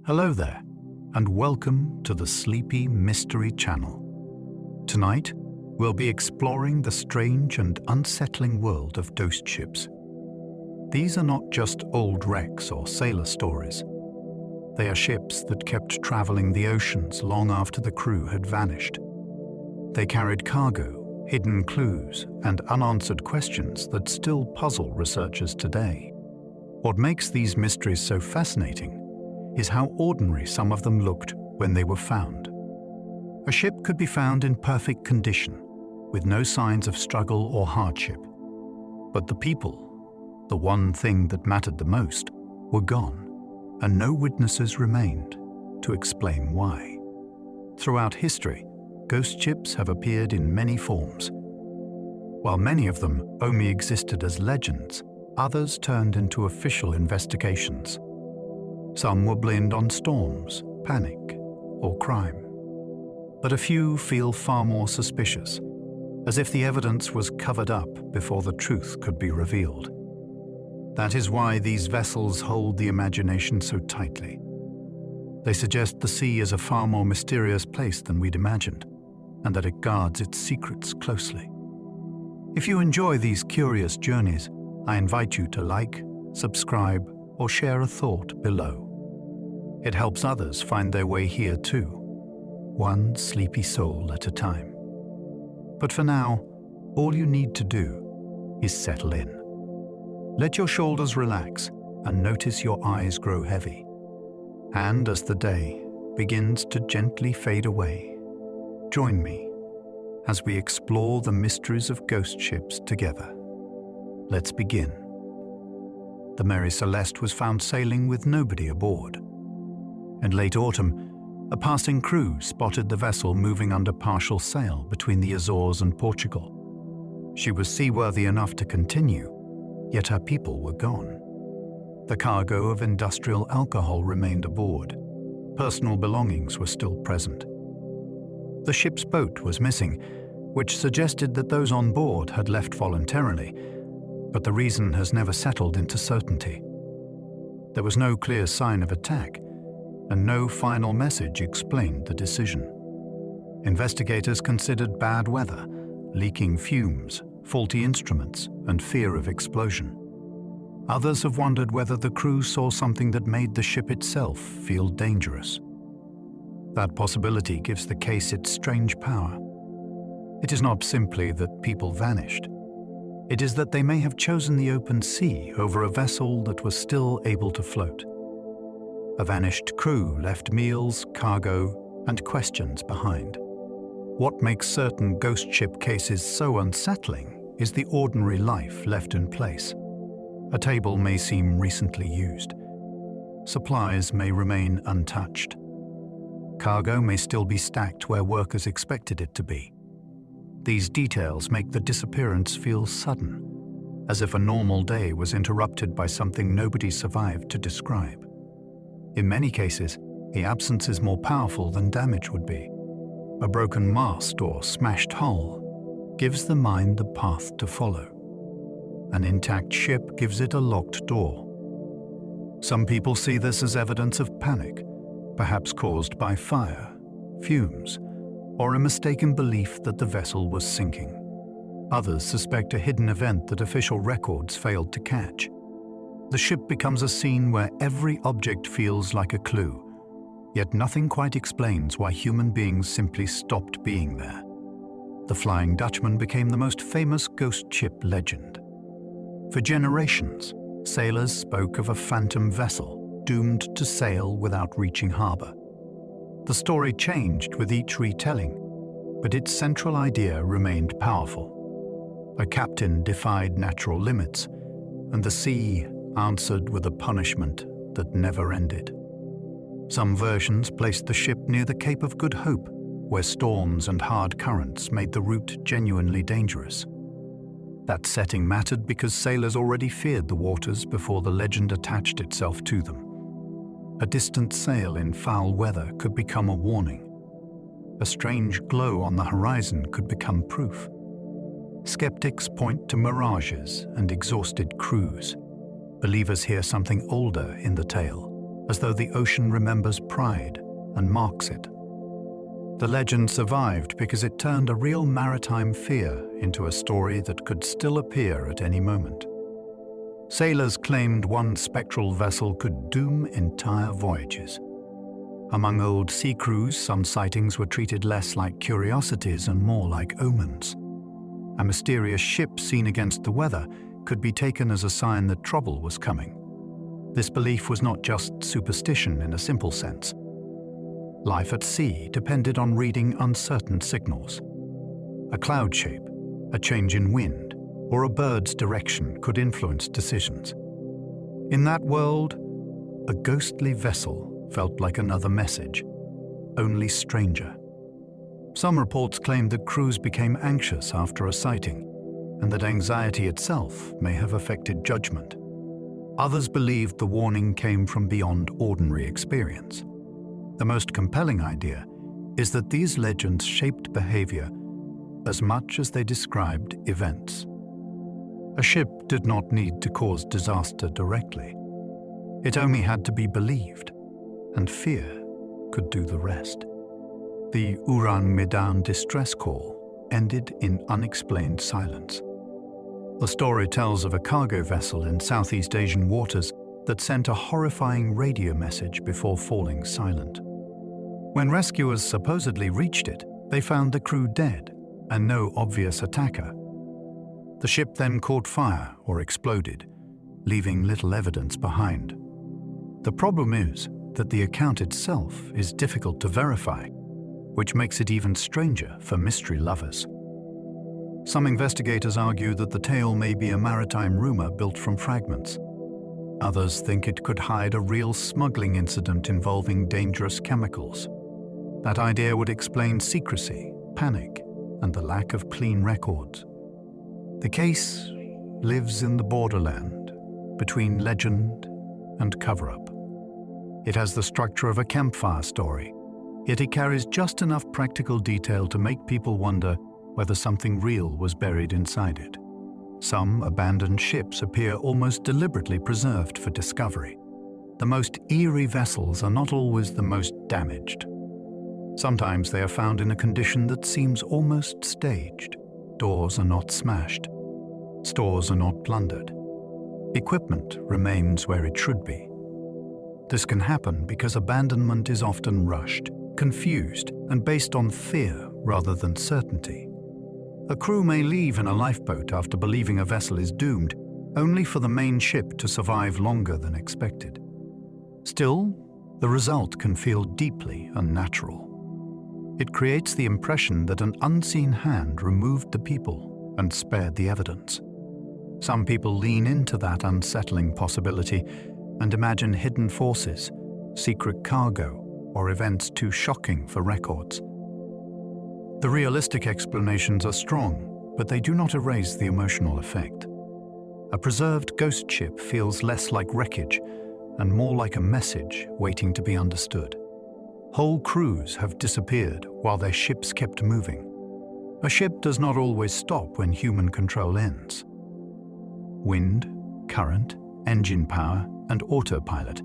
Hello there, and welcome to the Sleepy Mystery Channel. Tonight, we'll be exploring the strange and unsettling world of ghost ships. These are not just old wrecks or sailor stories. They are ships that kept traveling the oceans long after the crew had vanished. They carried cargo, hidden clues, and unanswered questions that still puzzle researchers today. What makes these mysteries so fascinating is how ordinary some of them looked when they were found. A ship could be found in perfect condition, with no signs of struggle or hardship. But the people, the one thing that mattered the most, were gone, and no witnesses remained to explain why. Throughout history, ghost ships have appeared in many forms. While many of them only existed as legends, others turned into official investigations. Some were blamed on storms, panic, or crime. But a few feel far more suspicious, as if the evidence was covered up before the truth could be revealed. That is why these vessels hold the imagination so tightly. They suggest the sea is a far more mysterious place than we'd imagined, and that it guards its secrets closely. If you enjoy these curious journeys, I invite you to like, subscribe, or share a thought below. It helps others find their way here too, one sleepy soul at a time. But for now, all you need to do is settle in. Let your shoulders relax and notice your eyes grow heavy. And as the day begins to gently fade away, join me as we explore the mysteries of ghost ships together. Let's begin. The Mary Celeste was found sailing with nobody aboard. In late autumn, a passing crew spotted the vessel moving under partial sail between the Azores and Portugal. She was seaworthy enough to continue, yet her people were gone. The cargo of industrial alcohol remained aboard. Personal belongings were still present. The ship's boat was missing, which suggested that those on board had left voluntarily, but the reason has never settled into certainty. There was no clear sign of attack, and no final message explained the decision. Investigators considered bad weather, leaking fumes, faulty instruments, and fear of explosion. Others have wondered whether the crew saw something that made the ship itself feel dangerous. That possibility gives the case its strange power. It is not simply that people vanished. It is that they may have chosen the open sea over a vessel that was still able to float. A vanished crew left meals, cargo, and questions behind. What makes certain ghost ship cases so unsettling is the ordinary life left in place. A table may seem recently used. Supplies may remain untouched. Cargo may still be stacked where workers expected it to be. These details make the disappearance feel sudden, as if a normal day was interrupted by something nobody survived to describe. In many cases, the absence is more powerful than damage would be. A broken mast or smashed hull gives the mind the path to follow. An intact ship gives it a locked door. Some people see this as evidence of panic, perhaps caused by fire, fumes, or a mistaken belief that the vessel was sinking. Others suspect a hidden event that official records failed to catch. The ship becomes a scene where every object feels like a clue, yet nothing quite explains why human beings simply stopped being there. The Flying Dutchman became the most famous ghost ship legend. For generations, sailors spoke of a phantom vessel doomed to sail without reaching harbor. The story changed with each retelling, but its central idea remained powerful. A captain defied natural limits, and the sea answered with a punishment that never ended. Some versions placed the ship near the Cape of Good Hope, where storms and hard currents made the route genuinely dangerous. That setting mattered because sailors already feared the waters before the legend attached itself to them. A distant sail in foul weather could become a warning. A strange glow on the horizon could become proof. Skeptics point to mirages and exhausted crews. Believers hear something older in the tale, as though the ocean remembers pride and marks it. The legend survived because it turned a real maritime fear into a story that could still appear at any moment. Sailors claimed one spectral vessel could doom entire voyages. Among old sea crews, some sightings were treated less like curiosities and more like omens. A mysterious ship seen against the weather could be taken as a sign that trouble was coming. This belief was not just superstition in a simple sense. Life at sea depended on reading uncertain signals. A cloud shape, a change in wind, or a bird's direction could influence decisions. In that world, a ghostly vessel felt like another message, only stranger. Some reports claimed that crews became anxious after a sighting, and that anxiety itself may have affected judgment. Others believed the warning came from beyond ordinary experience. The most compelling idea is that these legends shaped behavior as much as they described events. A ship did not need to cause disaster directly. It only had to be believed, and fear could do the rest. The Ourang Medan distress call ended in unexplained silence. The story tells of a cargo vessel in Southeast Asian waters that sent a horrifying radio message before falling silent. When rescuers supposedly reached it, they found the crew dead and no obvious attacker. The ship then caught fire or exploded, leaving little evidence behind. The problem is that the account itself is difficult to verify, which makes it even stranger for mystery lovers. Some investigators argue that the tale may be a maritime rumor built from fragments. Others think it could hide a real smuggling incident involving dangerous chemicals. That idea would explain secrecy, panic, and the lack of clean records. The case lives in the borderland between legend and cover-up. It has the structure of a campfire story, yet it carries just enough practical detail to make people wonder whether something real was buried inside it. Some abandoned ships appear almost deliberately preserved for discovery. The most eerie vessels are not always the most damaged. Sometimes they are found in a condition that seems almost staged. Doors are not smashed. Stores are not plundered. Equipment remains where it should be. This can happen because abandonment is often rushed, confused, and based on fear rather than certainty. A crew may leave in a lifeboat after believing a vessel is doomed, only for the main ship to survive longer than expected. Still, the result can feel deeply unnatural. It creates the impression that an unseen hand removed the people and spared the evidence. Some people lean into that unsettling possibility and imagine hidden forces, secret cargo, or events too shocking for records. The realistic explanations are strong, but they do not erase the emotional effect. A preserved ghost ship feels less like wreckage and more like a message waiting to be understood. Whole crews have disappeared while their ships kept moving. A ship does not always stop when human control ends. Wind, current, engine power, and autopilot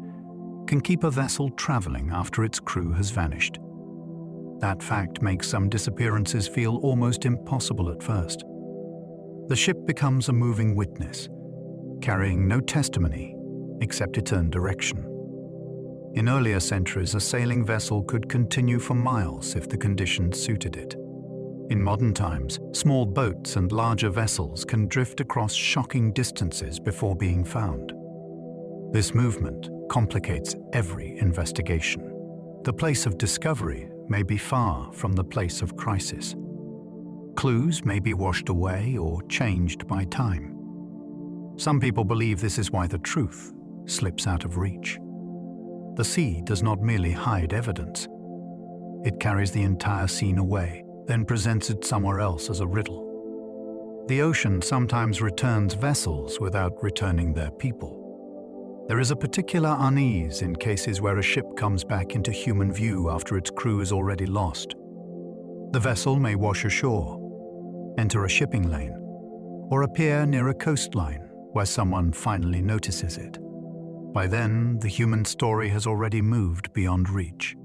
can keep a vessel traveling after its crew has vanished. That fact makes some disappearances feel almost impossible at first. The ship becomes a moving witness, carrying no testimony except its own direction. In earlier centuries, a sailing vessel could continue for miles if the conditions suited it. In modern times, small boats and larger vessels can drift across shocking distances before being found. This movement complicates every investigation. The place of discovery may be far from the place of crisis. Clues may be washed away or changed by time. Some people believe this is why the truth slips out of reach. The sea does not merely hide evidence. It carries the entire scene away, then presents it somewhere else as a riddle. The ocean sometimes returns vessels without returning their people. There is a particular unease in cases where a ship comes back into human view after its crew is already lost. The vessel may wash ashore, enter a shipping lane, or appear near a coastline where someone finally notices it. By then, the human story has already moved beyond reach.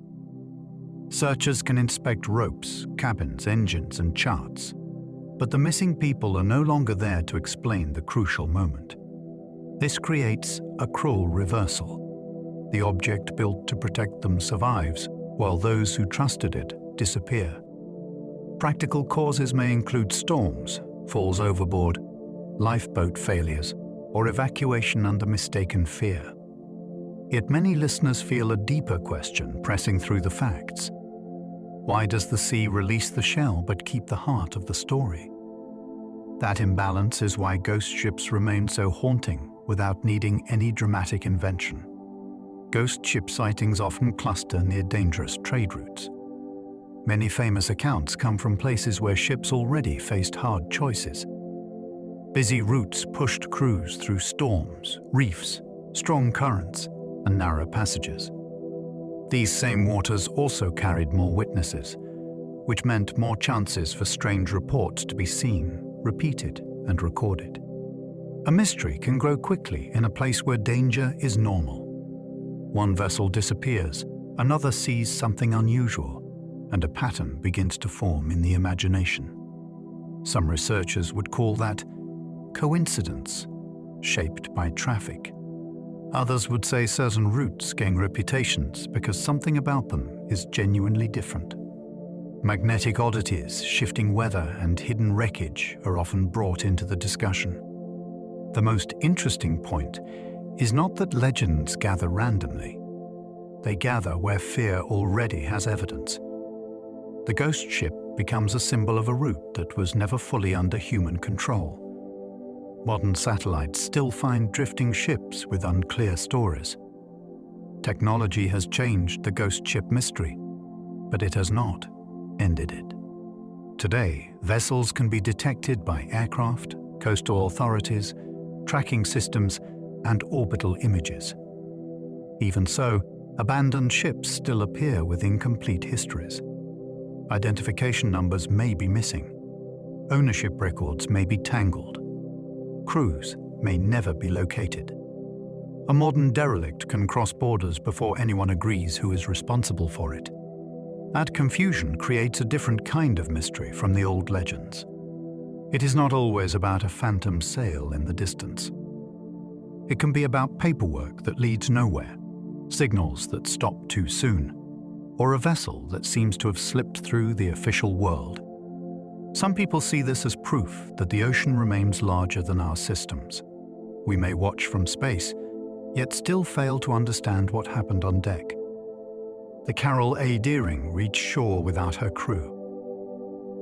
Searchers can inspect ropes, cabins, engines, and charts, but the missing people are no longer there to explain the crucial moment. This creates a cruel reversal. The object built to protect them survives, while those who trusted it disappear. Practical causes may include storms, falls overboard, lifeboat failures, or evacuation under mistaken fear. Yet many listeners feel a deeper question pressing through the facts. Why does the sea release the shell but keep the heart of the story? That imbalance is why ghost ships remain so haunting without needing any dramatic invention. Ghost ship sightings often cluster near dangerous trade routes. Many famous accounts come from places where ships already faced hard choices. Busy routes pushed crews through storms, reefs, strong currents, and narrow passages. These same waters also carried more witnesses, which meant more chances for strange reports to be seen, repeated, and recorded. A mystery can grow quickly in a place where danger is normal. One vessel disappears, another sees something unusual, and a pattern begins to form in the imagination. Some researchers would call that coincidence, shaped by traffic. Others would say certain routes gain reputations because something about them is genuinely different. Magnetic oddities, shifting weather, and hidden wreckage are often brought into the discussion. The most interesting point is not that legends gather randomly. They gather where fear already has evidence. The ghost ship becomes a symbol of a route that was never fully under human control. Modern satellites still find drifting ships with unclear stories. Technology has changed the ghost ship mystery, but it has not ended it. Today, vessels can be detected by aircraft, coastal authorities, tracking systems, and orbital images. Even so, abandoned ships still appear with incomplete histories. Identification numbers may be missing. Ownership records may be tangled. Crews may never be located. A modern derelict can cross borders before anyone agrees who is responsible for it. That confusion creates a different kind of mystery from the old legends. It is not always about a phantom sail in the distance. It can be about paperwork that leads nowhere, signals that stop too soon, or a vessel that seems to have slipped through the official world. Some people see this as proof that the ocean remains larger than our systems. We may watch from space, yet still fail to understand what happened on deck. The Carol A. Deering reached shore without her crew.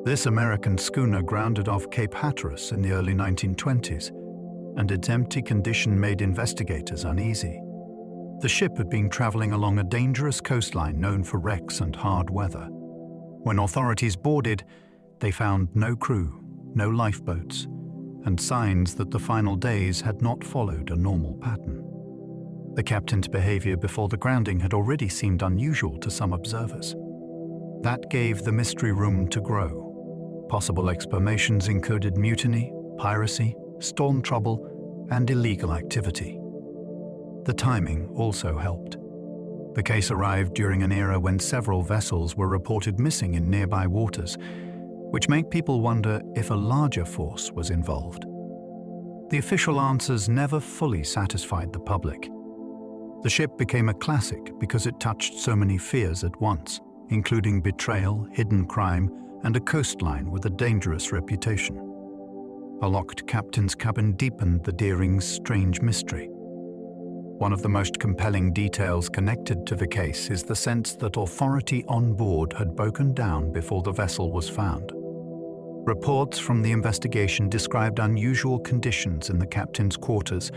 This American schooner grounded off Cape Hatteras in the early 1920s, and its empty condition made investigators uneasy. The ship had been traveling along a dangerous coastline known for wrecks and hard weather. When authorities boarded, they found no crew, no lifeboats, and signs that the final days had not followed a normal pattern. The captain's behavior before the grounding had already seemed unusual to some observers. That gave the mystery room to grow. Possible explanations included mutiny, piracy, storm trouble, and illegal activity. The timing also helped. The case arrived during an era when several vessels were reported missing in nearby waters, which make people wonder if a larger force was involved. The official answers never fully satisfied the public. The ship became a classic because it touched so many fears at once, including betrayal, hidden crime, and a coastline with a dangerous reputation. A locked captain's cabin deepened the Deering's strange mystery. One of the most compelling details connected to the case is the sense that authority on board had broken down before the vessel was found. Reports from the investigation described unusual conditions in the captain's quarters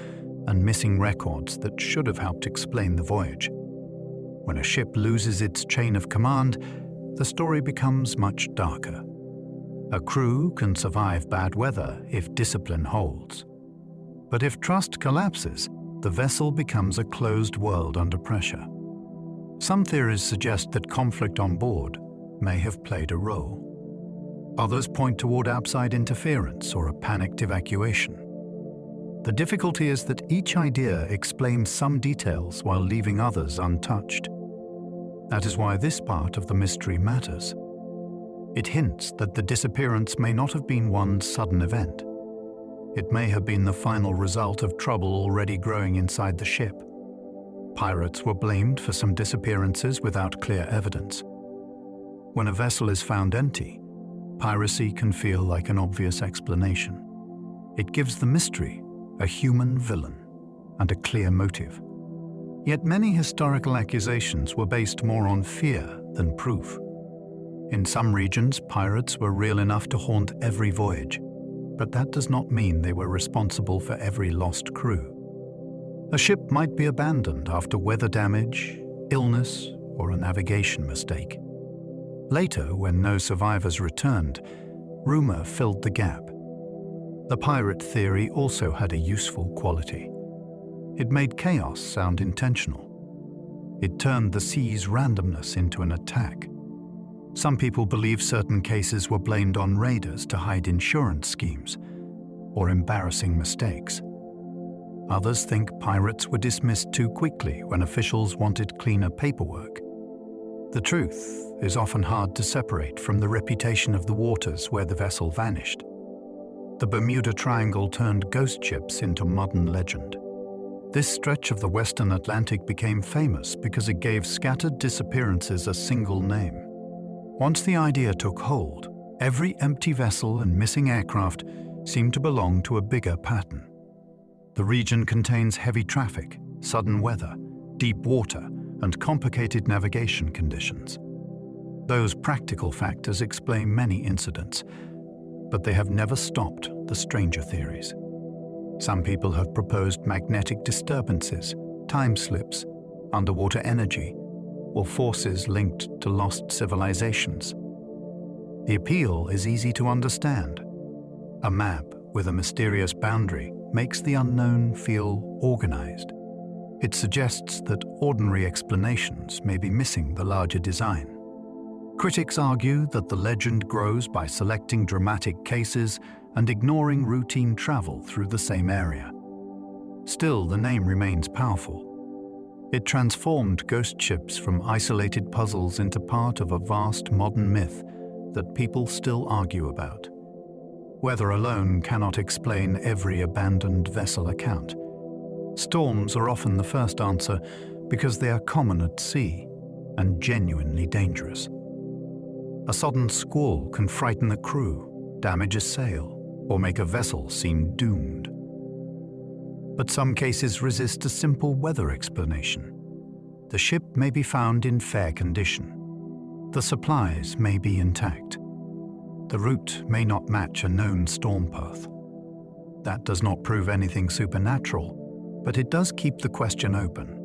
and missing records that should have helped explain the voyage. When a ship loses its chain of command, the story becomes much darker. A crew can survive bad weather if discipline holds. But if trust collapses, the vessel becomes a closed world under pressure. Some theories suggest that conflict on board may have played a role. Others point toward outside interference or a panicked evacuation. The difficulty is that each idea explains some details while leaving others untouched. That is why this part of the mystery matters. It hints that the disappearance may not have been one sudden event. It may have been the final result of trouble already growing inside the ship. Pirates were blamed for some disappearances without clear evidence. When a vessel is found empty, piracy can feel like an obvious explanation. It gives the mystery a human villain and a clear motive. Yet many historical accusations were based more on fear than proof. In some regions, pirates were real enough to haunt every voyage, but that does not mean they were responsible for every lost crew. A ship might be abandoned after weather damage, illness, or a navigation mistake. Later, when no survivors returned, rumor filled the gap. The pirate theory also had a useful quality. It made chaos sound intentional. It turned the sea's randomness into an attack. Some people believe certain cases were blamed on raiders to hide insurance schemes or embarrassing mistakes. Others think pirates were dismissed too quickly when officials wanted cleaner paperwork. The truth is often hard to separate from the reputation of the waters where the vessel vanished. The Bermuda Triangle turned ghost ships into modern legend. This stretch of the Western Atlantic became famous because it gave scattered disappearances a single name. Once the idea took hold, every empty vessel and missing aircraft seemed to belong to a bigger pattern. The region contains heavy traffic, sudden weather, deep water, and complicated navigation conditions. Those practical factors explain many incidents, but they have never stopped the stranger theories. Some people have proposed magnetic disturbances, time slips, underwater energy, or forces linked to lost civilizations. The appeal is easy to understand. A map with a mysterious boundary makes the unknown feel organized. It suggests that ordinary explanations may be missing the larger design. Critics argue that the legend grows by selecting dramatic cases and ignoring routine travel through the same area. Still, the name remains powerful. It transformed ghost ships from isolated puzzles into part of a vast modern myth that people still argue about. Weather alone cannot explain every abandoned vessel account. Storms are often the first answer because they are common at sea and genuinely dangerous. A sudden squall can frighten the crew, damage a sail, or make a vessel seem doomed. But some cases resist a simple weather explanation. The ship may be found in fair condition. The supplies may be intact. The route may not match a known storm path. That does not prove anything supernatural, but it does keep the question open.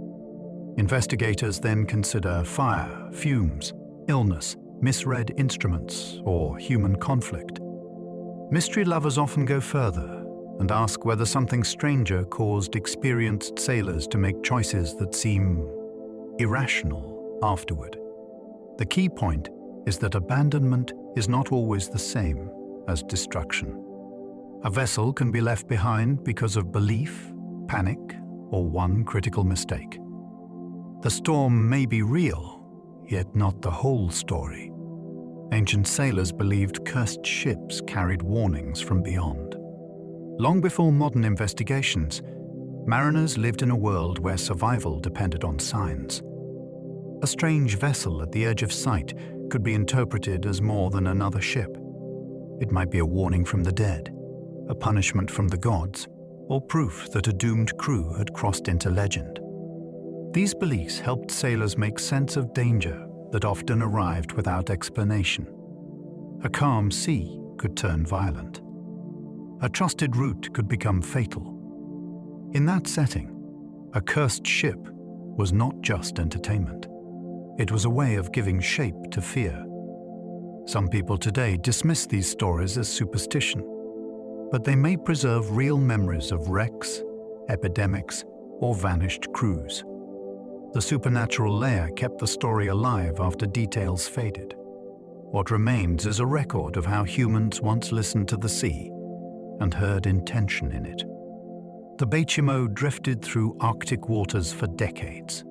Investigators then consider fire, fumes, illness, misread instruments, or human conflict. Mystery lovers often go further and ask whether something stranger caused experienced sailors to make choices that seem irrational afterward. The key point is that abandonment is not always the same as destruction. A vessel can be left behind because of belief, panic, or one critical mistake. The storm may be real, yet not the whole story. Ancient sailors believed cursed ships carried warnings from beyond. Long before modern investigations, mariners lived in a world where survival depended on signs. A strange vessel at the edge of sight could be interpreted as more than another ship. It might be a warning from the dead, a punishment from the gods, or proof that a doomed crew had crossed into legend. These beliefs helped sailors make sense of danger that often arrived without explanation. A calm sea could turn violent. A trusted route could become fatal. In that setting, a cursed ship was not just entertainment. It was a way of giving shape to fear. Some people today dismiss these stories as superstition, but they may preserve real memories of wrecks, epidemics, or vanished crews. The supernatural layer kept the story alive after details faded. What remains is a record of how humans once listened to the sea and heard intention in it. the Baimo drifted through Arctic waters for decades.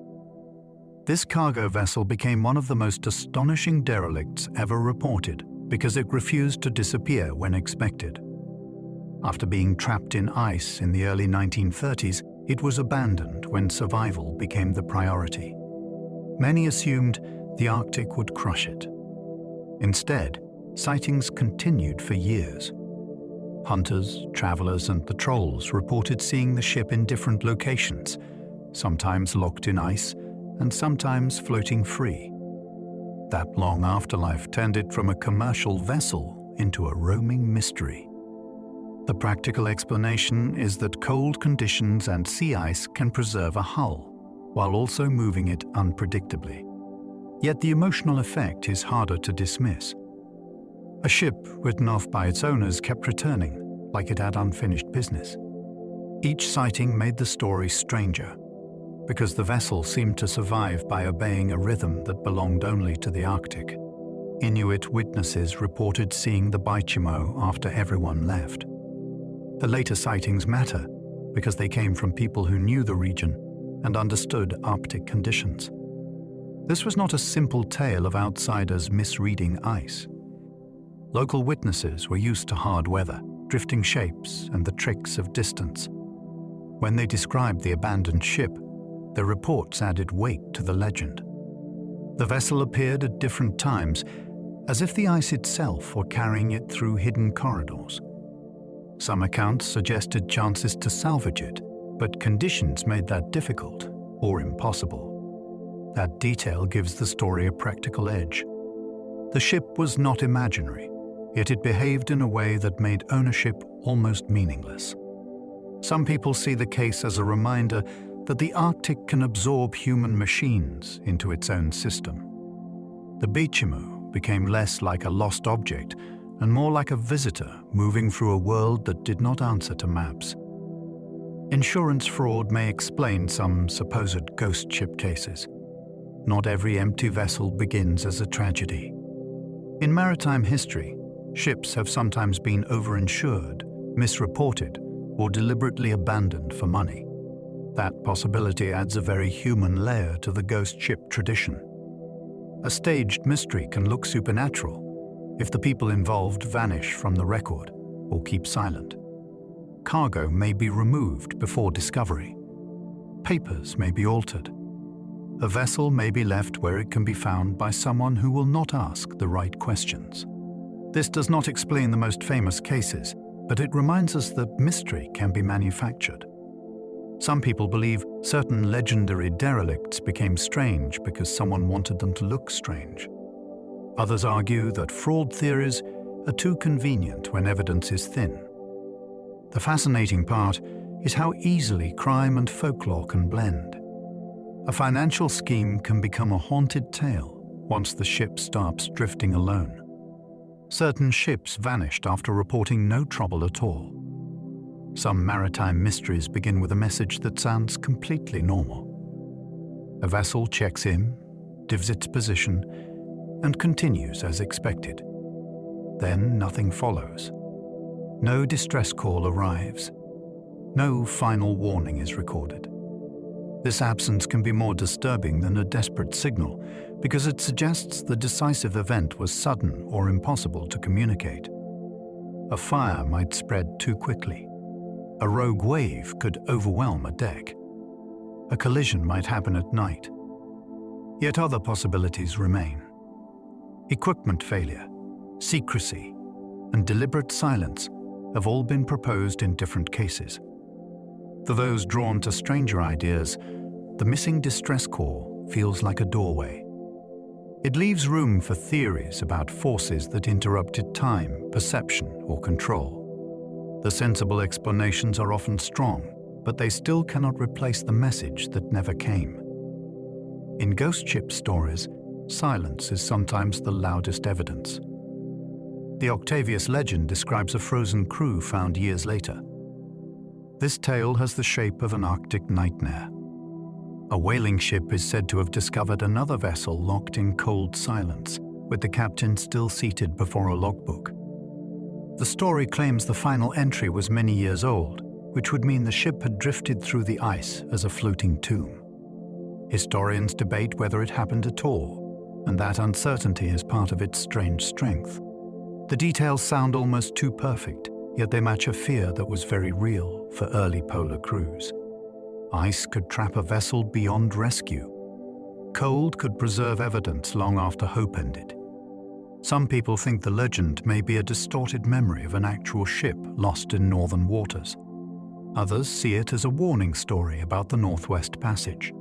This cargo vessel became one of the most astonishing derelicts ever reported because it refused to disappear when expected. After being trapped in ice in the early 1930s, it was abandoned when survival became the priority. Many assumed the Arctic would crush it. Instead, sightings continued for years. Hunters, travelers, and patrols reported seeing the ship in different locations, sometimes locked in ice and sometimes floating free. That long afterlife turned it from a commercial vessel into a roaming mystery. The practical explanation is that cold conditions and sea ice can preserve a hull, while also moving it unpredictably. Yet the emotional effect is harder to dismiss. A ship written off by its owners kept returning, like it had unfinished business. Each sighting made the story stranger, because the vessel seemed to survive by obeying a rhythm that belonged only to the Arctic. Inuit witnesses reported seeing the Baimo after everyone left. The later sightings matter because they came from people who knew the region and understood Arctic conditions. This was not a simple tale of outsiders misreading ice. Local witnesses were used to hard weather, drifting shapes, and the tricks of distance. When they described the abandoned ship, their reports added weight to the legend. The vessel appeared at different times, as if the ice itself were carrying it through hidden corridors. Some accounts suggested chances to salvage it, but conditions made that difficult or impossible. That detail gives the story a practical edge. The ship was not imaginary, yet it behaved in a way that made ownership almost meaningless. Some people see the case as a reminder that the Arctic can absorb human machines into its own system. The Baimo became less like a lost object and more like a visitor moving through a world that did not answer to maps. Insurance fraud may explain some supposed ghost ship cases. Not every empty vessel begins as a tragedy. In maritime history, ships have sometimes been overinsured, misreported, or deliberately abandoned for money. That possibility adds a very human layer to the ghost ship tradition. A staged mystery can look supernatural if the people involved vanish from the record or keep silent. Cargo may be removed before discovery. Papers may be altered. A vessel may be left where it can be found by someone who will not ask the right questions. This does not explain the most famous cases, but it reminds us that mystery can be manufactured. Some people believe certain legendary derelicts became strange because someone wanted them to look strange. Others argue that fraud theories are too convenient when evidence is thin. The fascinating part is how easily crime and folklore can blend. A financial scheme can become a haunted tale once the ship stops drifting alone. Certain ships vanished after reporting no trouble at all. Some maritime mysteries begin with a message that sounds completely normal. A vessel checks in, divs its position, and continues as expected. Then nothing follows. No distress call arrives. No final warning is recorded. This absence can be more disturbing than a desperate signal because it suggests the decisive event was sudden or impossible to communicate. A fire might spread too quickly. A rogue wave could overwhelm a deck. A collision might happen at night. Yet other possibilities remain. Equipment failure, secrecy, and deliberate silence have all been proposed in different cases. For those drawn to stranger ideas, the missing distress call feels like a doorway. It leaves room for theories about forces that interrupted time, perception, or control. The sensible explanations are often strong, but they still cannot replace the message that never came. In ghost ship stories, silence is sometimes the loudest evidence. The Octavius legend describes a frozen crew found years later. This tale has the shape of an Arctic nightmare. A whaling ship is said to have discovered another vessel locked in cold silence, with the captain still seated before a logbook. The story claims the final entry was many years old, which would mean the ship had drifted through the ice as a floating tomb. Historians debate whether it happened at all, and that uncertainty is part of its strange strength. The details sound almost too perfect, yet they match a fear that was very real for early polar crews. Ice could trap a vessel beyond rescue. Cold could preserve evidence long after hope ended. Some people think the legend may be a distorted memory of an actual ship lost in northern waters. Others see it as a warning story about the Northwest Passage.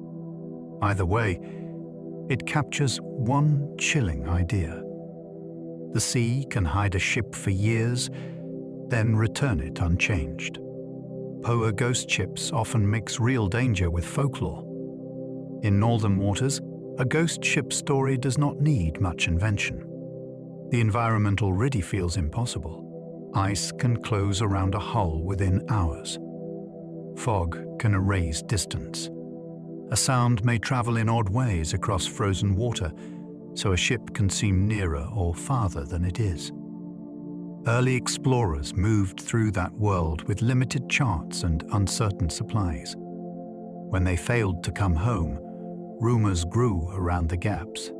Either way, it captures one chilling idea. The sea can hide a ship for years, then return it unchanged. Polar ghost ships often mix real danger with folklore. In northern waters, a ghost ship story does not need much invention. The environment already feels impossible. Ice can close around a hull within hours. Fog can erase distance. A sound may travel in odd ways across frozen water, so a ship can seem nearer or farther than it is. Early explorers moved through that world with limited charts and uncertain supplies. When they failed to come home, rumors grew around the gaps.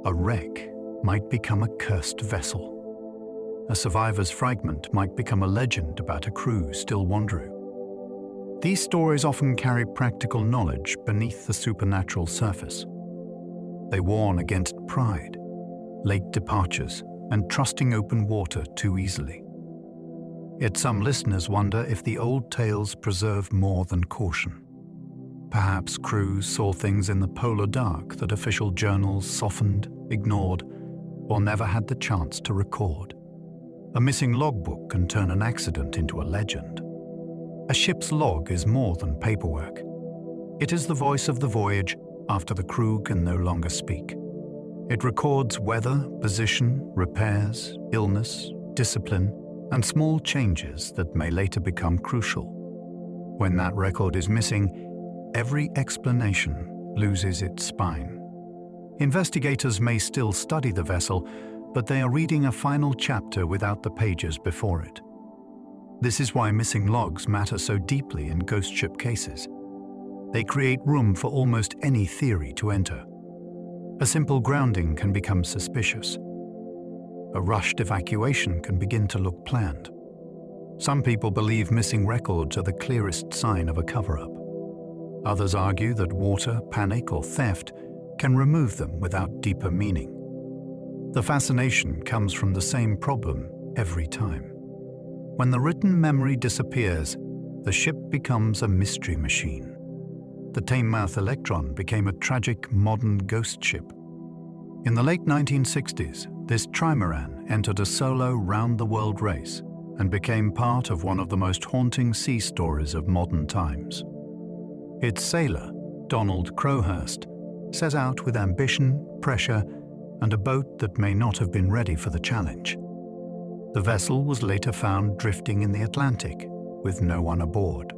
A wreck might become a cursed vessel. A survivor's fragment might become a legend about a crew still wandering. These stories often carry practical knowledge beneath the supernatural surface. They warn against pride, late departures, and trusting open water too easily. Yet some listeners wonder if the old tales preserve more than caution. Perhaps crews saw things in the polar dark that official journals softened, ignored, or never had the chance to record. A missing logbook can turn an accident into a legend. A ship's log is more than paperwork. It is the voice of the voyage after the crew can no longer speak. It records weather, position, repairs, illness, discipline, and small changes that may later become crucial. When that record is missing, every explanation loses its spine. Investigators may still study the vessel, but they are reading a final chapter without the pages before it. This is why missing logs matter so deeply in ghost ship cases. They create room for almost any theory to enter. A simple grounding can become suspicious. A rushed evacuation can begin to look planned. Some people believe missing records are the clearest sign of a cover-up. Others argue that water, panic, or theft can remove them without deeper meaning. The fascination comes from the same problem every time. When the written memory disappears, the ship becomes a mystery machine. The Tamemouth Electron became a tragic modern ghost ship. In the late 1960s, this trimaran entered a solo round-the-world race and became part of one of the most haunting sea stories of modern times. Its sailor, Donald Crowhurst, set out with ambition, pressure, and a boat that may not have been ready for the challenge. The vessel was later found drifting in the Atlantic, with no one aboard.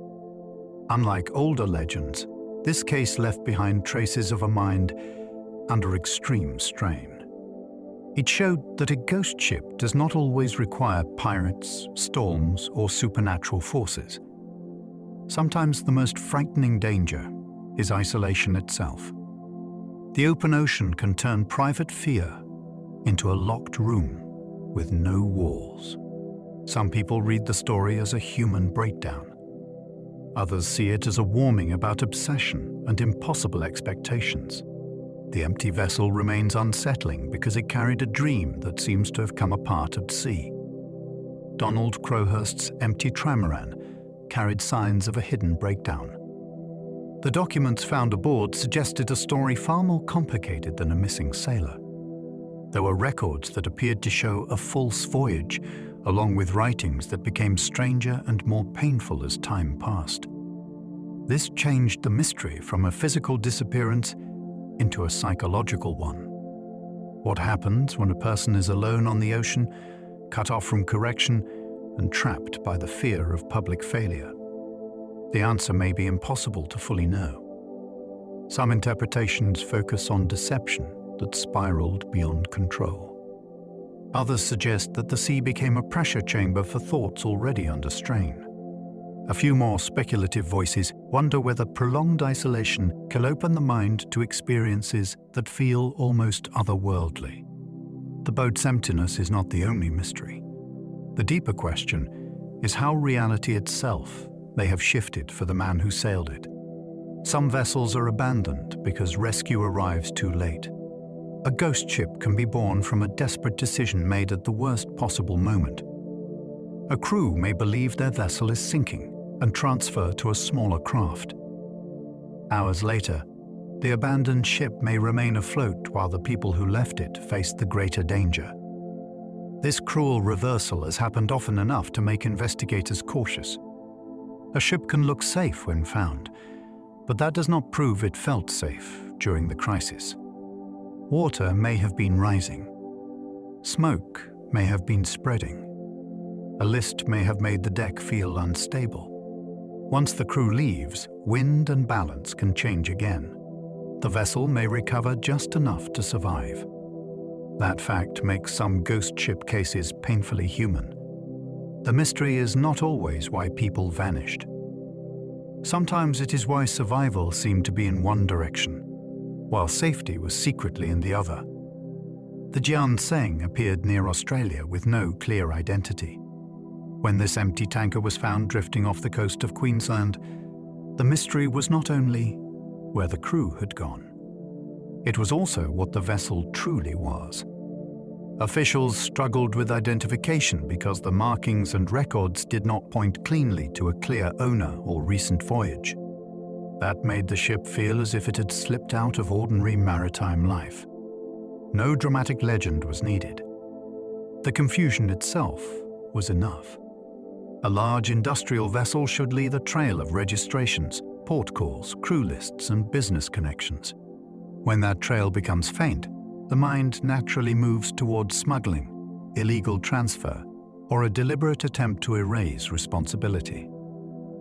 Unlike older legends, this case left behind traces of a mind under extreme strain. It showed that a ghost ship does not always require pirates, storms, or supernatural forces. Sometimes the most frightening danger is isolation itself. The open ocean can turn private fear into a locked room with no walls. Some people read the story as a human breakdown. Others see it as a warning about obsession and impossible expectations. The empty vessel remains unsettling because it carried a dream that seems to have come apart at sea. Donald Crowhurst's empty trimaran carried signs of a hidden breakdown. The documents found aboard suggested a story far more complicated than a missing sailor. There were records that appeared to show a false voyage, along with writings that became stranger and more painful as time passed. This changed the mystery from a physical disappearance into a psychological one. What happens when a person is alone on the ocean, cut off from correction, and trapped by the fear of public failure? The answer may be impossible to fully know. Some interpretations focus on deception that spiraled beyond control. Others suggest that the sea became a pressure chamber for thoughts already under strain. A few more speculative voices wonder whether prolonged isolation can open the mind to experiences that feel almost otherworldly. The boat's emptiness is not the only mystery. The deeper question is how reality itself may have shifted for the man who sailed it. Some vessels are abandoned because rescue arrives too late. A ghost ship can be born from a desperate decision made at the worst possible moment. A crew may believe their vessel is sinking and transfer to a smaller craft. Hours later, the abandoned ship may remain afloat while the people who left it face the greater danger. This cruel reversal has happened often enough to make investigators cautious. A ship can look safe when found, but that does not prove it felt safe during the crisis. Water may have been rising. Smoke may have been spreading. A list may have made the deck feel unstable. Once the crew leaves, wind and balance can change again. The vessel may recover just enough to survive. That fact makes some ghost ship cases painfully human. The mystery is not always why people vanished. Sometimes it is why survival seemed to be in one direction, while safety was secretly in the other. The Jian Sang appeared near Australia with no clear identity. When this empty tanker was found drifting off the coast of Queensland, the mystery was not only where the crew had gone. It was also what the vessel truly was. Officials struggled with identification because the markings and records did not point cleanly to a clear owner or recent voyage. That made the ship feel as if it had slipped out of ordinary maritime life. No dramatic legend was needed. The confusion itself was enough. A large industrial vessel should leave a trail of registrations, port calls, crew lists, and business connections. When that trail becomes faint, the mind naturally moves towards smuggling, illegal transfer, or a deliberate attempt to erase responsibility.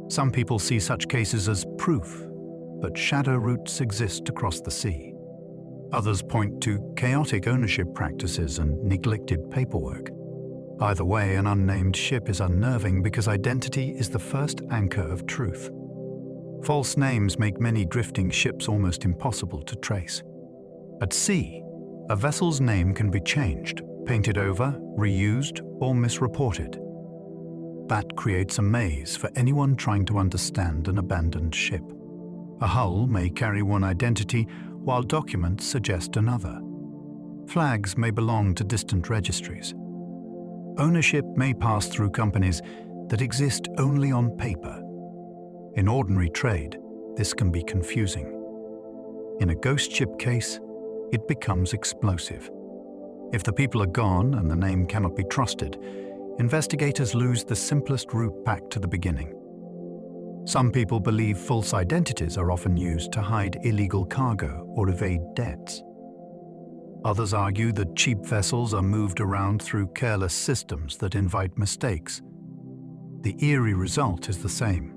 Some people see such cases as proof, but shadow routes exist across the sea. Others point to chaotic ownership practices and neglected paperwork. Either way, an unnamed ship is unnerving because identity is the first anchor of truth. False names make many drifting ships almost impossible to trace. At sea, a vessel's name can be changed, painted over, reused, or misreported. That creates a maze for anyone trying to understand an abandoned ship. A hull may carry one identity, while documents suggest another. Flags may belong to distant registries. Ownership may pass through companies that exist only on paper. In ordinary trade, this can be confusing. In a ghost ship case, it becomes explosive. If the people are gone and the name cannot be trusted, investigators lose the simplest route back to the beginning. Some people believe false identities are often used to hide illegal cargo or evade debts. Others argue that cheap vessels are moved around through careless systems that invite mistakes. The eerie result is the same.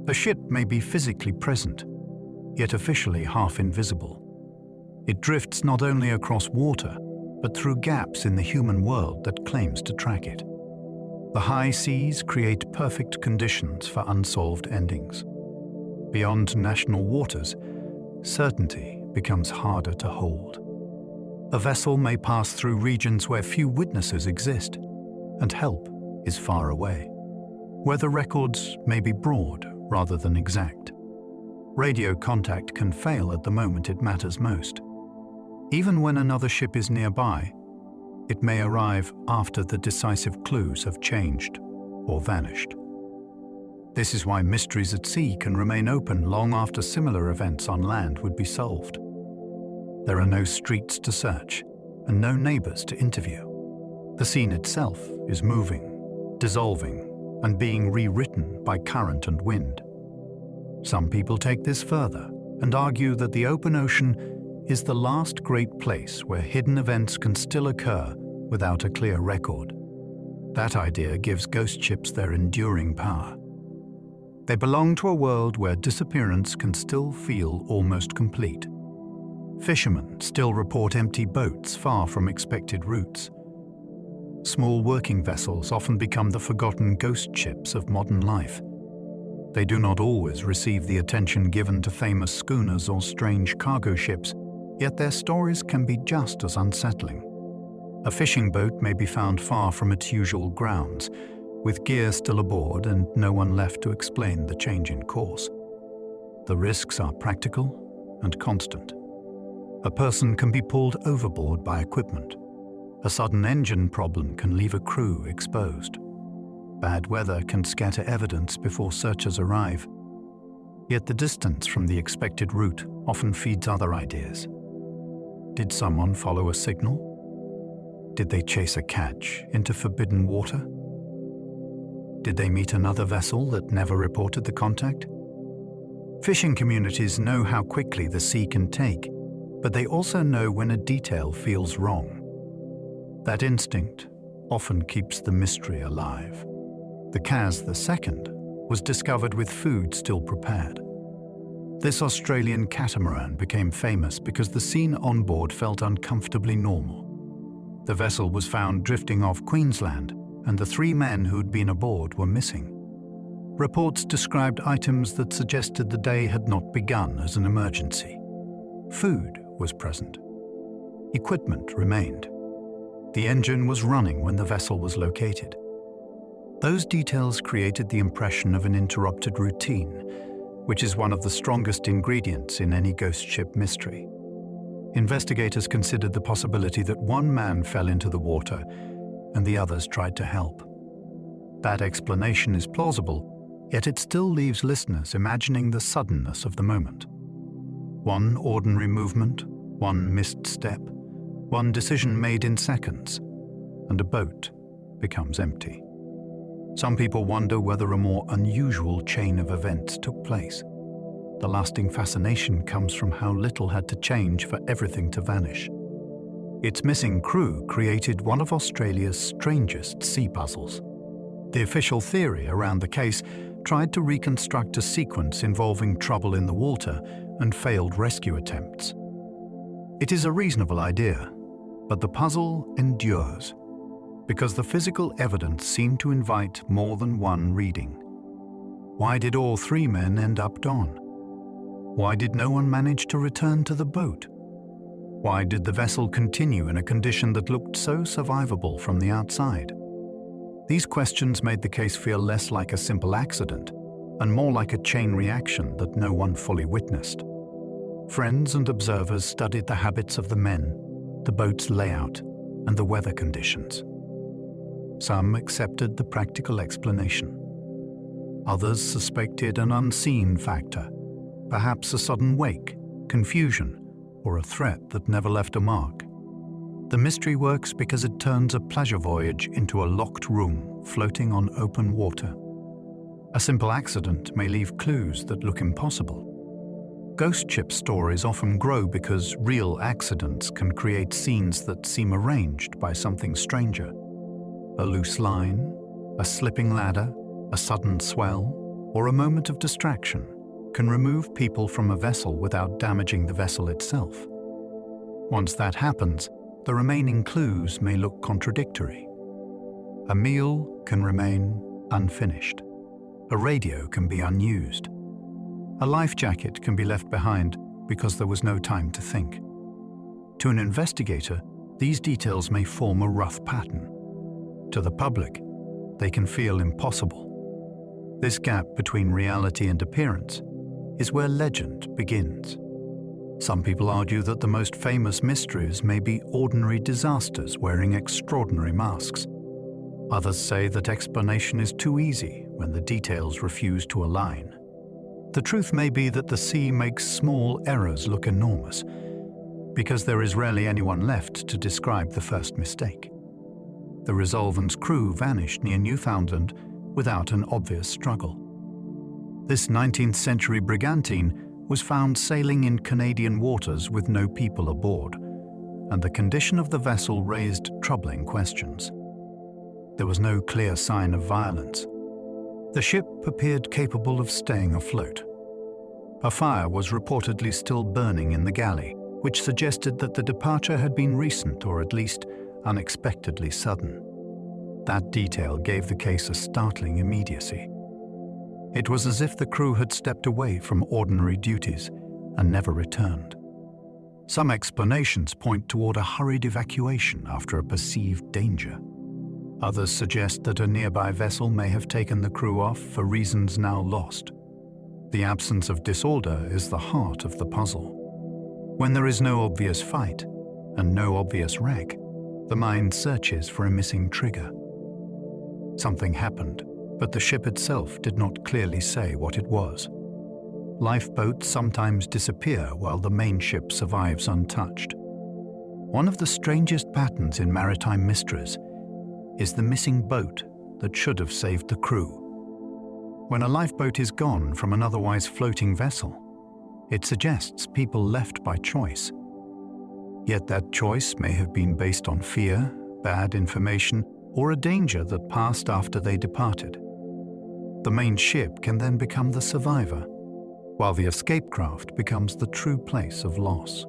A ship may be physically present, yet officially half invisible. It drifts not only across water, but through gaps in the human world that claims to track it. The high seas create perfect conditions for unsolved endings. Beyond national waters, certainty becomes harder to hold. A vessel may pass through regions where few witnesses exist, and help is far away, where the records may be broad rather than exact. Radio contact can fail at the moment it matters most. Even when another ship is nearby, it may arrive after the decisive clues have changed or vanished. This is why mysteries at sea can remain open long after similar events on land would be solved. There are no streets to search and no neighbors to interview. The scene itself is moving, dissolving, and being rewritten by current and wind. Some people take this further and argue that the open ocean is the last great place where hidden events can still occur without a clear record. That idea gives ghost ships their enduring power. They belong to a world where disappearance can still feel almost complete. Fishermen still report empty boats far from expected routes. Small working vessels often become the forgotten ghost ships of modern life. They do not always receive the attention given to famous schooners or strange cargo ships, yet their stories can be just as unsettling. A fishing boat may be found far from its usual grounds, with gear still aboard and no one left to explain the change in course. The risks are practical and constant. A person can be pulled overboard by equipment. A sudden engine problem can leave a crew exposed. Bad weather can scatter evidence before searchers arrive. Yet the distance from the expected route often feeds other ideas. Did someone follow a signal? Did they chase a catch into forbidden water? Did they meet another vessel that never reported the contact? Fishing communities know how quickly the sea can take, but they also know when a detail feels wrong. That instinct often keeps the mystery alive. The Kaz II was discovered with food still prepared. This Australian catamaran became famous because the scene on board felt uncomfortably normal. The vessel was found drifting off Queensland, and the 3 men who'd been aboard were missing. Reports described items that suggested the day had not begun as an emergency. Food was present. Equipment remained. The engine was running when the vessel was located. Those details created the impression of an interrupted routine, which is one of the strongest ingredients in any ghost ship mystery. Investigators considered the possibility that one man fell into the water and the others tried to help. That explanation is plausible, yet it still leaves listeners imagining the suddenness of the moment. One ordinary movement, one missed step, one decision made in seconds, and a boat becomes empty. Some people wonder whether a more unusual chain of events took place. The lasting fascination comes from how little had to change for everything to vanish. Its missing crew created one of Australia's strangest sea puzzles. The official theory around the case tried to reconstruct a sequence involving trouble in the water and failed rescue attempts. It is a reasonable idea, but the puzzle endures, because the physical evidence seemed to invite more than one reading. Why did all 3 men end up gone? Why did no one manage to return to the boat? Why did the vessel continue in a condition that looked so survivable from the outside? These questions made the case feel less like a simple accident and more like a chain reaction that no one fully witnessed. Friends and observers studied the habits of the men, the boat's layout, and the weather conditions. Some accepted the practical explanation. Others suspected an unseen factor, perhaps a sudden wake, confusion, or a threat that never left a mark. The mystery works because it turns a pleasure voyage into a locked room floating on open water. A simple accident may leave clues that look impossible. Ghost ship stories often grow because real accidents can create scenes that seem arranged by something stranger. A loose line, a slipping ladder, a sudden swell, or a moment of distraction can remove people from a vessel without damaging the vessel itself. Once that happens, the remaining clues may look contradictory. A meal can remain unfinished. A radio can be unused. A life jacket can be left behind because there was no time to think. To an investigator, these details may form a rough pattern. To the public, they can feel impossible. This gap between reality and appearance is where legend begins. Some people argue that the most famous mysteries may be ordinary disasters wearing extraordinary masks. Others say that explanation is too easy when the details refuse to align. The truth may be that the sea makes small errors look enormous, because there is rarely anyone left to describe the first mistake. The Resolvent's crew vanished near Newfoundland without an obvious struggle. This 19th century brigantine was found sailing in Canadian waters with no people aboard, and the condition of the vessel raised troubling questions. There was no clear sign of violence. The ship appeared capable of staying afloat. A fire was reportedly still burning in the galley, which suggested that the departure had been recent or at least unexpectedly sudden. That detail gave the case a startling immediacy. It was as if the crew had stepped away from ordinary duties and never returned. Some explanations point toward a hurried evacuation after a perceived danger. Others suggest that a nearby vessel may have taken the crew off for reasons now lost. The absence of disorder is the heart of the puzzle. When there is no obvious fight and no obvious wreck, the mind searches for a missing trigger. Something happened, but the ship itself did not clearly say what it was. Lifeboats sometimes disappear while the main ship survives untouched. One of the strangest patterns in maritime mysteries is the missing boat that should have saved the crew. When a lifeboat is gone from an otherwise floating vessel, it suggests people left by choice. Yet that choice may have been based on fear, bad information, or a danger that passed after they departed. The main ship can then become the survivor, while the escape craft becomes the true place of loss.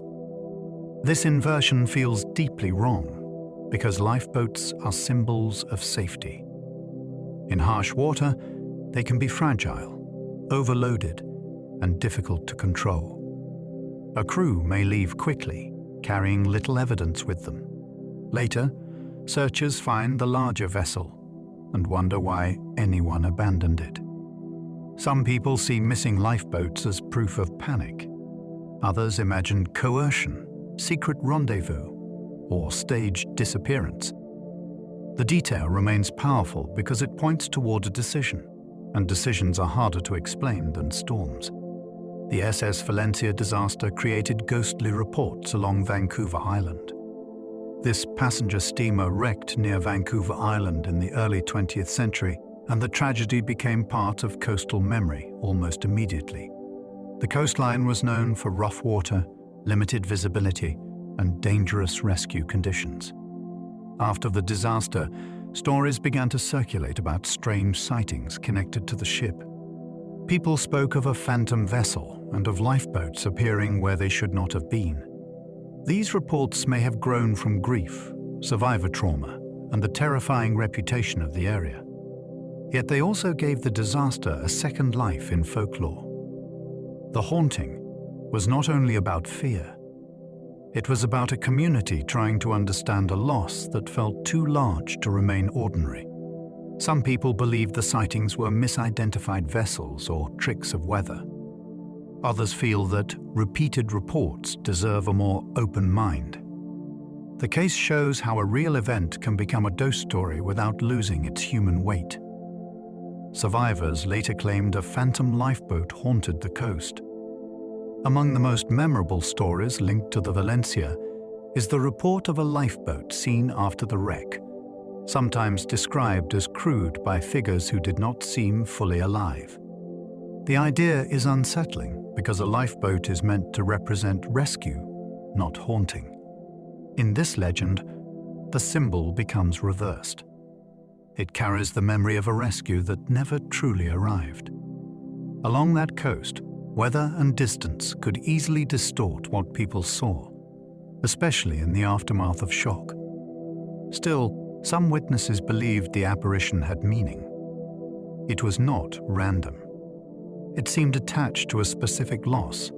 This inversion feels deeply wrong, because lifeboats are symbols of safety. In harsh water, they can be fragile, overloaded, and difficult to control. A crew may leave quickly, carrying little evidence with them. Later, searchers find the larger vessel and wonder why anyone abandoned it. Some people see missing lifeboats as proof of panic. Others imagine coercion, secret rendezvous, or staged disappearance. The detail remains powerful because it points toward a decision, and decisions are harder to explain than storms. The SS Valencia disaster created ghostly reports along Vancouver Island. This passenger steamer wrecked near Vancouver Island in the early 20th century, and the tragedy became part of coastal memory almost immediately. The coastline was known for rough water, limited visibility, and dangerous rescue conditions. After the disaster, stories began to circulate about strange sightings connected to the ship. People spoke of a phantom vessel and of lifeboats appearing where they should not have been. These reports may have grown from grief, survivor trauma, and the terrifying reputation of the area. Yet they also gave the disaster a second life in folklore. The haunting was not only about fear. It was about a community trying to understand a loss that felt too large to remain ordinary. Some people believed the sightings were misidentified vessels or tricks of weather. Others feel that repeated reports deserve a more open mind. The case shows how a real event can become a ghost story without losing its human weight. Survivors later claimed a phantom lifeboat haunted the coast. Among the most memorable stories linked to the Valencia is the report of a lifeboat seen after the wreck, sometimes described as crewed by figures who did not seem fully alive. The idea is unsettling because a lifeboat is meant to represent rescue, not haunting. In this legend, the symbol becomes reversed. It carries the memory of a rescue that never truly arrived. Along that coast, weather and distance could easily distort what people saw, especially in the aftermath of shock. Still, some witnesses believed the apparition had meaning. It was not random. It seemed attached to a specific loss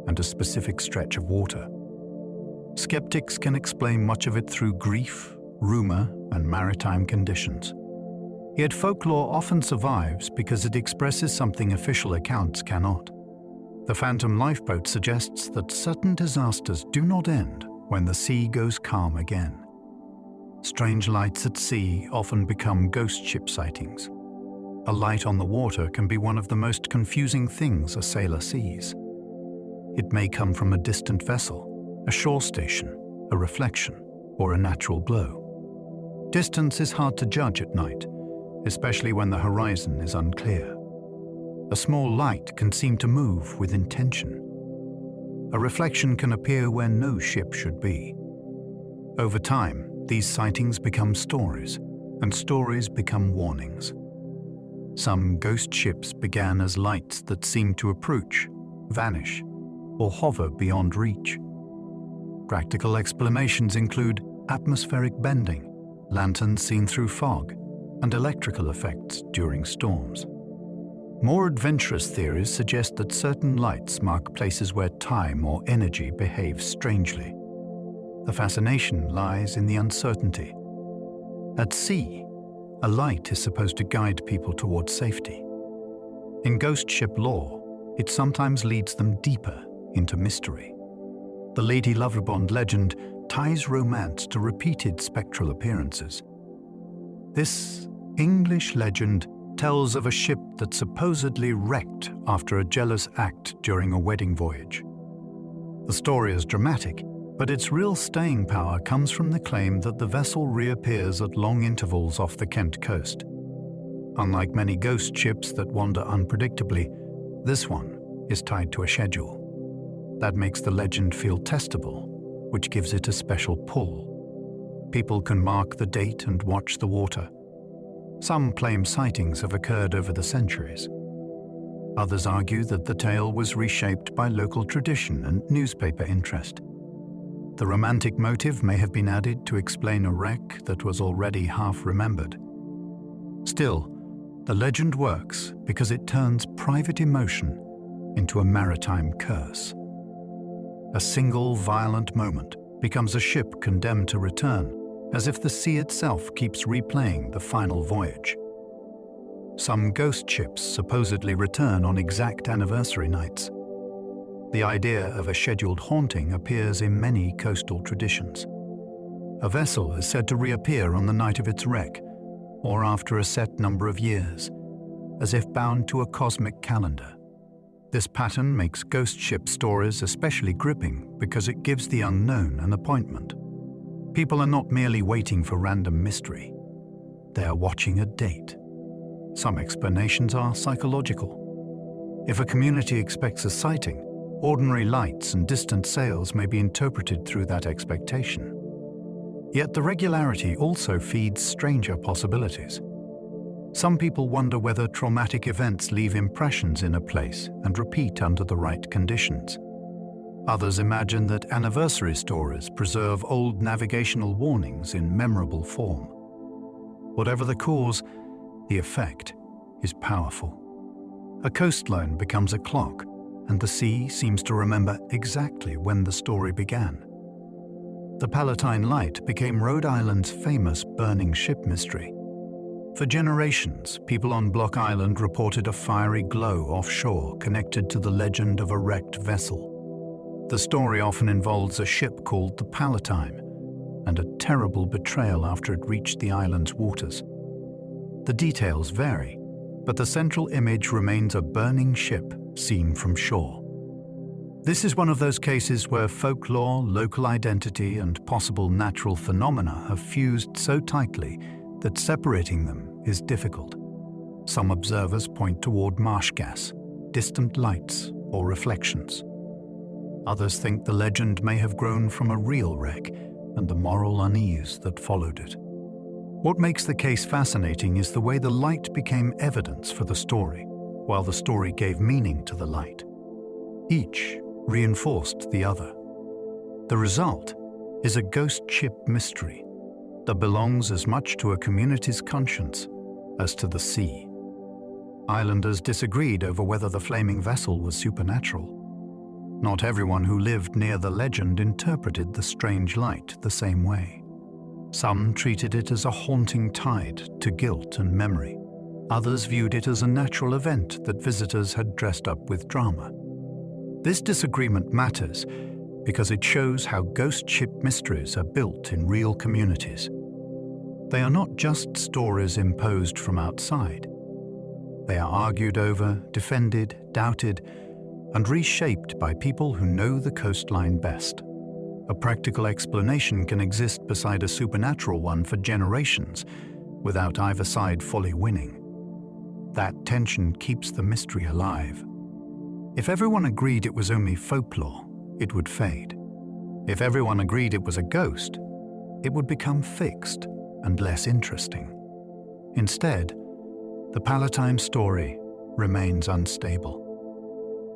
and a specific stretch of water. Skeptics can explain much of it through grief, rumor, and maritime conditions. Yet folklore often survives because it expresses something official accounts cannot. The phantom lifeboat suggests that certain disasters do not end when the sea goes calm again. Strange lights at sea often become ghost ship sightings. A light on the water can be one of the most confusing things a sailor sees. It may come from a distant vessel, a shore station, a reflection, or a natural glow. Distance is hard to judge at night, especially when the horizon is unclear. A small light can seem to move with intention. A reflection can appear where no ship should be. Over time, these sightings become stories, and stories become warnings. Some ghost ships began as lights that seemed to approach, vanish, or hover beyond reach. Practical explanations include atmospheric bending, lanterns seen through fog, and electrical effects during storms. More adventurous theories suggest that certain lights mark places where time or energy behaves strangely. The fascination lies in the uncertainty. At sea, a light is supposed to guide people towards safety. In ghost ship lore, it sometimes leads them deeper into mystery. The Lady Loverond legend ties romance to repeated spectral appearances. This English legend tells of a ship that supposedly wrecked after a jealous act during a wedding voyage. The story is dramatic, but its real staying power comes from the claim that the vessel reappears at long intervals off the Kent coast. Unlike many ghost ships that wander unpredictably, this one is tied to a schedule. That makes the legend feel testable, which gives it a special pull. People can mark the date and watch the water. Some claim sightings have occurred over the centuries. Others argue that the tale was reshaped by local tradition and newspaper interest. The romantic motive may have been added to explain a wreck that was already half remembered. Still, the legend works because it turns private emotion into a maritime curse. A single violent moment becomes a ship condemned to return, as if the sea itself keeps replaying the final voyage. Some ghost ships supposedly return on exact anniversary nights. The idea of a scheduled haunting appears in many coastal traditions. A vessel is said to reappear on the night of its wreck, or after a set number of years, as if bound to a cosmic calendar. This pattern makes ghost ship stories especially gripping because it gives the unknown an appointment. People are not merely waiting for random mystery. They are watching a date. Some explanations are psychological. If a community expects a sighting, ordinary lights and distant sails may be interpreted through that expectation. Yet the regularity also feeds stranger possibilities. Some people wonder whether traumatic events leave impressions in a place and repeat under the right conditions. Others imagine that anniversary stories preserve old navigational warnings in memorable form. Whatever the cause, the effect is powerful. A coastline becomes a clock, and the sea seems to remember exactly when the story began. The Palatine Light became Rhode Island's famous burning ship mystery. For generations, people on Block Island reported a fiery glow offshore connected to the legend of a wrecked vessel. The story often involves a ship called the Palatine and a terrible betrayal after it reached the island's waters. The details vary, but the central image remains a burning ship seen from shore. This is one of those cases where folklore, local identity, and possible natural phenomena have fused so tightly that separating them is difficult. Some observers point toward marsh gas, distant lights, or reflections. Others think the legend may have grown from a real wreck and the moral unease that followed it. What makes the case fascinating is the way the light became evidence for the story, while the story gave meaning to the light. Each reinforced the other. The result is a ghost ship mystery that belongs as much to a community's conscience as to the sea. Islanders disagreed over whether the flaming vessel was supernatural. Not everyone who lived near the legend interpreted the strange light the same way. Some treated it as a haunting tied to guilt and memory. Others viewed it as a natural event that visitors had dressed up with drama. This disagreement matters because it shows how ghost ship mysteries are built in real communities. They are not just stories imposed from outside. They are argued over, defended, doubted, and reshaped by people who know the coastline best. A practical explanation can exist beside a supernatural one for generations, without either side fully winning. That tension keeps the mystery alive. If everyone agreed it was only folklore, it would fade. If everyone agreed it was a ghost, it would become fixed and less interesting. Instead, the Palatine story remains unstable.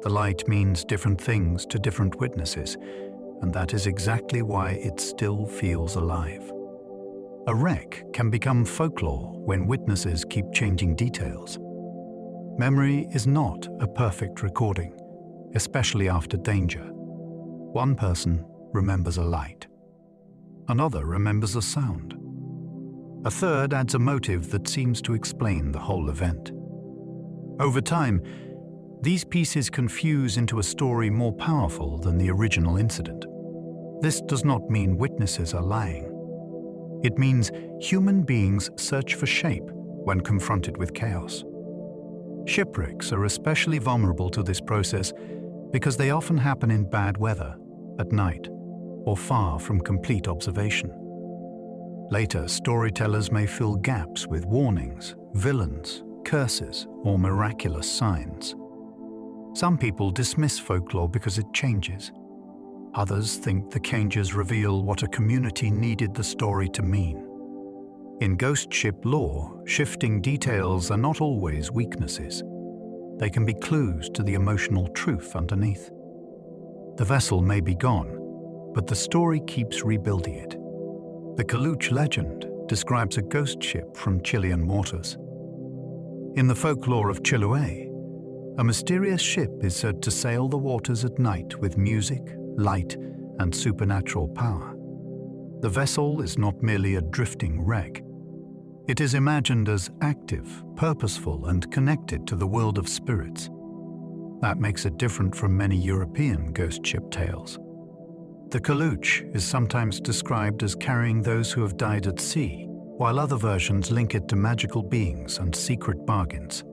The light means different things to different witnesses, and that is exactly why it still feels alive. A wreck can become folklore when witnesses keep changing details. Memory is not a perfect recording, especially after danger. One person remembers a light. Another remembers a sound. A third adds a motive that seems to explain the whole event. Over time, these pieces confuse into a story more powerful than the original incident. This does not mean witnesses are lying. It means human beings search for shape when confronted with chaos. Shipwrecks are especially vulnerable to this process because they often happen in bad weather, at night, or far from complete observation. Later, storytellers may fill gaps with warnings, villains, curses, or miraculous signs. Some people dismiss folklore because it changes. Others think the changes reveal what a community needed the story to mean. In ghost ship lore, shifting details are not always weaknesses. They can be clues to the emotional truth underneath. The vessel may be gone, but the story keeps rebuilding it. The Kaluch legend describes a ghost ship from Chilean waters. In the folklore of Chiloé, a mysterious ship is said to sail the waters at night with music, light, and supernatural power. The vessel is not merely a drifting wreck. It is imagined as active, purposeful, and connected to the world of spirits. That makes it different from many European ghost ship tales. The Kaluch is sometimes described as carrying those who have died at sea, while other versions link it to magical beings and secret bargains.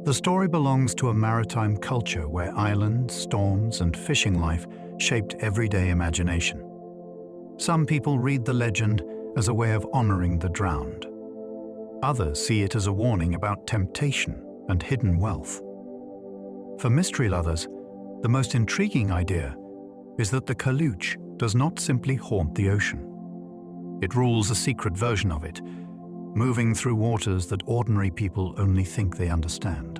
The story belongs to a maritime culture where islands, storms, and fishing life shaped everyday imagination. Some people read the legend as a way of honoring the drowned. Others see it as a warning about temptation and hidden wealth. For mystery lovers, the most intriguing idea is that the Kaluch does not simply haunt the ocean. It rules a secret version of it, moving through waters that ordinary people only think they understand.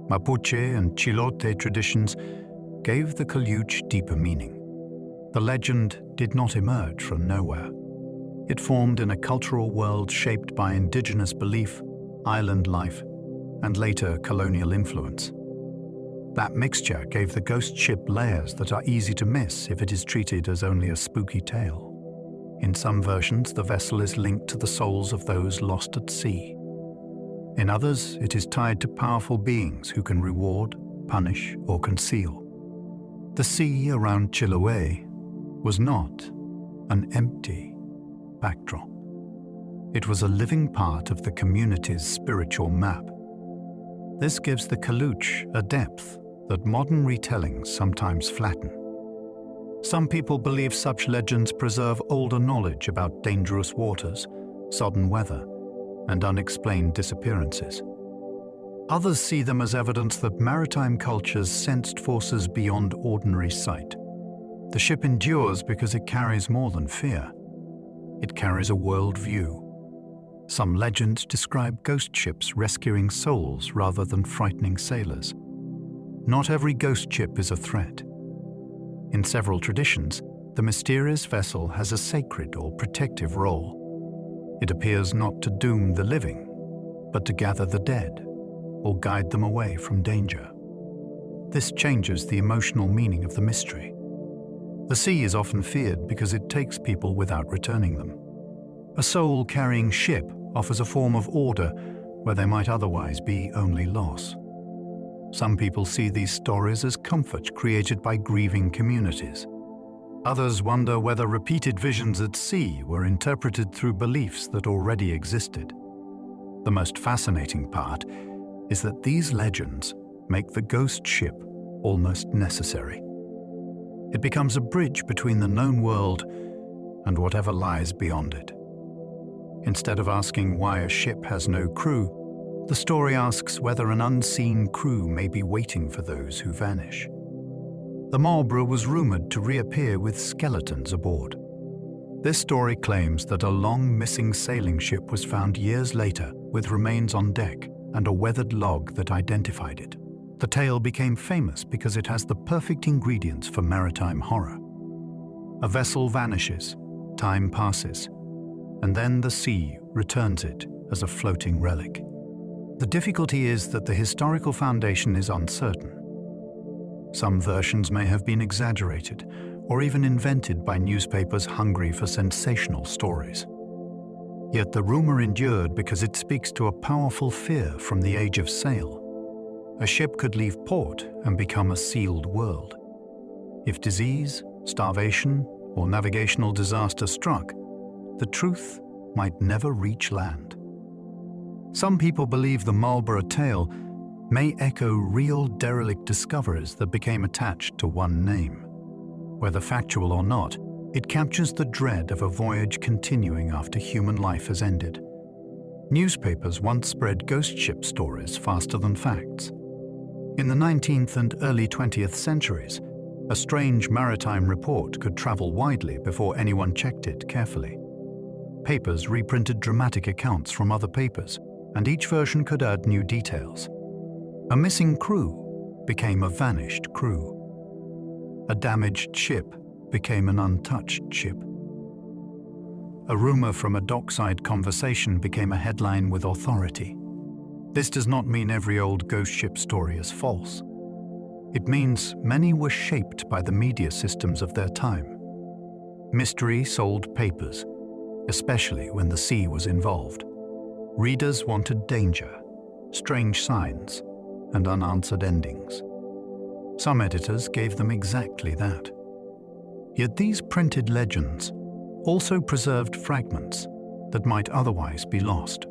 Mapuche and Chilote traditions gave the Kaluch deeper meaning. The legend did not emerge from nowhere. It formed in a cultural world shaped by indigenous belief, island life, and later colonial influence. That mixture gave the ghost ship layers that are easy to miss if it is treated as only a spooky tale. In some versions, the vessel is linked to the souls of those lost at sea. In others, it is tied to powerful beings who can reward, punish, or conceal. The sea around Chiloé was not an empty backdrop. It was a living part of the community's spiritual map. This gives the Kaluch a depth that modern retellings sometimes flatten. Some people believe such legends preserve older knowledge about dangerous waters, sodden weather, and unexplained disappearances. Others see them as evidence that maritime cultures sensed forces beyond ordinary sight. The ship endures because it carries more than fear. It carries a world view. Some legends describe ghost ships rescuing souls rather than frightening sailors. Not every ghost ship is a threat. In several traditions, the mysterious vessel has a sacred or protective role. It appears not to doom the living, but to gather the dead or guide them away from danger. This changes the emotional meaning of the mystery. The sea is often feared because it takes people without returning them. A soul-carrying ship offers a form of order where there might otherwise be only loss. Some people see these stories as comfort created by grieving communities. Others wonder whether repeated visions at sea were interpreted through beliefs that already existed. The most fascinating part is that these legends make the ghost ship almost necessary. It becomes a bridge between the known world and whatever lies beyond it. Instead of asking why a ship has no crew, the story asks whether an unseen crew may be waiting for those who vanish. The Malbor was rumored to reappear with skeletons aboard. This story claims that a long-missing sailing ship was found years later with remains on deck and a weathered log that identified it. The tale became famous because it has the perfect ingredients for maritime horror. A vessel vanishes, time passes, and then the sea returns it as a floating relic. The difficulty is that the historical foundation is uncertain. Some versions may have been exaggerated or even invented by newspapers hungry for sensational stories. Yet the rumor endured because it speaks to a powerful fear from the age of sail. A ship could leave port and become a sealed world. If disease, starvation, or navigational disaster struck, the truth might never reach land. Some people believe the Malbor tale may echo real derelict discoveries that became attached to one name. Whether factual or not, it captures the dread of a voyage continuing after human life has ended. Newspapers once spread ghost ship stories faster than facts. In the 19th and early 20th centuries, a strange maritime report could travel widely before anyone checked it carefully. Papers reprinted dramatic accounts from other papers, and each version could add new details. A missing crew became a vanished crew. A damaged ship became an untouched ship. A rumor from a dockside conversation became a headline with authority. This does not mean every old ghost ship story is false. It means many were shaped by the media systems of their time. Mystery sold papers, especially when the sea was involved. Readers wanted danger, strange signs, and unanswered endings. Some editors gave them exactly that. Yet these printed legends also preserved fragments that might otherwise be lost.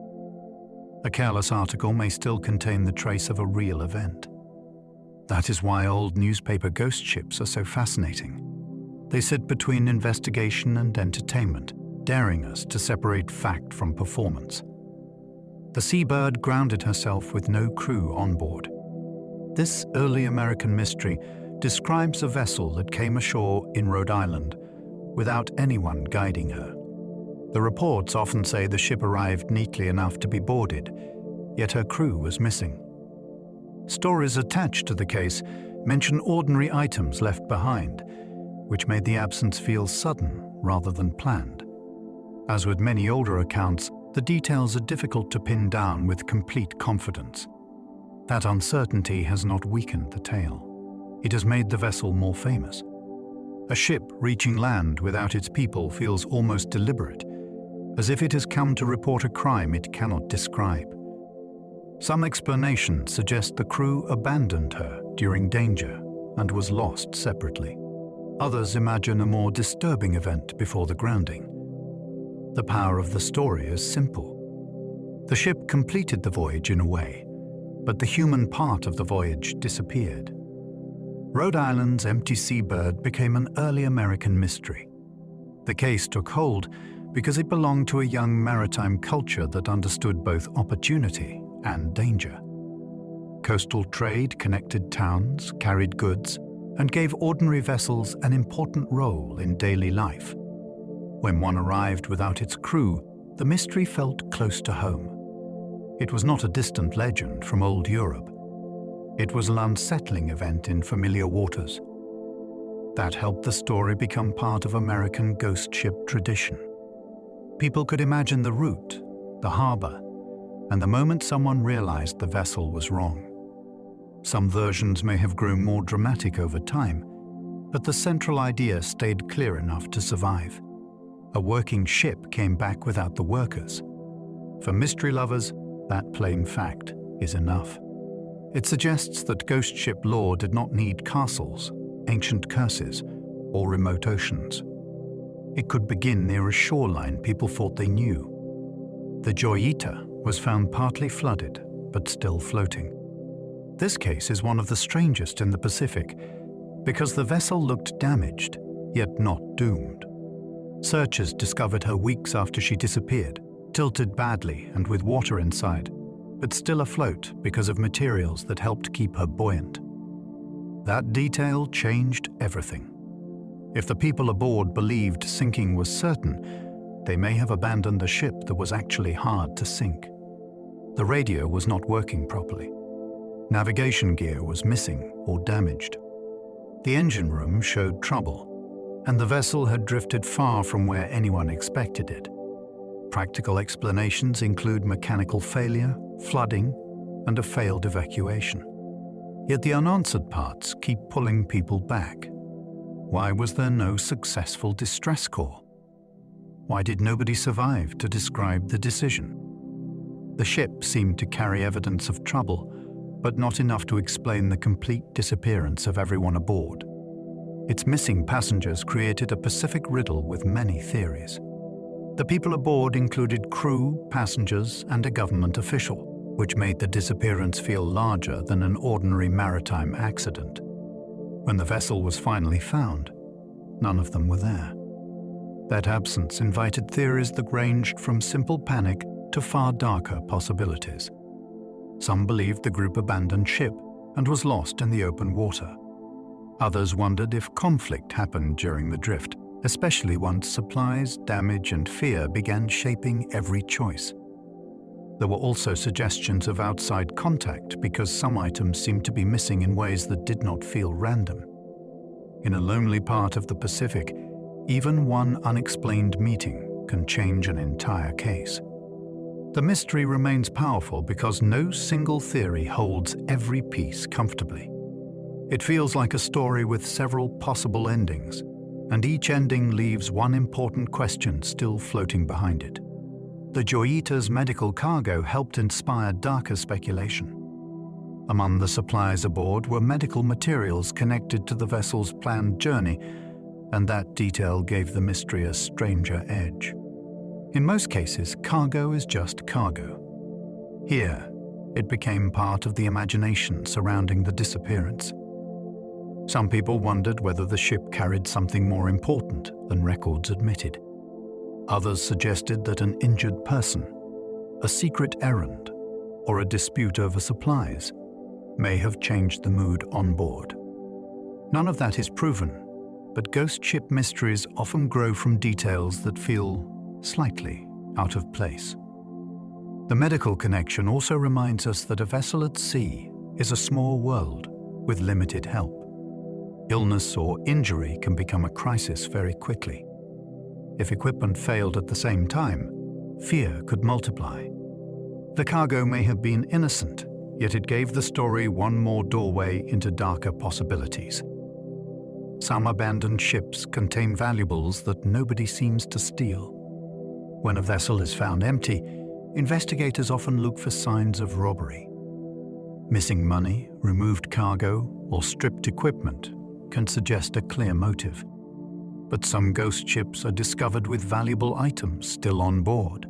A careless article may still contain the trace of a real event. That is why old newspaper ghost ships are so fascinating. They sit between investigation and entertainment, daring us to separate fact from performance. The Seabird grounded herself with no crew on board. This early American mystery describes a vessel that came ashore in Rhode Island without anyone guiding her. The reports often say the ship arrived neatly enough to be boarded, yet her crew was missing. Stories attached to the case mention ordinary items left behind, which made the absence feel sudden rather than planned. As with many older accounts, the details are difficult to pin down with complete confidence. That uncertainty has not weakened the tale. It has made the vessel more famous. A ship reaching land without its people feels almost deliberate, as if it has come to report a crime it cannot describe. Some explanations suggest the crew abandoned her during danger and was lost separately. Others imagine a more disturbing event before the grounding. The power of the story is simple. The ship completed the voyage in a way, but the human part of the voyage disappeared. Rhode Island's empty seabird became an early American mystery. The case took hold because it belonged to a young maritime culture that understood both opportunity and danger. Coastal trade connected towns, carried goods, and gave ordinary vessels an important role in daily life. When one arrived without its crew, the mystery felt close to home. It was not a distant legend from old Europe. It was an unsettling event in familiar waters. That helped the story become part of American ghost ship tradition. People could imagine the route, the harbor, and the moment someone realized the vessel was wrong. Some versions may have grown more dramatic over time, but the central idea stayed clear enough to survive. A working ship came back without the workers. For mystery lovers, that plain fact is enough. It suggests that ghost ship lore did not need castles, ancient curses, or remote oceans. It could begin near a shoreline people thought they knew. The Joyita was found partly flooded, but still floating. This case is one of the strangest in the Pacific because the vessel looked damaged, yet not doomed. Searchers discovered her weeks after she disappeared, tilted badly and with water inside, but still afloat because of materials that helped keep her buoyant. That detail changed everything. If the people aboard believed sinking was certain, they may have abandoned a ship that was actually hard to sink. The radio was not working properly. Navigation gear was missing or damaged. The engine room showed trouble, and the vessel had drifted far from where anyone expected it. Practical explanations include mechanical failure, flooding, and a failed evacuation. Yet the unanswered parts keep pulling people back. Why was there no successful distress call? Why did nobody survive to describe the decision? The ship seemed to carry evidence of trouble, but not enough to explain the complete disappearance of everyone aboard. Its missing passengers created a Pacific riddle with many theories. The people aboard included crew, passengers, and a government official, which made the disappearance feel larger than an ordinary maritime accident. When the vessel was finally found, none of them were there. That absence invited theories that ranged from simple panic to far darker possibilities. Some believed the group abandoned ship and was lost in the open water. Others wondered if conflict happened during the drift, especially once supplies, damage, and fear began shaping every choice. There were also suggestions of outside contact because some items seemed to be missing in ways that did not feel random. In a lonely part of the Pacific, even one unexplained meeting can change an entire case. The mystery remains powerful because no single theory holds every piece comfortably. It feels like a story with several possible endings, and each ending leaves one important question still floating behind it. The Joyita's medical cargo helped inspire darker speculation. Among the supplies aboard were medical materials connected to the vessel's planned journey, and that detail gave the mystery a stranger edge. In most cases, cargo is just cargo. Here, it became part of the imagination surrounding the disappearance. Some people wondered whether the ship carried something more important than records admitted. Others suggested that an injured person, a secret errand, or a dispute over supplies may have changed the mood on board. None of that is proven, but ghost ship mysteries often grow from details that feel slightly out of place. The medical connection also reminds us that a vessel at sea is a small world with limited help. Illness or injury can become a crisis very quickly. If equipment failed at the same time, fear could multiply. The cargo may have been innocent, yet it gave the story one more doorway into darker possibilities. Some abandoned ships contain valuables that nobody seems to steal. When a vessel is found empty, investigators often look for signs of robbery. Missing money, removed cargo, or stripped equipment can suggest a clear motive. But some ghost ships are discovered with valuable items still on board,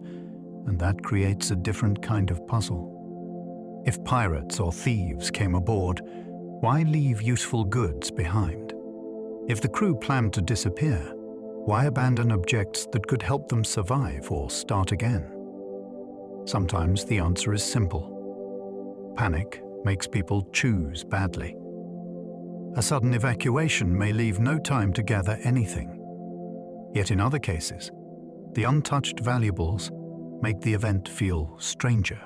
and that creates a different kind of puzzle. If pirates or thieves came aboard, why leave useful goods behind? If the crew planned to disappear, why abandon objects that could help them survive or start again? Sometimes the answer is simple. Panic makes people choose badly. A sudden evacuation may leave no time to gather anything. Yet in other cases, the untouched valuables make the event feel stranger.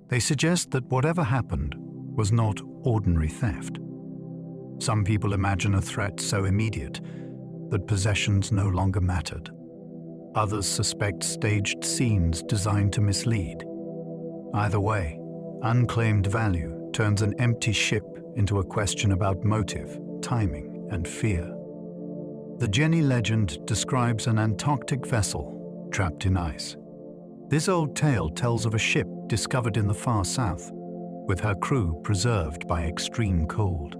They suggest that whatever happened was not ordinary theft. Some people imagine a threat so immediate that possessions no longer mattered. Others suspect staged scenes designed to mislead. Either way, unclaimed value turns an empty ship into a question about motive, timing, and fear. The Jenny legend describes an Antarctic vessel trapped in ice. This old tale tells of a ship discovered in the far south, with her crew preserved by extreme cold.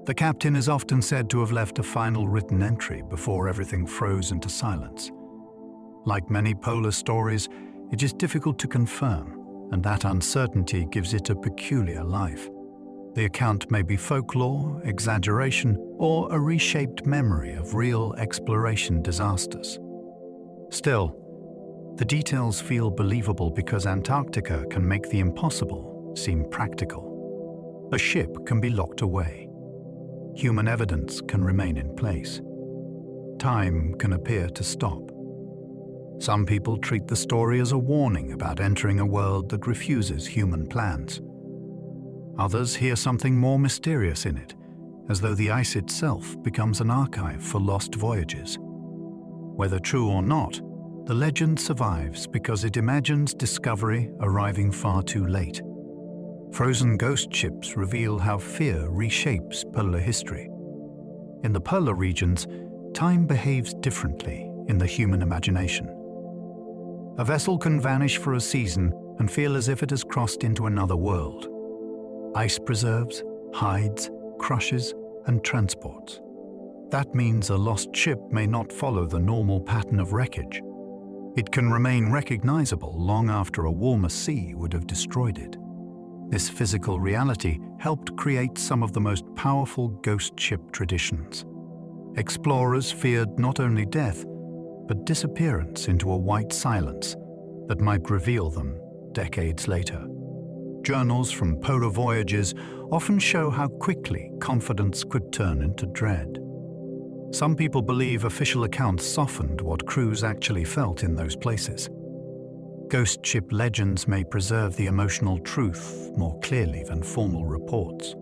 The captain is often said to have left a final written entry before everything froze into silence. Like many polar stories, it is difficult to confirm, and that uncertainty gives it a peculiar life. The account may be folklore, exaggeration, or a reshaped memory of real exploration disasters. Still, the details feel believable because Antarctica can make the impossible seem practical. A ship can be locked away. Human evidence can remain in place. Time can appear to stop. Some people treat the story as a warning about entering a world that refuses human plans. Others hear something more mysterious in it, as though the ice itself becomes an archive for lost voyages. Whether true or not, the legend survives because it imagines discovery arriving far too late. Frozen ghost ships reveal how fear reshapes polar history. In the polar regions, time behaves differently in the human imagination. A vessel can vanish for a season and feel as if it has crossed into another world. Ice preserves, hides, crushes, and transports. That means a lost ship may not follow the normal pattern of wreckage. It can remain recognizable long after a warmer sea would have destroyed it. This physical reality helped create some of the most powerful ghost ship traditions. Explorers feared not only death, but disappearance into a white silence that might reveal them decades later. Journals from polar voyages often show how quickly confidence could turn into dread. Some people believe official accounts softened what crews actually felt in those places. Ghost ship legends may preserve the emotional truth more clearly than formal reports.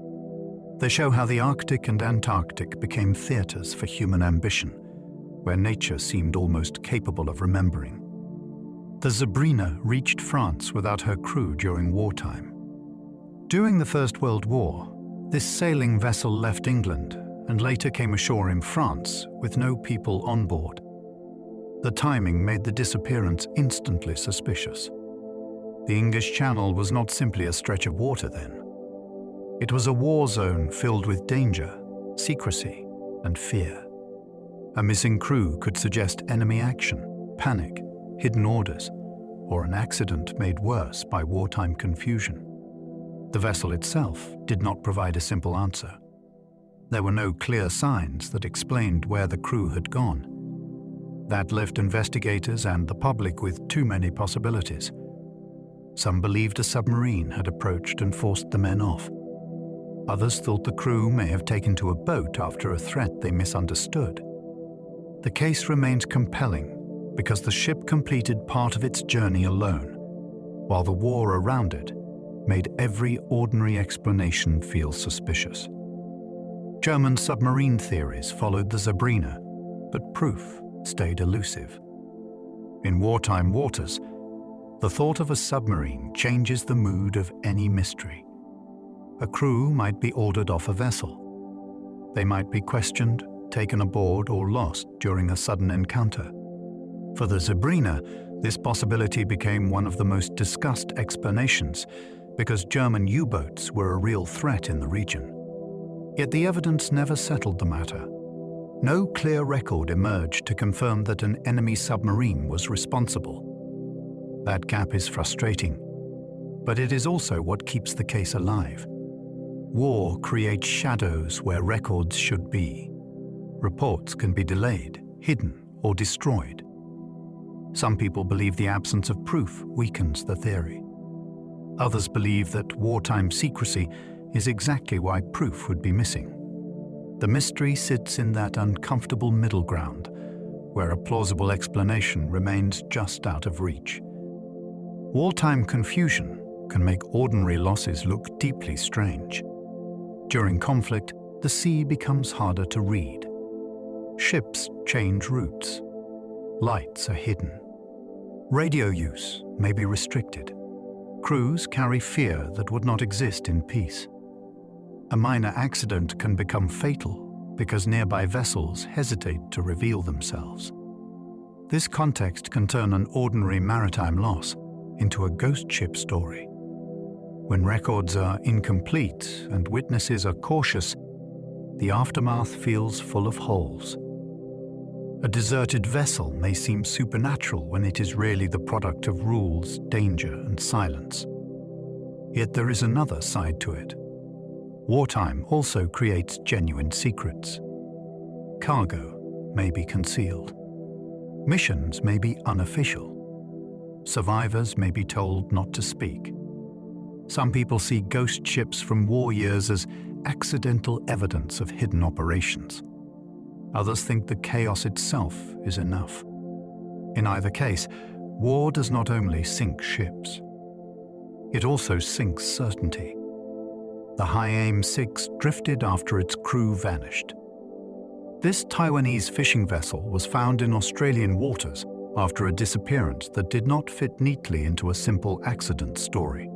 They show how the Arctic and Antarctic became theaters for human ambition, where nature seemed almost capable of remembering. The Sabrina reached France without her crew during wartime. During the First World War, this sailing vessel left England and later came ashore in France with no people on board. The timing made the disappearance instantly suspicious. The English Channel was not simply a stretch of water then. It was a war zone filled with danger, secrecy, and fear. A missing crew could suggest enemy action, panic, hidden orders, or an accident made worse by wartime confusion. The vessel itself did not provide a simple answer. There were no clear signs that explained where the crew had gone. That left investigators and the public with too many possibilities. Some believed a submarine had approached and forced the men off. Others thought the crew may have taken to a boat after a threat they misunderstood. The case remained compelling because the ship completed part of its journey alone, while the war around it made every ordinary explanation feel suspicious. German submarine theories followed the Sabrina, but proof stayed elusive. In wartime waters, the thought of a submarine changes the mood of any mystery. A crew might be ordered off a vessel. They might be questioned, taken aboard, or lost during a sudden encounter. For the Sabrina, this possibility became one of the most discussed explanations because German U-boats were a real threat in the region. Yet the evidence never settled the matter. No clear record emerged to confirm that an enemy submarine was responsible. That gap is frustrating, but it is also what keeps the case alive. War creates shadows where records should be. Reports can be delayed, hidden, or destroyed. Some people believe the absence of proof weakens the theory. Others believe that wartime secrecy is exactly why proof would be missing. The mystery sits in that uncomfortable middle ground, where a plausible explanation remains just out of reach. Wartime confusion can make ordinary losses look deeply strange. During conflict, the sea becomes harder to read. Ships change routes. Lights are hidden. Radio use may be restricted. Crews carry fear that would not exist in peace. A minor accident can become fatal because nearby vessels hesitate to reveal themselves. This context can turn an ordinary maritime loss into a ghost ship story. When records are incomplete and witnesses are cautious, the aftermath feels full of holes. A deserted vessel may seem supernatural when it is really the product of rules, danger, and silence. Yet there is another side to it. Wartime also creates genuine secrets. Cargo may be concealed. Missions may be unofficial. Survivors may be told not to speak. Some people see ghost ships from war years as accidental evidence of hidden operations. Others think the chaos itself is enough. In either case, war does not only sink ships. It also sinks certainty. The High Aim 6 drifted after its crew vanished. This Taiwanese fishing vessel was found in Australian waters after a disappearance that did not fit neatly into a simple accident story.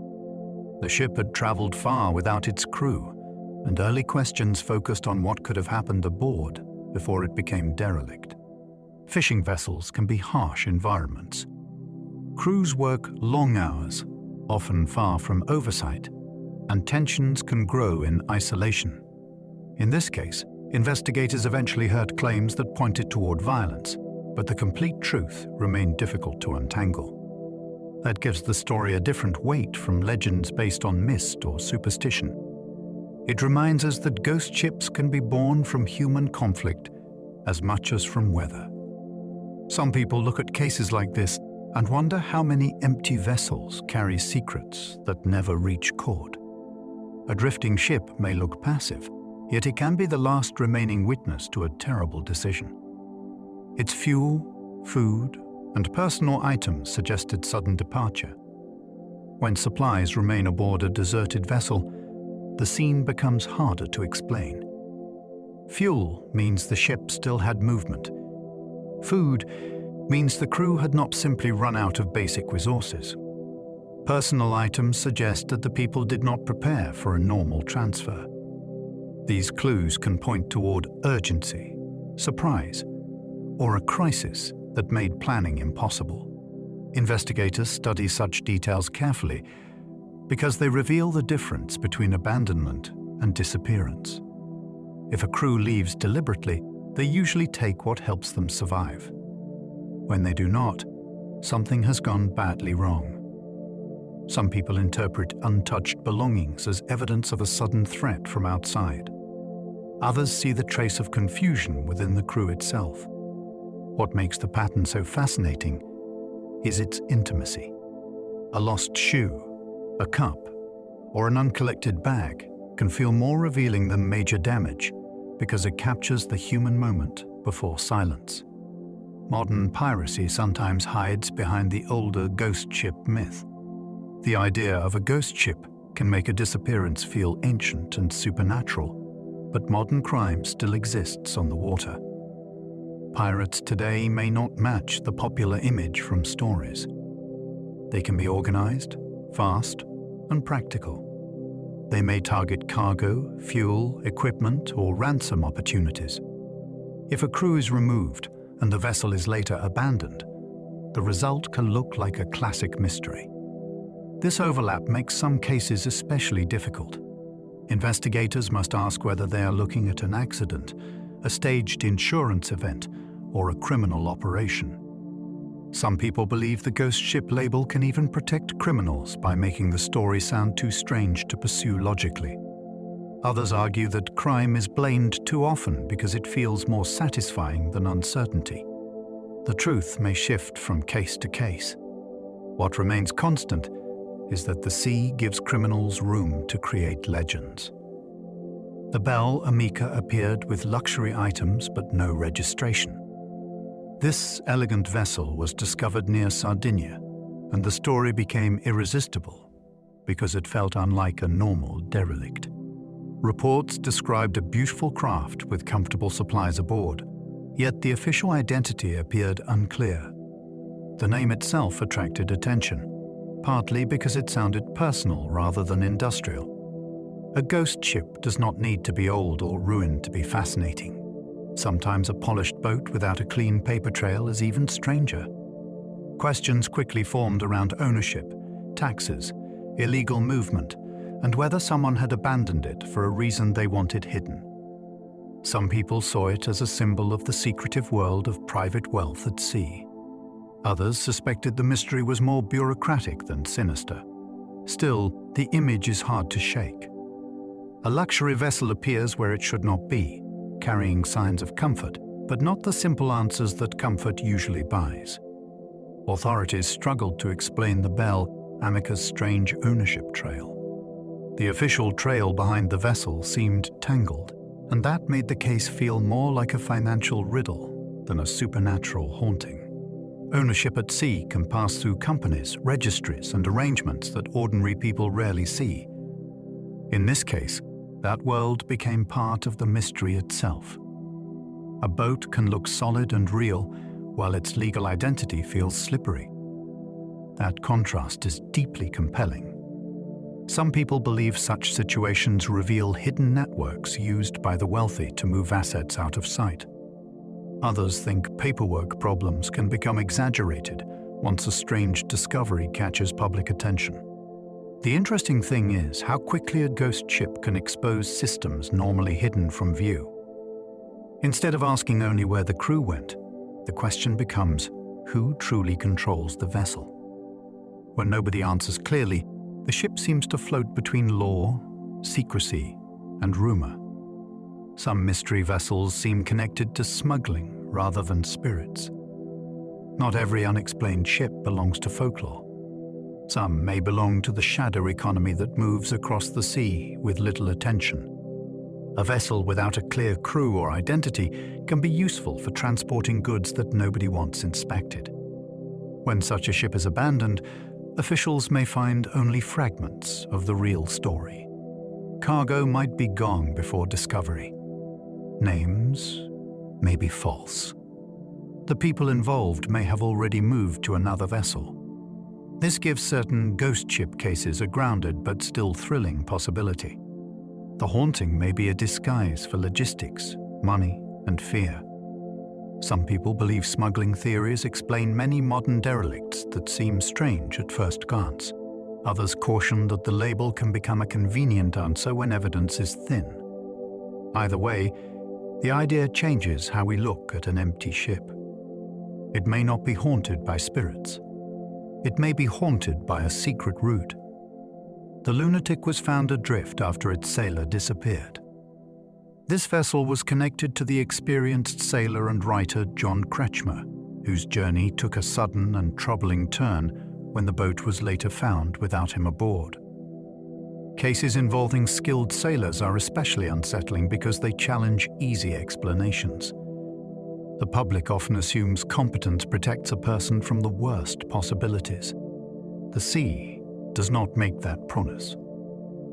The ship had traveled far without its crew, and early questions focused on what could have happened aboard before it became derelict. Fishing vessels can be harsh environments. Crews work long hours, often far from oversight, and tensions can grow in isolation. In this case, investigators eventually heard claims that pointed toward violence, but the complete truth remained difficult to untangle. That gives the story a different weight from legends based on mist or superstition. It reminds us that ghost ships can be born from human conflict as much as from weather. Some people look at cases like this and wonder how many empty vessels carry secrets that never reach court. A drifting ship may look passive, yet it can be the last remaining witness to a terrible decision. Its fuel, food, and personal items suggested sudden departure. When supplies remain aboard a deserted vessel, the scene becomes harder to explain. Fuel means the ship still had movement. Food means the crew had not simply run out of basic resources. Personal items suggest that the people did not prepare for a normal transfer. These clues can point toward urgency, surprise, or a crisis that made planning impossible. Investigators study such details carefully because they reveal the difference between abandonment and disappearance. If a crew leaves deliberately, they usually take what helps them survive. When they do not, something has gone badly wrong. Some people interpret untouched belongings as evidence of a sudden threat from outside. Others see the trace of confusion within the crew itself. What makes the pattern so fascinating is its intimacy. A lost shoe, a cup, or an uncollected bag can feel more revealing than major damage because it captures the human moment before silence. Modern piracy sometimes hides behind the older ghost ship myth. The idea of a ghost ship can make a disappearance feel ancient and supernatural, but modern crime still exists on the water. Pirates today may not match the popular image from stories. They can be organized, fast, and practical. They may target cargo, fuel, equipment, or ransom opportunities. If a crew is removed and the vessel is later abandoned, the result can look like a classic mystery. This overlap makes some cases especially difficult. Investigators must ask whether they are looking at an accident, a staged insurance event, or a criminal operation. Some people believe the ghost ship label can even protect criminals by making the story sound too strange to pursue logically. Others argue that crime is blamed too often because it feels more satisfying than uncertainty. The truth may shift from case to case. What remains constant is that the sea gives criminals room to create legends. The Bell Amica appeared with luxury items but no registration. This elegant vessel was discovered near Sardinia, and the story became irresistible because it felt unlike a normal derelict. Reports described a beautiful craft with comfortable supplies aboard, yet the official identity appeared unclear. The name itself attracted attention, partly because it sounded personal rather than industrial. A ghost ship does not need to be old or ruined to be fascinating. Sometimes a polished boat without a clean paper trail is even stranger. Questions quickly formed around ownership, taxes, illegal movement, and whether someone had abandoned it for a reason they wanted hidden. Some people saw it as a symbol of the secretive world of private wealth at sea. Others suspected the mystery was more bureaucratic than sinister. Still, the image is hard to shake. A luxury vessel appears where it should not be, carrying signs of comfort, but not the simple answers that comfort usually buys. Authorities struggled to explain the Bell Amica's strange ownership trail. The official trail behind the vessel seemed tangled, and that made the case feel more like a financial riddle than a supernatural haunting. Ownership at sea can pass through companies, registries, and arrangements that ordinary people rarely see. In this case, that world became part of the mystery itself. A boat can look solid and real, while its legal identity feels slippery. That contrast is deeply compelling. Some people believe such situations reveal hidden networks used by the wealthy to move assets out of sight. Others think paperwork problems can become exaggerated once a strange discovery catches public attention. The interesting thing is how quickly a ghost ship can expose systems normally hidden from view. Instead of asking only where the crew went, the question becomes, who truly controls the vessel? When nobody answers clearly, the ship seems to float between law, secrecy, and rumor. Some mystery vessels seem connected to smuggling rather than spirits. Not every unexplained ship belongs to folklore. Some may belong to the shadow economy that moves across the sea with little attention. A vessel without a clear crew or identity can be useful for transporting goods that nobody wants inspected. When such a ship is abandoned, officials may find only fragments of the real story. Cargo might be gone before discovery. Names may be false. The people involved may have already moved to another vessel. This gives certain ghost ship cases a grounded but still thrilling possibility. The haunting may be a disguise for logistics, money, and fear. Some people believe smuggling theories explain many modern derelicts that seem strange at first glance. Others caution that the label can become a convenient answer when evidence is thin. Either way, the idea changes how we look at an empty ship. It may not be haunted by spirits. It may be haunted by a secret route. The lunatic was found adrift after its sailor disappeared. This vessel was connected to the experienced sailor and writer John Kretschmer, whose journey took a sudden and troubling turn when the boat was later found without him aboard. Cases involving skilled sailors are especially unsettling because they challenge easy explanations. The public often assumes competence protects a person from the worst possibilities. The sea does not make that promise.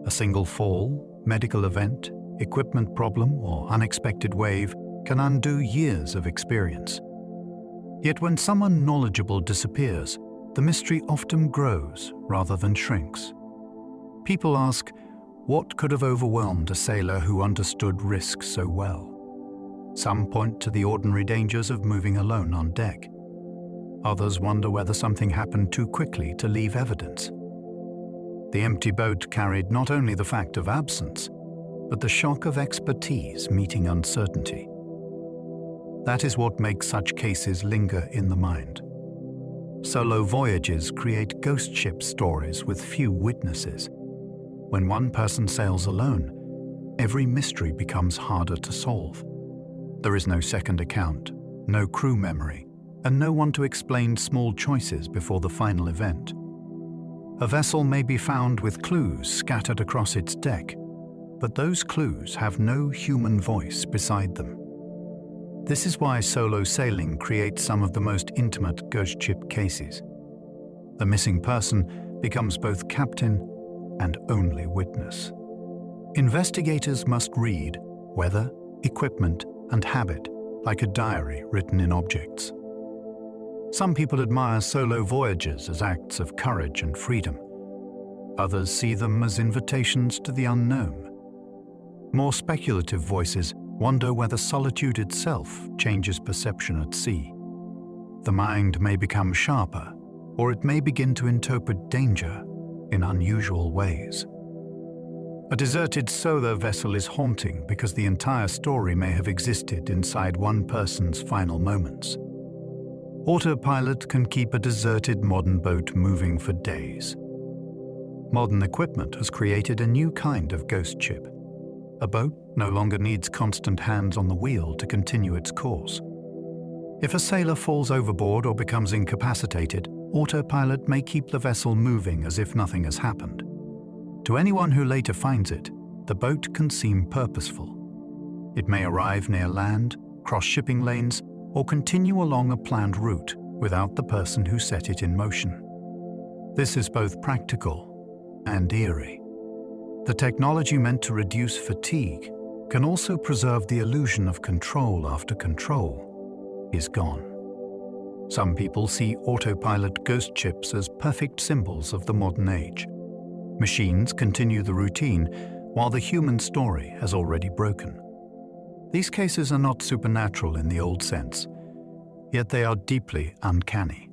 A single fall, medical event, equipment problem, or unexpected wave can undo years of experience. Yet when someone knowledgeable disappears, the mystery often grows rather than shrinks. People ask, what could have overwhelmed a sailor who understood risk so well? Some point to the ordinary dangers of moving alone on deck. Others wonder whether something happened too quickly to leave evidence. The empty boat carried not only the fact of absence, but the shock of expertise meeting uncertainty. That is what makes such cases linger in the mind. Solo voyages create ghost ship stories with few witnesses. When one person sails alone, every mystery becomes harder to solve. There is no second account, no crew memory, and no one to explain small choices before the final event. A vessel may be found with clues scattered across its deck, but those clues have no human voice beside them. This is why solo sailing creates some of the most intimate ghost ship cases. The missing person becomes both captain and only witness. Investigators must read weather, equipment, and habit like a diary written in objects. Some people admire solo voyages as acts of courage and freedom. Others see them as invitations to the unknown. More speculative voices wonder whether solitude itself changes perception at sea. The mind may become sharper, or it may begin to interpret danger in unusual ways. A deserted solo vessel is haunting because the entire story may have existed inside one person's final moments. Autopilot can keep a deserted modern boat moving for days. Modern equipment has created a new kind of ghost ship. A boat no longer needs constant hands on the wheel to continue its course. If a sailor falls overboard or becomes incapacitated, autopilot may keep the vessel moving as if nothing has happened. To anyone who later finds it, the boat can seem purposeful. It may arrive near land, cross shipping lanes, or continue along a planned route without the person who set it in motion. This is both practical and eerie. The technology meant to reduce fatigue can also preserve the illusion of control after control is gone. Some people see autopilot ghost ships as perfect symbols of the modern age. Machines continue the routine, while the human story has already broken. These cases are not supernatural in the old sense, yet they are deeply uncanny.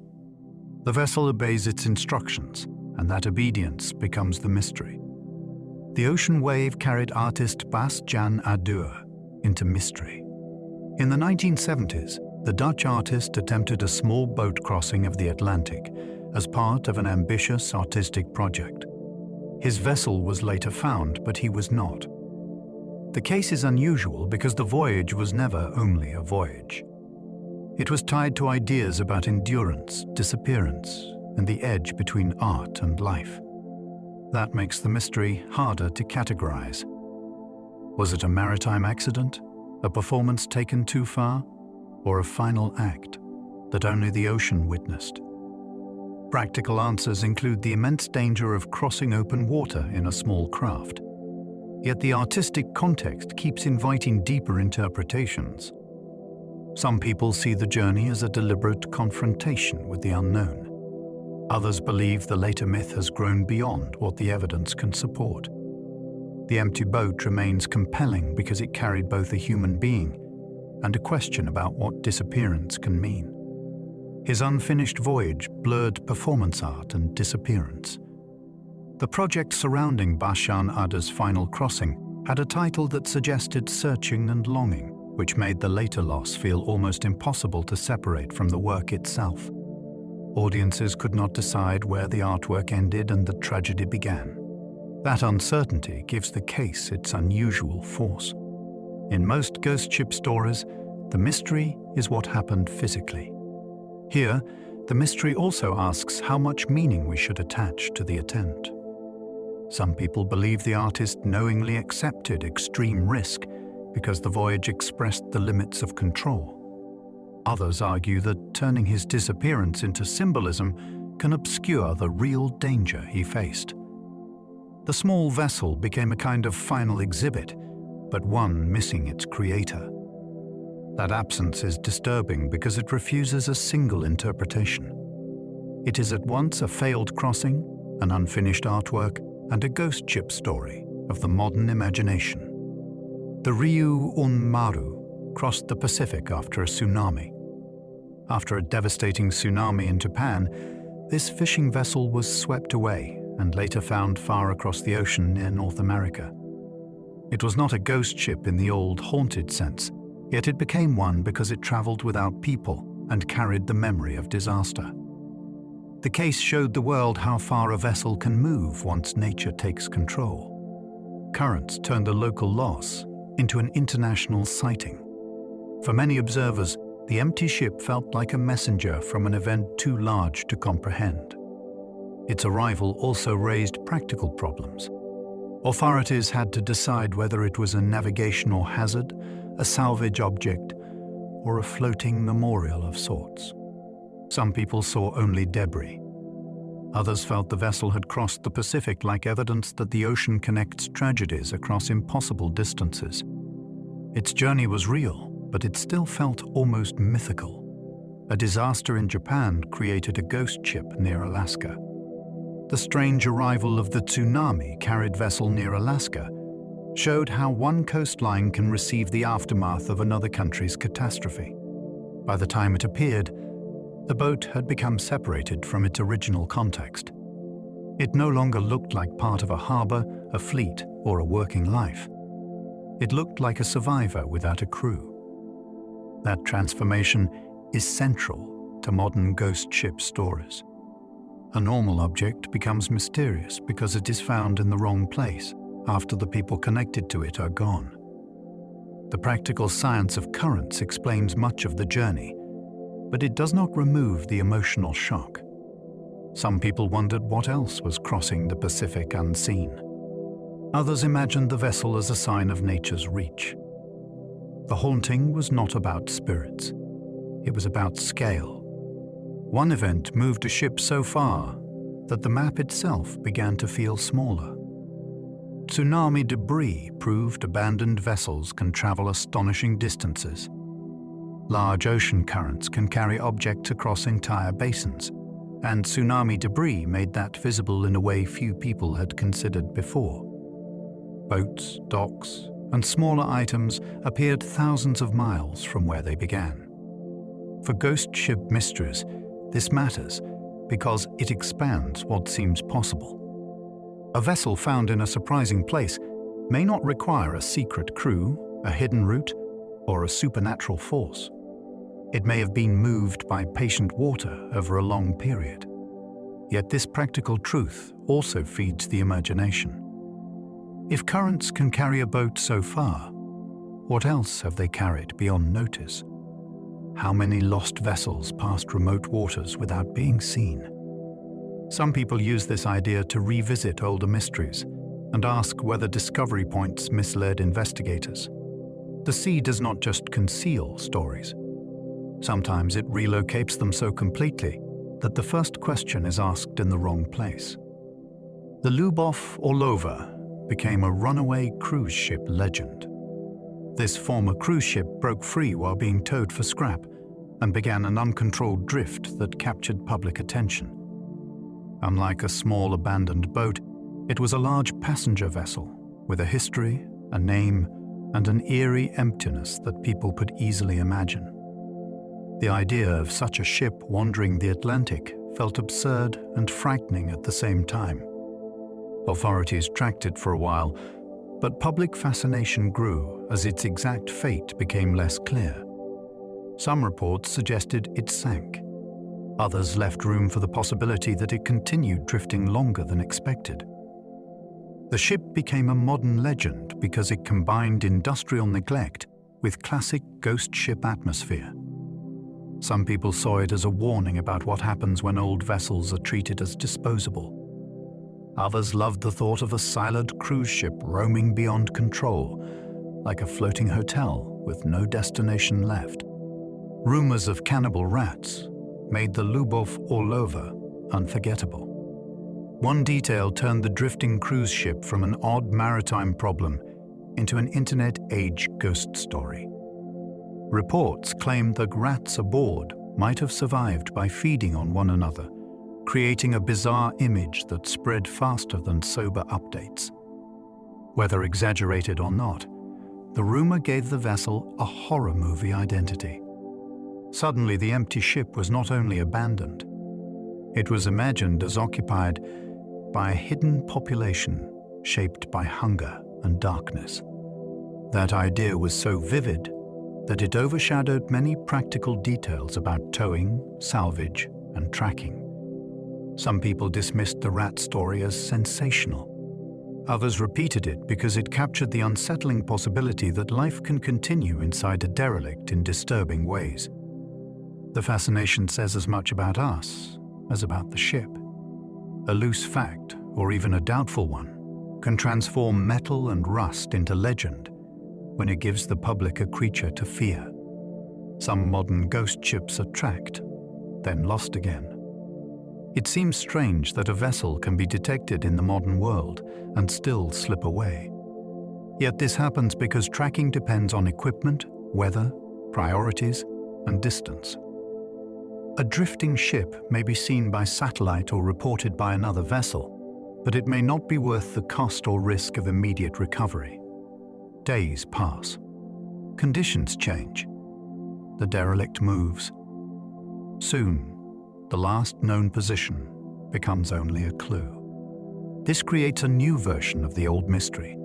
The vessel obeys its instructions, and that obedience becomes the mystery. The ocean wave carried artist Bas Jan Adura into mystery. In the 1970s, the Dutch artist attempted a small boat crossing of the Atlantic as part of an ambitious artistic project. His vessel was later found, but he was not. The case is unusual because the voyage was never only a voyage. It was tied to ideas about endurance, disappearance, and the edge between art and life. That makes the mystery harder to categorize. Was it a maritime accident, a performance taken too far, or a final act that only the ocean witnessed? Practical answers include the immense danger of crossing open water in a small craft. Yet the artistic context keeps inviting deeper interpretations. Some people see the journey as a deliberate confrontation with the unknown. Others believe the later myth has grown beyond what the evidence can support. The empty boat remains compelling because it carried both a human being and a question about what disappearance can mean. His unfinished voyage blurred performance art and disappearance. The project surrounding Bas Jan Adura's final crossing had a title that suggested searching and longing, which made the later loss feel almost impossible to separate from the work itself. Audiences could not decide where the artwork ended and the tragedy began. That uncertainty gives the case its unusual force. In most ghost ship stories, the mystery is what happened physically. Here, the mystery also asks how much meaning we should attach to the attempt. Some people believe the artist knowingly accepted extreme risk because the voyage expressed the limits of control. Others argue that turning his disappearance into symbolism can obscure the real danger he faced. The small vessel became a kind of final exhibit, but one missing its creator. That absence is disturbing because it refuses a single interpretation. It is at once a failed crossing, an unfinished artwork, and a ghost ship story of the modern imagination. The Ryu Unaru crossed the Pacific after a tsunami. After a devastating tsunami in Japan, this fishing vessel was swept away and later found far across the ocean near North America. It was not a ghost ship in the old haunted sense, yet it became one because it traveled without people and carried the memory of disaster. The case showed the world how far a vessel can move once nature takes control. Currents turned a local loss into an international sighting. For many observers, the empty ship felt like a messenger from an event too large to comprehend. Its arrival also raised practical problems. Authorities had to decide whether it was a navigational hazard, a salvage object, or a floating memorial of sorts. Some people saw only debris. Others felt the vessel had crossed the Pacific like evidence that the ocean connects tragedies across impossible distances. Its journey was real, but it still felt almost mythical. A disaster in Japan created a ghost ship near Alaska. The strange arrival of the tsunami-carried vessel near Alaska showed how one coastline can receive the aftermath of another country's catastrophe. By the time it appeared, the boat had become separated from its original context. It no longer looked like part of a harbor, a fleet, or a working life. It looked like a survivor without a crew. That transformation is central to modern ghost ship stories. A normal object becomes mysterious because it is found in the wrong place after the people connected to it are gone. The practical science of currents explains much of the journey, but it does not remove the emotional shock. Some people wondered what else was crossing the Pacific unseen. Others imagined the vessel as a sign of nature's reach. The haunting was not about spirits. It was about scale. One event moved a ship so far that the map itself began to feel smaller. Tsunami debris proved abandoned vessels can travel astonishing distances. Large ocean currents can carry objects across entire basins. and tsunami debris made that visible in a way few people had considered before. Boats, docks, and smaller items appeared thousands of miles from where they began. For ghost ship mysteries, this matters because it expands what seems possible. A vessel found in a surprising place may not require a secret crew, a hidden route, or a supernatural force. It may have been moved by patient water over a long period. Yet this practical truth also feeds the imagination. If currents can carry a boat so far, what else have they carried beyond notice? How many lost vessels passed remote waters without being seen? Some people use this idea to revisit older mysteries and ask whether discovery points misled investigators. The sea does not just conceal stories. Sometimes it relocates them so completely that the first question is asked in the wrong place. The Lyubov Orlova became a runaway cruise ship legend. This former cruise ship broke free while being towed for scrap and began an uncontrolled drift that captured public attention. Unlike a small abandoned boat, it was a large passenger vessel with a history, a name, and an eerie emptiness that people could easily imagine. The idea of such a ship wandering the Atlantic felt absurd and frightening at the same time. Authorities tracked it for a while, but public fascination grew as its exact fate became less clear. Some reports suggested it sank. Others left room for the possibility that it continued drifting longer than expected. The ship became a modern legend because it combined industrial neglect with classic ghost ship atmosphere. Some people saw it as a warning about what happens when old vessels are treated as disposable. Others loved the thought of a silent cruise ship roaming beyond control, like a floating hotel with no destination left. Rumors of cannibal rats made the Lyubov Orlova unforgettable. One detail turned the drifting cruise ship from an odd maritime problem into an internet-age ghost story. Reports claimed that rats aboard might have survived by feeding on one another, creating a bizarre image that spread faster than sober updates. Whether exaggerated or not, the rumor gave the vessel a horror movie identity. Suddenly, the empty ship was not only abandoned, it was imagined as occupied by a hidden population shaped by hunger and darkness. That idea was so vivid that it overshadowed many practical details about towing, salvage, and tracking. Some people dismissed the rat story as sensational. Others repeated it because it captured the unsettling possibility that life can continue inside a derelict in disturbing ways. The fascination says as much about us as about the ship. A loose fact, or even a doubtful one, can transform metal and rust into legend when it gives the public a creature to fear. Some modern ghost ships are tracked, then lost again. It seems strange that a vessel can be detected in the modern world and still slip away. Yet this happens because tracking depends on equipment, weather, priorities, and distance. A drifting ship may be seen by satellite or reported by another vessel, but it may not be worth the cost or risk of immediate recovery. Days pass. Conditions change. The derelict moves. Soon, the last known position becomes only a clue. This creates a new version of the old mystery.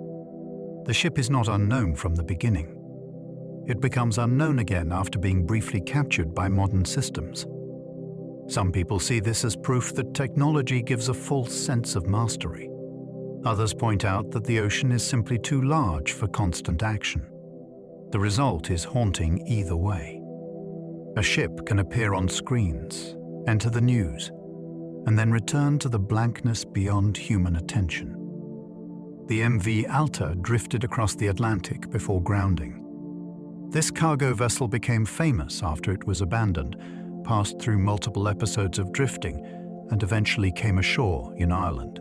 The ship is not unknown from the beginning. It becomes unknown again after being briefly captured by modern systems. Some people see this as proof that technology gives a false sense of mastery. Others point out that the ocean is simply too large for constant action. The result is haunting either way. A ship can appear on screens, enter the news, and then return to the blankness beyond human attention. The MV Alta drifted across the Atlantic before grounding. This cargo vessel became famous after it was abandoned, passed through multiple episodes of drifting, and eventually came ashore in Ireland.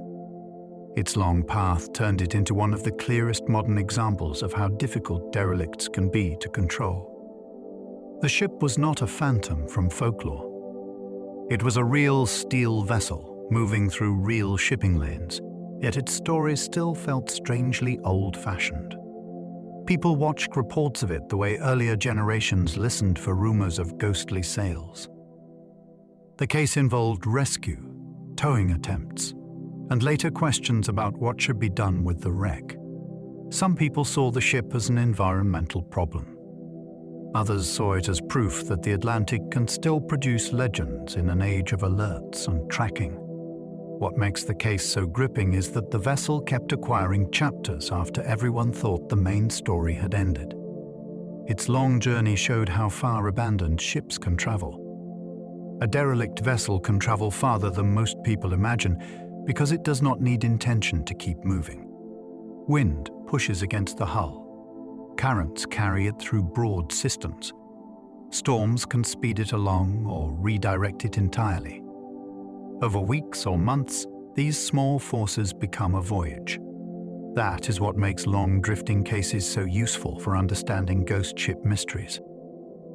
Its long path turned it into one of the clearest modern examples of how difficult derelicts can be to control. The ship was not a phantom from folklore. It was a real steel vessel moving through real shipping lanes, yet its story still felt strangely old-fashioned. People watched reports of it the way earlier generations listened for rumors of ghostly sails. The case involved rescue, towing attempts, and later questions about what should be done with the wreck. Some people saw the ship as an environmental problem. Others saw it as proof that the Atlantic can still produce legends in an age of alerts and tracking. What makes the case so gripping is that the vessel kept acquiring chapters after everyone thought the main story had ended. Its long journey showed how far abandoned ships can travel. A derelict vessel can travel farther than most people imagine because it does not need intention to keep moving. Wind pushes against the hull. Currents carry it through broad systems. Storms can speed it along or redirect it entirely. Over weeks or months, these small forces become a voyage. That is what makes long drifting cases so useful for understanding ghost ship mysteries.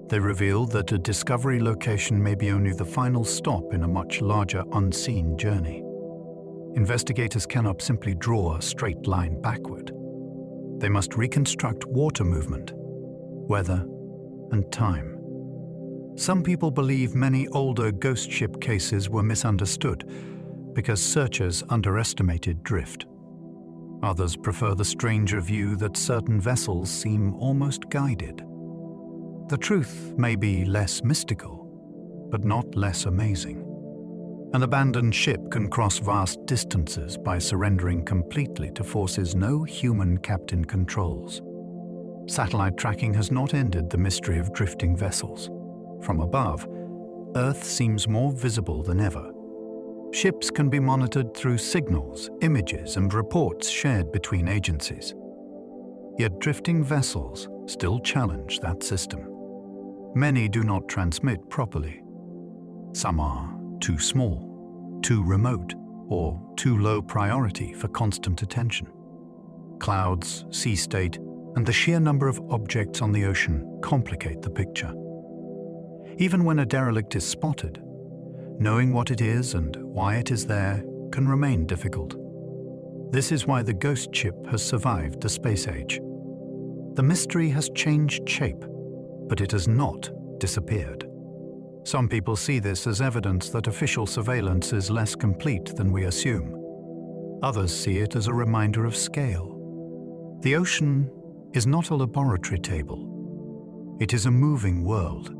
They reveal that a discovery location may be only the final stop in a much larger unseen journey. Investigators cannot simply draw a straight line backward. They must reconstruct water movement, weather, and time. Some people believe many older ghost ship cases were misunderstood because searchers underestimated drift. Others prefer the stranger view that certain vessels seem almost guided. The truth may be less mystical, but not less amazing. An abandoned ship can cross vast distances by surrendering completely to forces no human captain controls. Satellite tracking has not ended the mystery of drifting vessels. From above, Earth seems more visible than ever. Ships can be monitored through signals, images, and reports shared between agencies. Yet drifting vessels still challenge that system. Many do not transmit properly. Some are too small, too remote, or too low priority for constant attention. Clouds, sea state, and the sheer number of objects on the ocean complicate the picture. Even when a derelict is spotted, knowing what it is and why it is there can remain difficult. This is why the ghost ship has survived the space age. The mystery has changed shape, but it has not disappeared. Some people see this as evidence that official surveillance is less complete than we assume. Others see it as a reminder of scale. The ocean is not a laboratory table. It is a moving world.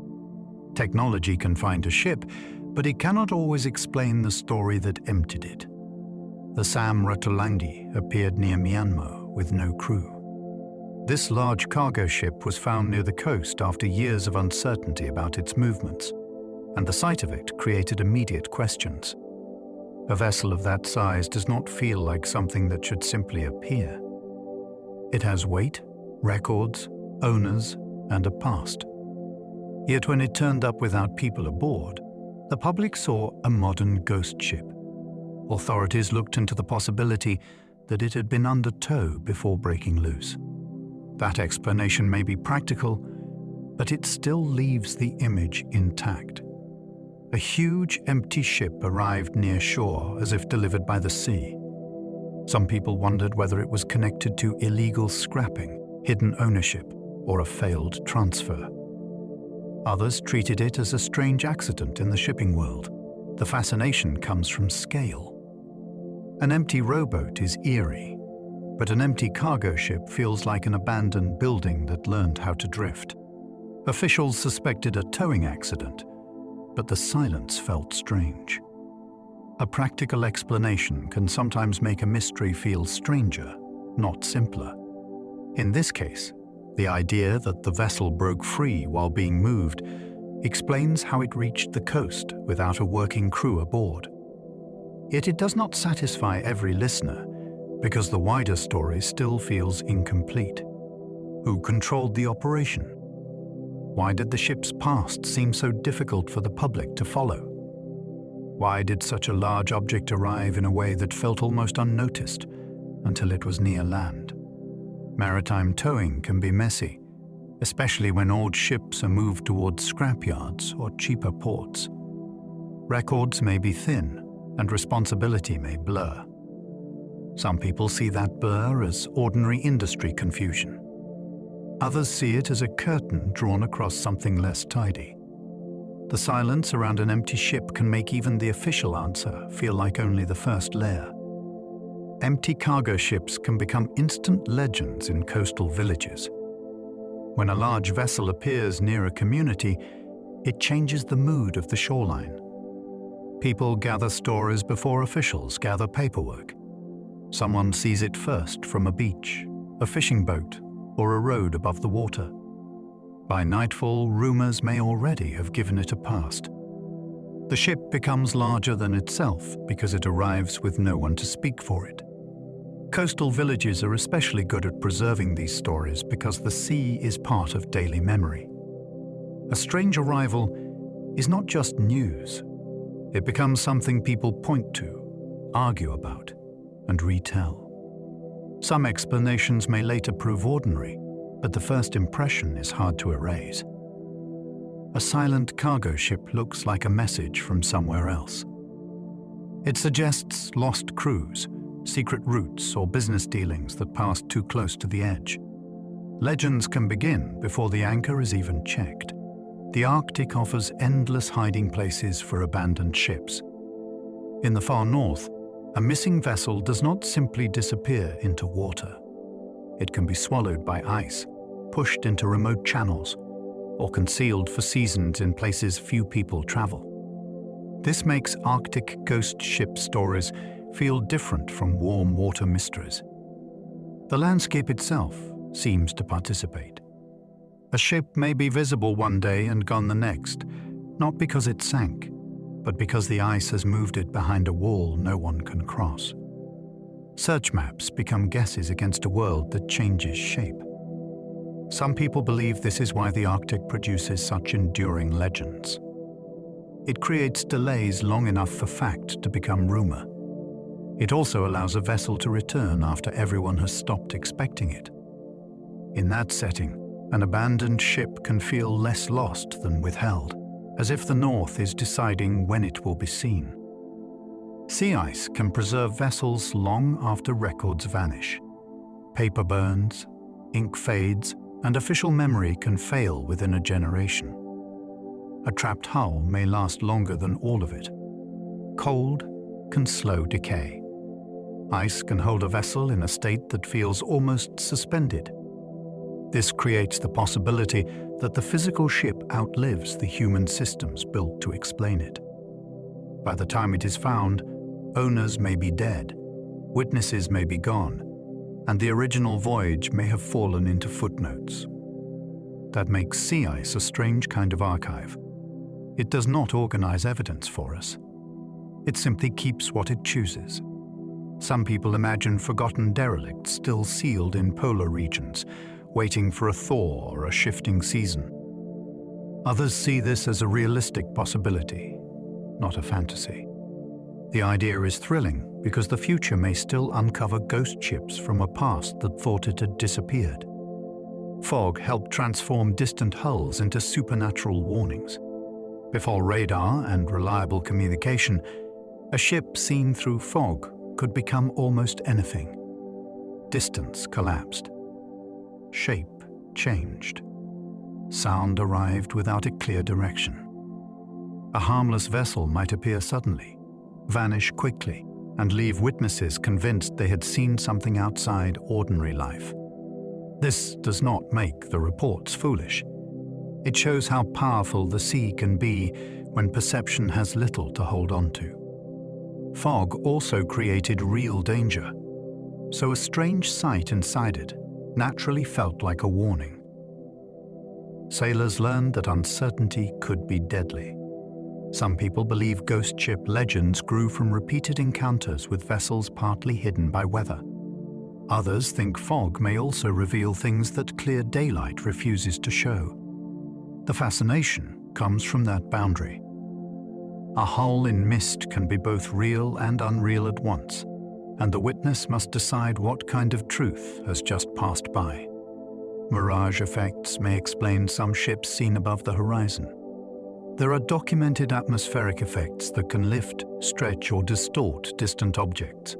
Technology can find a ship, but it cannot always explain the story that emptied it. The Sam Ratalangi appeared near Myanmar with no crew. This large cargo ship was found near the coast after years of uncertainty about its movements, and the sight of it created immediate questions. A vessel of that size does not feel like something that should simply appear. It has weight, records, owners, and a past. Yet when it turned up without people aboard, the public saw a modern ghost ship. Authorities looked into the possibility that it had been under tow before breaking loose. That explanation may be practical, but it still leaves the image intact. A huge empty ship arrived near shore as if delivered by the sea. Some people wondered whether it was connected to illegal scrapping, hidden ownership, or a failed transfer. Others treated it as a strange accident in the shipping world. The fascination comes from scale. An empty rowboat is eerie, but an empty cargo ship feels like an abandoned building that learned how to drift. Officials suspected a towing accident, but the silence felt strange. A practical explanation can sometimes make a mystery feel stranger, not simpler. In this case, the idea that the vessel broke free while being moved explains how it reached the coast without a working crew aboard. Yet it does not satisfy every listener because the wider story still feels incomplete. Who controlled the operation? Why did the ship's past seem so difficult for the public to follow? Why did such a large object arrive in a way that felt almost unnoticed until it was near land? Maritime towing can be messy, especially when old ships are moved towards scrapyards or cheaper ports. Records may be thin, and responsibility may blur. Some people see that blur as ordinary industry confusion. Others see it as a curtain drawn across something less tidy. The silence around an empty ship can make even the official answer feel like only the first layer. Empty cargo ships can become instant legends in coastal villages. When a large vessel appears near a community, it changes the mood of the shoreline. People gather stories before officials gather paperwork. Someone sees it first from a beach, a fishing boat, or a road above the water. By nightfall, rumors may already have given it a past. The ship becomes larger than itself because it arrives with no one to speak for it. Coastal villages are especially good at preserving these stories because the sea is part of daily memory. A strange arrival is not just news. It becomes something people point to, argue about, and retell. Some explanations may later prove ordinary, but the first impression is hard to erase. A silent cargo ship looks like a message from somewhere else. It suggests lost crews, secret routes, or business dealings that passed too close to the edge. Legends can begin before the anchor is even checked. The Arctic offers endless hiding places for abandoned ships. In the far north, a missing vessel does not simply disappear into water. It can be swallowed by ice, pushed into remote channels, or concealed for seasons in places few people travel. This makes Arctic ghost ship stories feel different from warm water mysteries. The landscape itself seems to participate. A ship may be visible one day and gone the next, not because it sank, but because the ice has moved it behind a wall no one can cross. Search maps become guesses against a world that changes shape. Some people believe this is why the Arctic produces such enduring legends. It creates delays long enough for fact to become rumor. It also allows a vessel to return after everyone has stopped expecting it. In that setting, an abandoned ship can feel less lost than withheld, as if the North is deciding when it will be seen. Sea ice can preserve vessels long after records vanish. Paper burns, ink fades, and official memory can fail within a generation. A trapped hull may last longer than all of it. Cold can slow decay. Ice can hold a vessel in a state that feels almost suspended. This creates the possibility that the physical ship outlives the human systems built to explain it. By the time it is found, owners may be dead, witnesses may be gone, and the original voyage may have fallen into footnotes. That makes sea ice a strange kind of archive. It does not organize evidence for us. It simply keeps what it chooses. Some people imagine forgotten derelicts still sealed in polar regions, waiting for a thaw or a shifting season. Others see this as a realistic possibility, not a fantasy. The idea is thrilling because the future may still uncover ghost ships from a past that thought it had disappeared. Fog helped transform distant hulls into supernatural warnings. Before radar and reliable communication, a ship seen through fog could become almost anything. Distance collapsed. Shape changed. Sound arrived without a clear direction. A harmless vessel might appear suddenly, vanish quickly, and leave witnesses convinced they had seen something outside ordinary life. This does not make the reports foolish. It shows how powerful the sea can be when perception has little to hold on to. Fog also created real danger, so a strange sight inside it naturally felt like a warning. Sailors learned that uncertainty could be deadly. Some people believe ghost ship legends grew from repeated encounters with vessels partly hidden by weather. Others think fog may also reveal things that clear daylight refuses to show. The fascination comes from that boundary. A hull in mist can be both real and unreal at once, and the witness must decide what kind of truth has just passed by. Mirage effects may explain some ships seen above the horizon. There are documented atmospheric effects that can lift, stretch, or distort distant objects.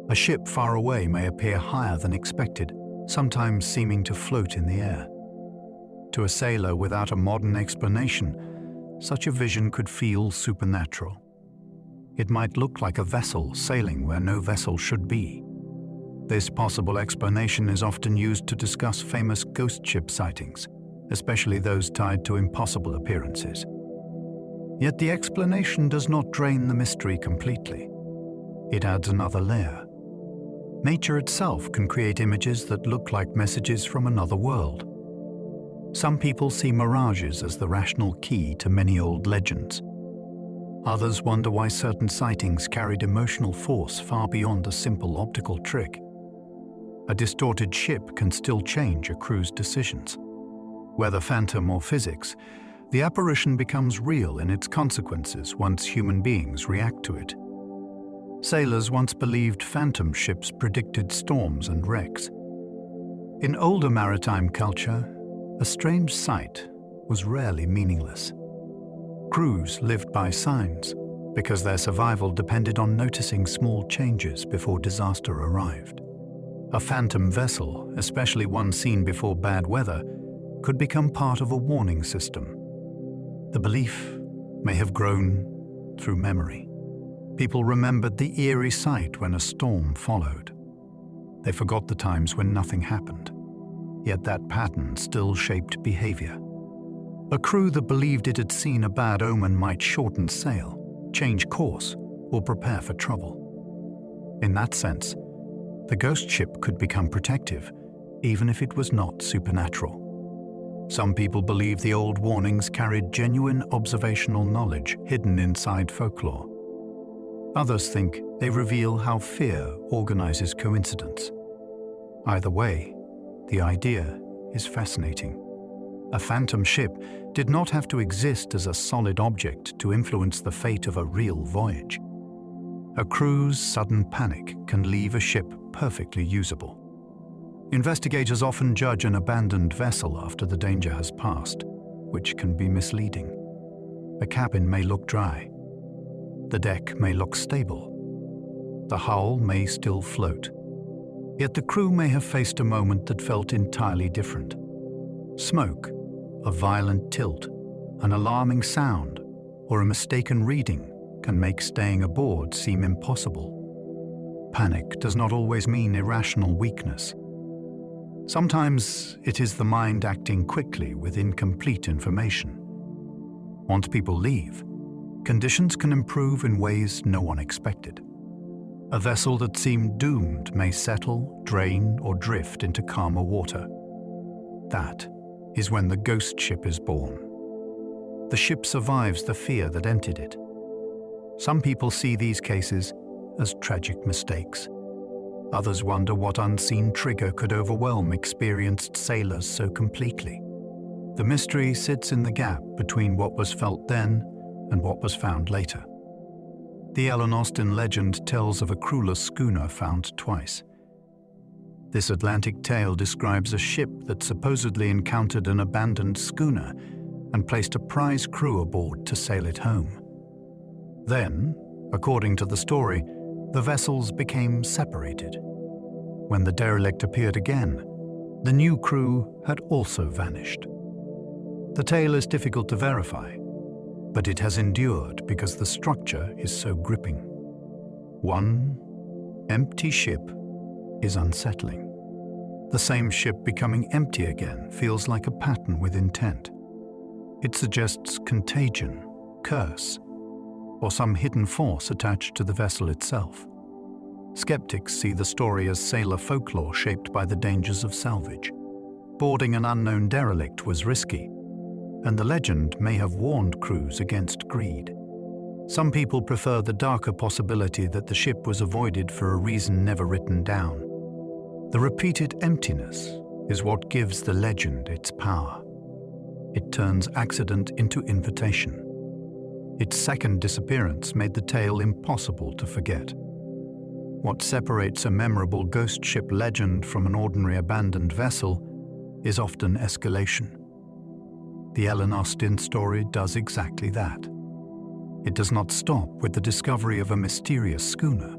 A ship far away may appear higher than expected, sometimes seeming to float in the air. To a sailor without a modern explanation, such a vision could feel supernatural. It might look like a vessel sailing where no vessel should be. This possible explanation is often used to discuss famous ghost ship sightings, especially those tied to impossible appearances. Yet the explanation does not drain the mystery completely. It adds another layer. Nature itself can create images that look like messages from another world. Some people see mirages as the rational key to many old legends. Others wonder why certain sightings carried emotional force far beyond a simple optical trick. A distorted ship can still change a crew's decisions. Whether phantom or physics, the apparition becomes real in its consequences once human beings react to it. Sailors once believed phantom ships predicted storms and wrecks. In older maritime culture, a strange sight was rarely meaningless. Crews lived by signs because their survival depended on noticing small changes before disaster arrived. A phantom vessel, especially one seen before bad weather, could become part of a warning system. The belief may have grown through memory. People remembered the eerie sight when a storm followed. They forgot the times when nothing happened. Yet that pattern still shaped behavior. A crew that believed it had seen a bad omen might shorten sail, change course, or prepare for trouble. In that sense, the ghost ship could become protective, even if it was not supernatural. Some people believe the old warnings carried genuine observational knowledge hidden inside folklore. Others think they reveal how fear organizes coincidence. Either way, the idea is fascinating. A phantom ship did not have to exist as a solid object to influence the fate of a real voyage. A crew's sudden panic can leave a ship perfectly usable. Investigators often judge an abandoned vessel after the danger has passed, which can be misleading. The cabin may look dry. The deck may look stable. The hull may still float. Yet the crew may have faced a moment that felt entirely different. Smoke, a violent tilt, an alarming sound, or a mistaken reading can make staying aboard seem impossible. Panic does not always mean irrational weakness. Sometimes it is the mind acting quickly with incomplete information. Once people leave, conditions can improve in ways no one expected. A vessel that seemed doomed may settle, drain, or drift into calmer water. That is when the ghost ship is born. The ship survives the fear that entered it. Some people see these cases as tragic mistakes. Others wonder what unseen trigger could overwhelm experienced sailors so completely. The mystery sits in the gap between what was felt then and what was found later. The Ellen Austen legend tells of a crewless schooner found twice. This Atlantic tale describes a ship that supposedly encountered an abandoned schooner and placed a prize crew aboard to sail it home. Then, according to the story, the vessels became separated. When the derelict appeared again, the new crew had also vanished. The tale is difficult to verify, but it has endured because the structure is so gripping. One empty ship is unsettling. The same ship becoming empty again feels like a pattern with intent. It suggests contagion, curse, or some hidden force attached to the vessel itself. Skeptics see the story as sailor folklore shaped by the dangers of salvage. Boarding an unknown derelict was risky, and the legend may have warned crews against greed. Some people prefer the darker possibility that the ship was avoided for a reason never written down. The repeated emptiness is what gives the legend its power. It turns accident into invitation. Its second disappearance made the tale impossible to forget. What separates a memorable ghost ship legend from an ordinary abandoned vessel is often escalation. The Ellen Austen story does exactly that. It does not stop with the discovery of a mysterious schooner.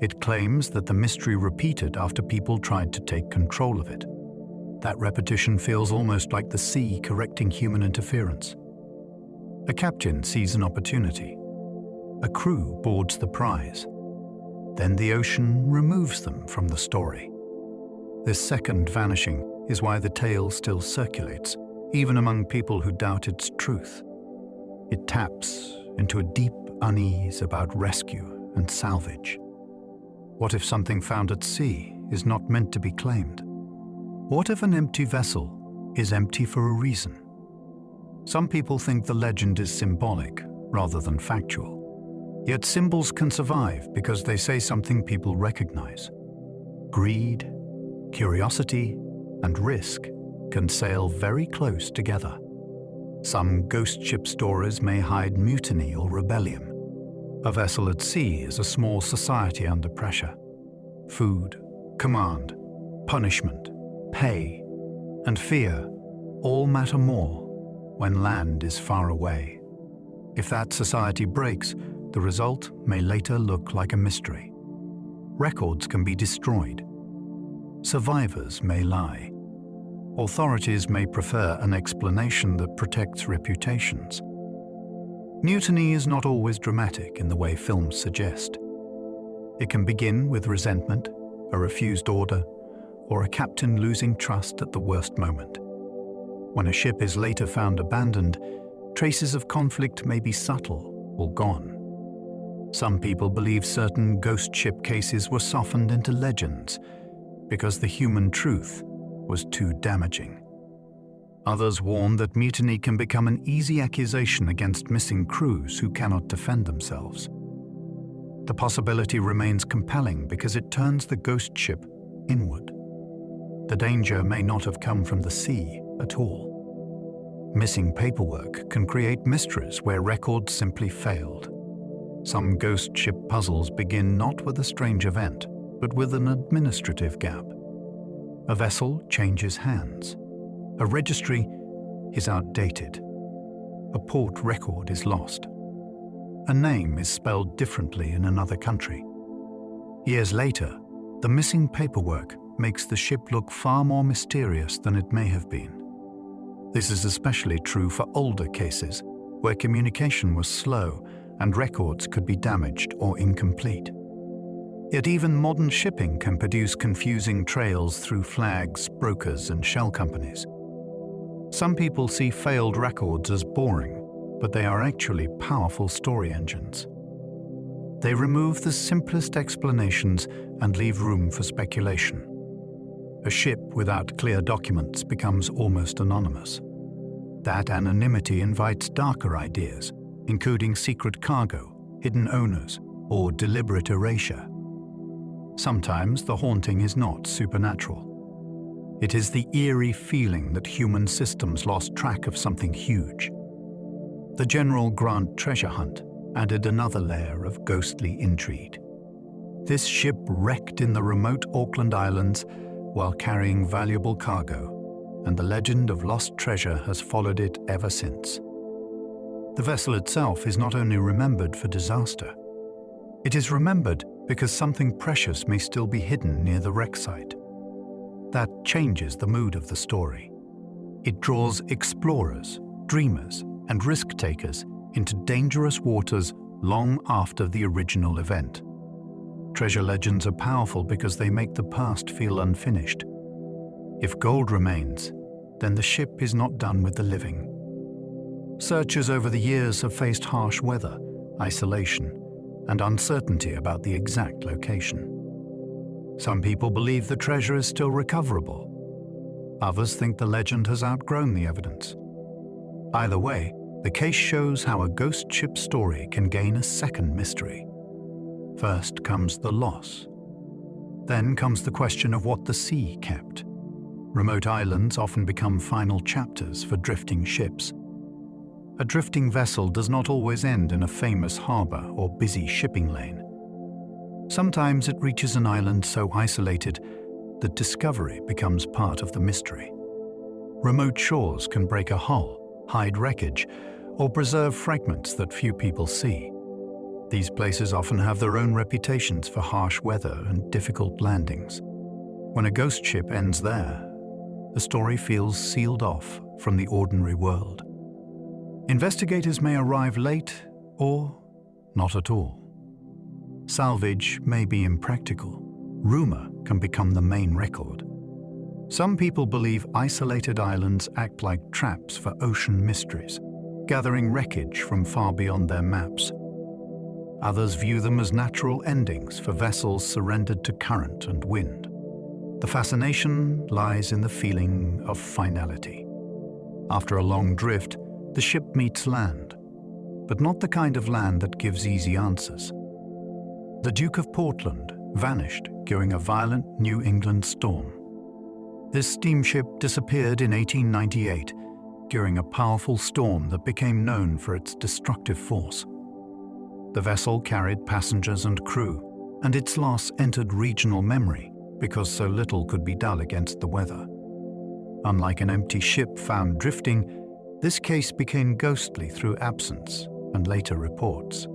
It claims that the mystery repeated after people tried to take control of it. That repetition feels almost like the sea correcting human interference. A captain sees an opportunity. A crew boards the prize. Then the ocean removes them from the story. This second vanishing is why the tale still circulates, even among people who doubt its truth. It taps into a deep unease about rescue and salvage. What if something found at sea is not meant to be claimed? What if an empty vessel is empty for a reason? Some people think the legend is symbolic rather than factual. Yet symbols can survive because they say something people recognize. Greed, curiosity, and risk can sail very close together. Some ghost ship stories may hide mutiny or rebellion. A vessel at sea is a small society under pressure. Food, command, punishment, pay, and fear all matter more when land is far away. If that society breaks, the result may later look like a mystery. Records can be destroyed. Survivors may lie. Authorities may prefer an explanation that protects reputations. Mutiny is not always dramatic in the way films suggest. It can begin with resentment, a refused order, or a captain losing trust at the worst moment. When a ship is later found abandoned, traces of conflict may be subtle or gone. Some people believe certain ghost ship cases were softened into legends because the human truth was too damaging. Others warn that mutiny can become an easy accusation against missing crews who cannot defend themselves. The possibility remains compelling because it turns the ghost ship inward. The danger may not have come from the sea at all. Missing paperwork can create mysteries where records simply failed. Some ghost ship puzzles begin not with a strange event, but with an administrative gap. A vessel changes hands. A registry is outdated. A port record is lost. A name is spelled differently in another country. Years later, the missing paperwork makes the ship look far more mysterious than it may have been. This is especially true for older cases, where communication was slow and records could be damaged or incomplete. Yet even modern shipping can produce confusing trails through flags, brokers, and shell companies. Some people see failed records as boring, but they are actually powerful story engines. They remove the simplest explanations and leave room for speculation. A ship without clear documents becomes almost anonymous. That anonymity invites darker ideas, including secret cargo, hidden owners, or deliberate erasure. Sometimes the haunting is not supernatural. It is the eerie feeling that human systems lost track of something huge. The General Grant treasure hunt added another layer of ghostly intrigue. This ship wrecked in the remote Auckland Islands while carrying valuable cargo, and the legend of lost treasure has followed it ever since. The vessel itself is not only remembered for disaster. It is remembered because something precious may still be hidden near the wreck site. That changes the mood of the story. It draws explorers, dreamers, and risk-takers into dangerous waters long after the original event. Treasure legends are powerful because they make the past feel unfinished. If gold remains, then the ship is not done with the living. Searchers over the years have faced harsh weather, isolation, and uncertainty about the exact location. Some people believe the treasure is still recoverable. Others think the legend has outgrown the evidence. Either way, the case shows how a ghost ship story can gain a second mystery. First comes the loss. Then comes the question of what the sea kept. Remote islands often become final chapters for drifting ships. A drifting vessel does not always end in a famous harbor or busy shipping lane. Sometimes it reaches an island so isolated that discovery becomes part of the mystery. Remote shores can break a hull, hide wreckage, or preserve fragments that few people see. These places often have their own reputations for harsh weather and difficult landings. When a ghost ship ends there, the story feels sealed off from the ordinary world. Investigators may arrive late or not at all. Salvage may be impractical. Rumor can become the main record. Some people believe isolated islands act like traps for ocean mysteries, gathering wreckage from far beyond their maps. Others view them as natural endings for vessels surrendered to current and wind. The fascination lies in the feeling of finality. After a long drift, the ship meets land, but not the kind of land that gives easy answers. The Duke of Portland vanished during a violent New England storm. This steamship disappeared in 1898 during a powerful storm that became known for its destructive force. The vessel carried passengers and crew, and its loss entered regional memory because so little could be done against the weather. Unlike an empty ship found drifting, this case became ghostly through absence and later reports.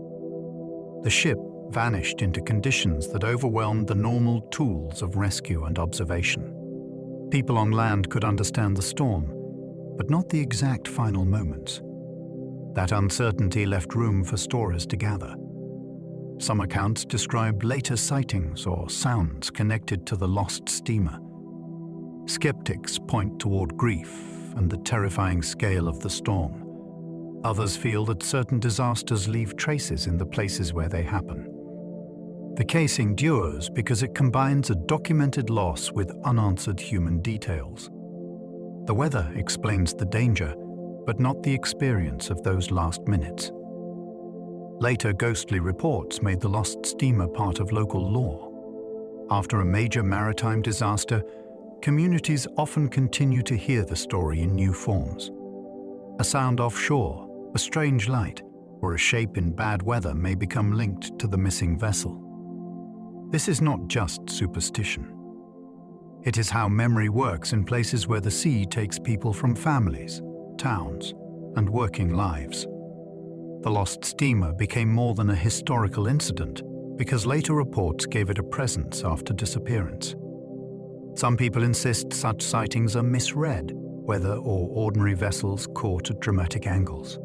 The ship vanished into conditions that overwhelmed the normal tools of rescue and observation. People on land could understand the storm, but not the exact final moments. That uncertainty left room for stories to gather. Some accounts described later sightings or sounds connected to the lost steamer. Skeptics point toward grief and the terrifying scale of the storm. Others feel that certain disasters leave traces in the places where they happen. The case endures because it combines a documented loss with unanswered human details. The weather explains the danger, but not the experience of those last minutes. Later ghostly reports made the lost steamer part of local lore. After a major maritime disaster, communities often continue to hear the story in new forms. A sound offshore, a strange light, or a shape in bad weather may become linked to the missing vessel. This is not just superstition. It is how memory works in places where the sea takes people from families, towns, and working lives. The lost steamer became more than a historical incident because later reports gave it a presence after disappearance. Some people insist such sightings are misread, weather or ordinary vessels caught at dramatic angles.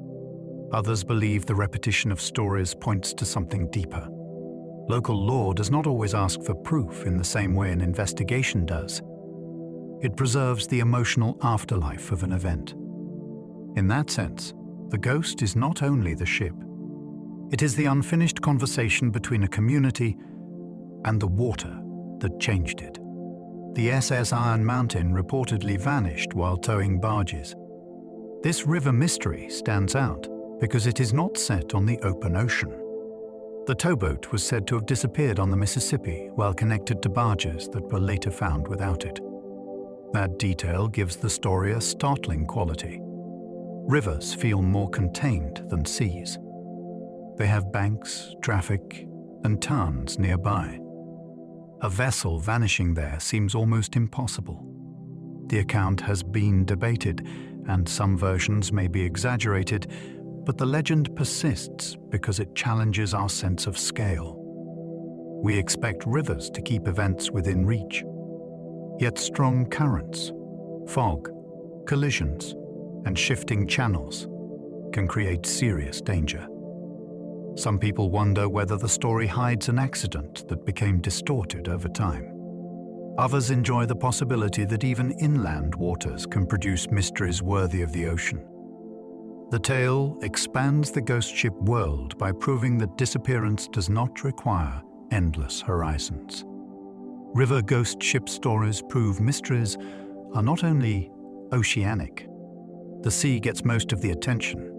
Others believe the repetition of stories points to something deeper. Local lore does not always ask for proof in the same way an investigation does. It preserves the emotional afterlife of an event. In that sense, the ghost is not only the ship. It is the unfinished conversation between a community and the water that changed it. The SS Iron Mountain reportedly vanished while towing barges. This river mystery stands out because it is not set on the open ocean. The towboat was said to have disappeared on the Mississippi while connected to barges that were later found without it. That detail gives the story a startling quality. Rivers feel more contained than seas. They have banks, traffic, and towns nearby. A vessel vanishing there seems almost impossible. The account has been debated, and some versions may be exaggerated, but the legend persists because it challenges our sense of scale. We expect rivers to keep events within reach. Yet strong currents, fog, collisions, and shifting channels can create serious danger. Some people wonder whether the story hides an accident that became distorted over time. Others enjoy the possibility that even inland waters can produce mysteries worthy of the ocean. The tale expands the ghost ship world by proving that disappearance does not require endless horizons. River ghost ship stories prove mysteries are not only oceanic. The sea gets most of the attention,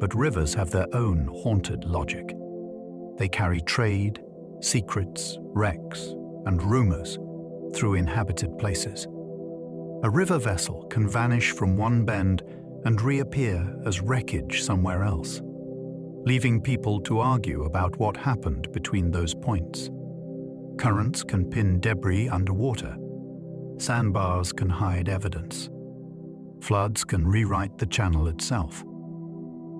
but rivers have their own haunted logic. They carry trade, secrets, wrecks, and rumors through inhabited places. A river vessel can vanish from one bend and reappear as wreckage somewhere else, leaving people to argue about what happened between those points. Currents can pin debris underwater. Sandbars can hide evidence. Floods can rewrite the channel itself.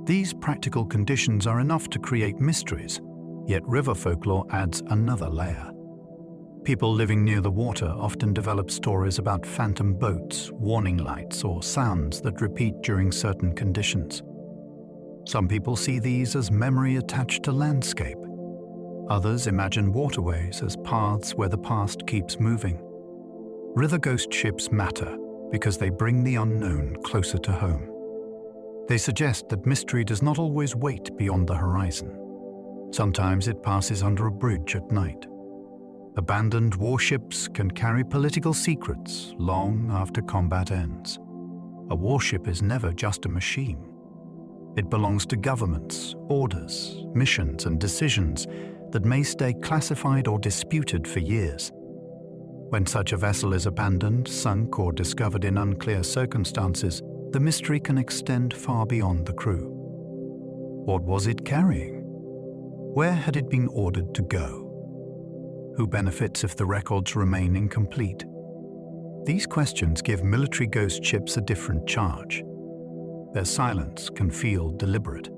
These practical conditions are enough to create mysteries, yet river folklore adds another layer. People living near the water often develop stories about phantom boats, warning lights, or sounds that repeat during certain conditions. Some people see these as memory attached to landscape. Others imagine waterways as paths where the past keeps moving. River ghost ships matter because they bring the unknown closer to home. They suggest that mystery does not always wait beyond the horizon. Sometimes it passes under a bridge at night. Abandoned warships can carry political secrets long after combat ends. A warship is never just a machine. It belongs to governments, orders, missions, and decisions that may stay classified or disputed for years. When such a vessel is abandoned, sunk, or discovered in unclear circumstances, the mystery can extend far beyond the crew. What was it carrying? Where had it been ordered to go? Who benefits if the records remain incomplete? These questions give military ghost ships a different charge. Their silence can feel deliberate.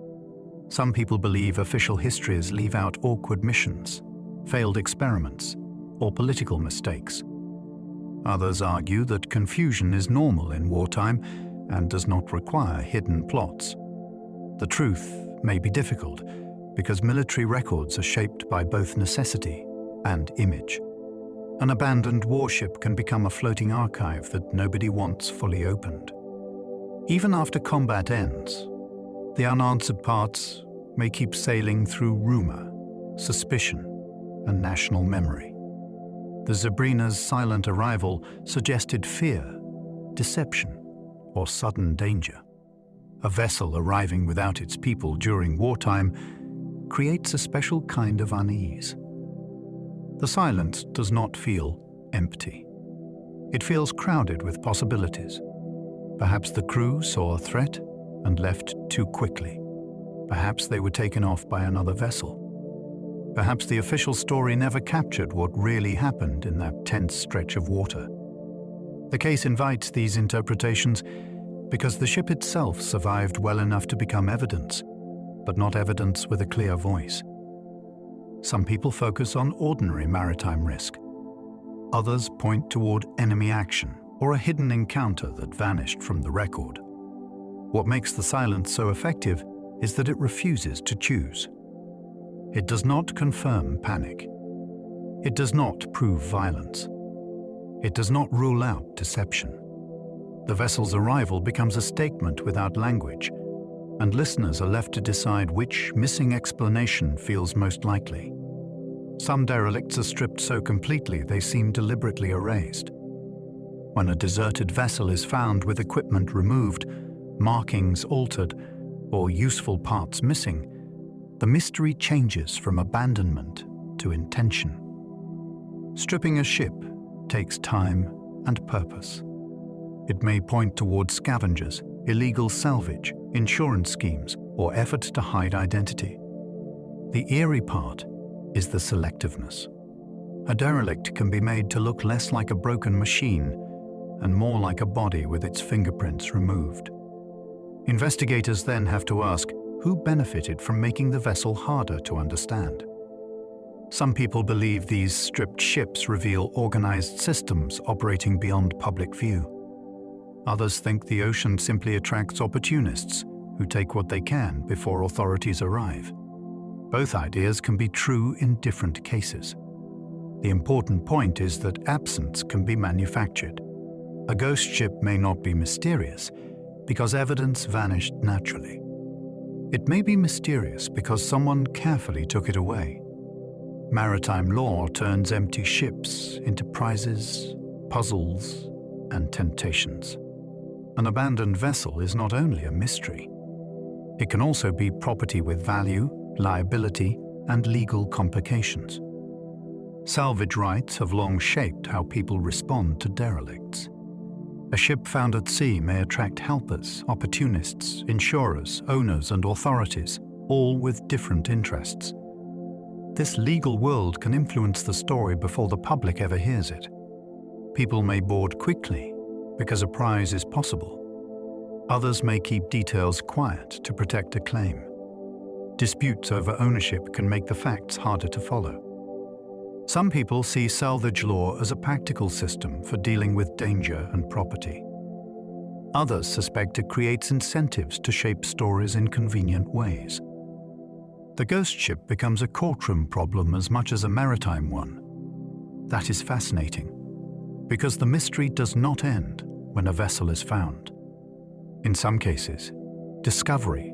Some people believe official histories leave out awkward missions, failed experiments, or political mistakes. Others argue that confusion is normal in wartime and does not require hidden plots. The truth may be difficult because military records are shaped by both necessity and image. An abandoned warship can become a floating archive that nobody wants fully opened. Even after combat ends, the unanswered parts may keep sailing through rumor, suspicion, and national memory. The Zabrina's silent arrival suggested fear, deception, or sudden danger. A vessel arriving without its people during wartime creates a special kind of unease. The silence does not feel empty. It feels crowded with possibilities. Perhaps the crew saw a threat and left too quickly. Perhaps they were taken off by another vessel. Perhaps the official story never captured what really happened in that tense stretch of water. The case invites these interpretations because the ship itself survived well enough to become evidence, but not evidence with a clear voice. Some people focus on ordinary maritime risk. Others point toward enemy action or a hidden encounter that vanished from the record. What makes the silence so effective is that it refuses to choose. It does not confirm panic. It does not prove violence. It does not rule out deception. The vessel's arrival becomes a statement without language, and listeners are left to decide which missing explanation feels most likely. Some derelicts are stripped so completely they seem deliberately erased. When a deserted vessel is found with equipment removed, markings altered, or useful parts missing, the mystery changes from abandonment to intention. Stripping a ship takes time and purpose. It may point toward scavengers, illegal salvage, insurance schemes, or efforts to hide identity. The eerie part is the selectiveness. A derelict can be made to look less like a broken machine and more like a body with its fingerprints removed. Investigators then have to ask who benefited from making the vessel harder to understand. Some people believe these stripped ships reveal organized systems operating beyond public view. Others think the ocean simply attracts opportunists who take what they can before authorities arrive. Both ideas can be true in different cases. The important point is that absence can be manufactured. A ghost ship may not be mysterious because evidence vanished naturally. It may be mysterious because someone carefully took it away. Maritime law turns empty ships into prizes, puzzles, and temptations. An abandoned vessel is not only a mystery. It can also be property with value, liability, and legal complications. Salvage rights have long shaped how people respond to derelicts. A ship found at sea may attract helpers, opportunists, insurers, owners, and authorities, all with different interests. This legal world can influence the story before the public ever hears it. People may board quickly because a prize is possible, Others may keep details quiet to protect a claim. Disputes over ownership can make the facts harder to follow. Some people see salvage law as a practical system for dealing with danger and property. Others suspect it creates incentives to shape stories in convenient ways. The ghost ship becomes a courtroom problem as much as a maritime one. That is fascinating, because the mystery does not end when a vessel is found. In some cases, discovery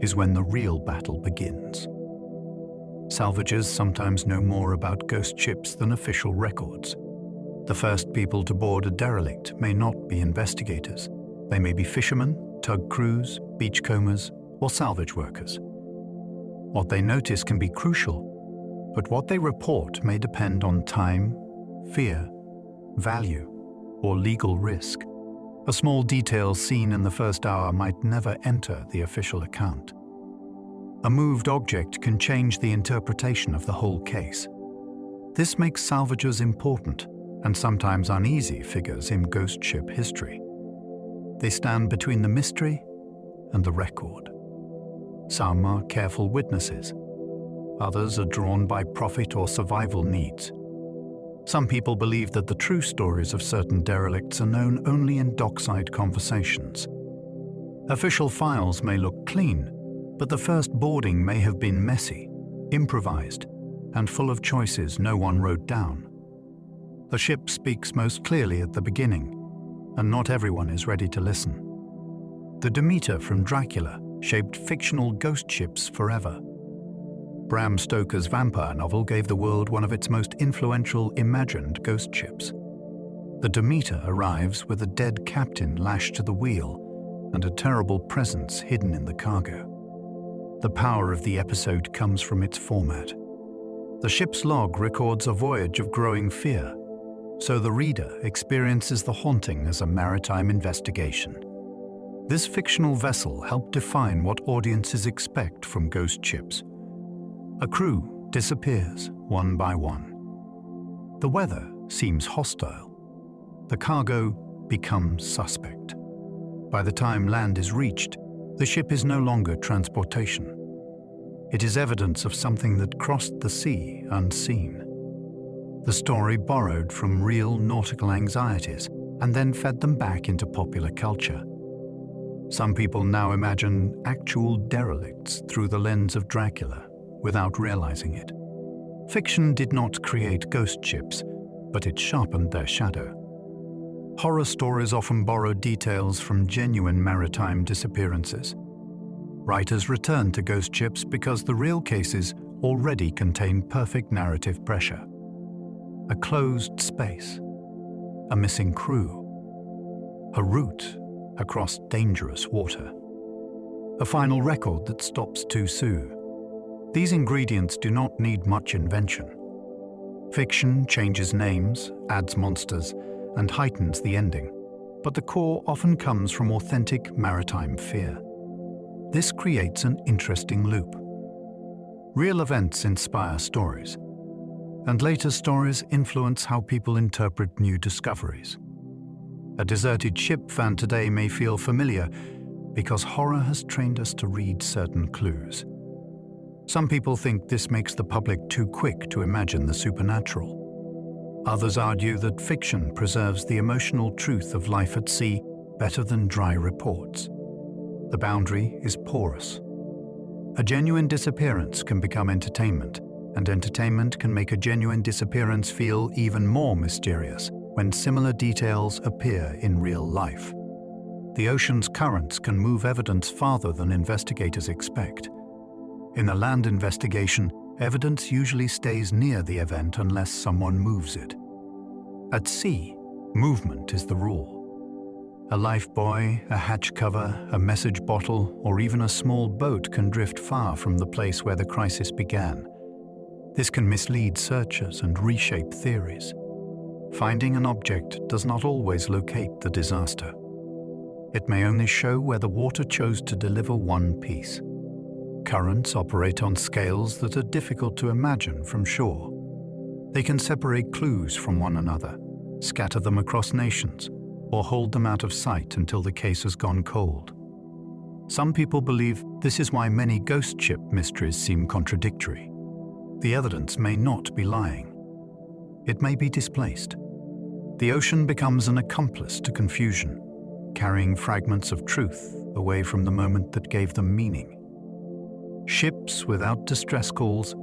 is when the real battle begins. Salvagers sometimes know more about ghost ships than official records. The first people to board a derelict may not be investigators. They may be fishermen, tug crews, beachcombers, or salvage workers. What they notice can be crucial, but what they report may depend on time, fear, value, or legal risk. A small detail seen in the first hour might never enter the official account. A moved object can change the interpretation of the whole case. This makes salvagers important and sometimes uneasy figures in ghost ship history. They stand between the mystery and the record. Some are careful witnesses. Others are drawn by profit or survival needs. Some people believe that the true stories of certain derelicts are known only in dockside conversations. Official files may look clean, but the first boarding may have been messy, improvised, and full of choices no one wrote down. The ship speaks most clearly at the beginning, and not everyone is ready to listen. The Demeter from Dracula shaped fictional ghost ships forever. Bram Stoker's vampire novel gave the world one of its most influential imagined ghost ships. The Demeter arrives with a dead captain lashed to the wheel and a terrible presence hidden in the cargo. The power of the episode comes from its format. The ship's log records a voyage of growing fear, so the reader experiences the haunting as a maritime investigation. This fictional vessel helped define what audiences expect from ghost ships. A crew disappears one by one. The weather seems hostile. The cargo becomes suspect. By the time land is reached, the ship is no longer transportation. It is evidence of something that crossed the sea unseen. The story borrowed from real nautical anxieties and then fed them back into popular culture. Some people now imagine actual derelicts through the lens of Dracula without realizing it. Fiction did not create ghost ships, but it sharpened their shadow. Horror stories often borrow details from genuine maritime disappearances. Writers return to ghost ships because the real cases already contain perfect narrative pressure. A closed space, a missing crew, a route across dangerous water, a final record that stops too soon. These ingredients do not need much invention. Fiction changes names, adds monsters, and heightens the ending, but the core often comes from authentic maritime fear. This creates an interesting loop. Real events inspire stories, and later stories influence how people interpret new discoveries. A deserted ship found today may feel familiar because horror has trained us to read certain clues. Some people think this makes the public too quick to imagine the supernatural. Others argue that fiction preserves the emotional truth of life at sea better than dry reports. The boundary is porous. A genuine disappearance can become entertainment, and entertainment can make a genuine disappearance feel even more mysterious when similar details appear in real life. The ocean's currents can move evidence farther than investigators expect. In a land investigation, evidence usually stays near the event unless someone moves it. At sea, movement is the rule. A lifebuoy, a hatch cover, a message bottle, or even a small boat can drift far from the place where the crisis began. This can mislead searchers and reshape theories. Finding an object does not always locate the disaster. It may only show where the water chose to deliver one piece. Currents operate on scales that are difficult to imagine from shore. They can separate clues from one another, scatter them across nations, or hold them out of sight until the case has gone cold. Some people believe this is why many ghost ship mysteries seem contradictory. The evidence may not be lying. It may be displaced. The ocean becomes an accomplice to confusion, carrying fragments of truth away from the moment that gave them meaning. Ships without distress calls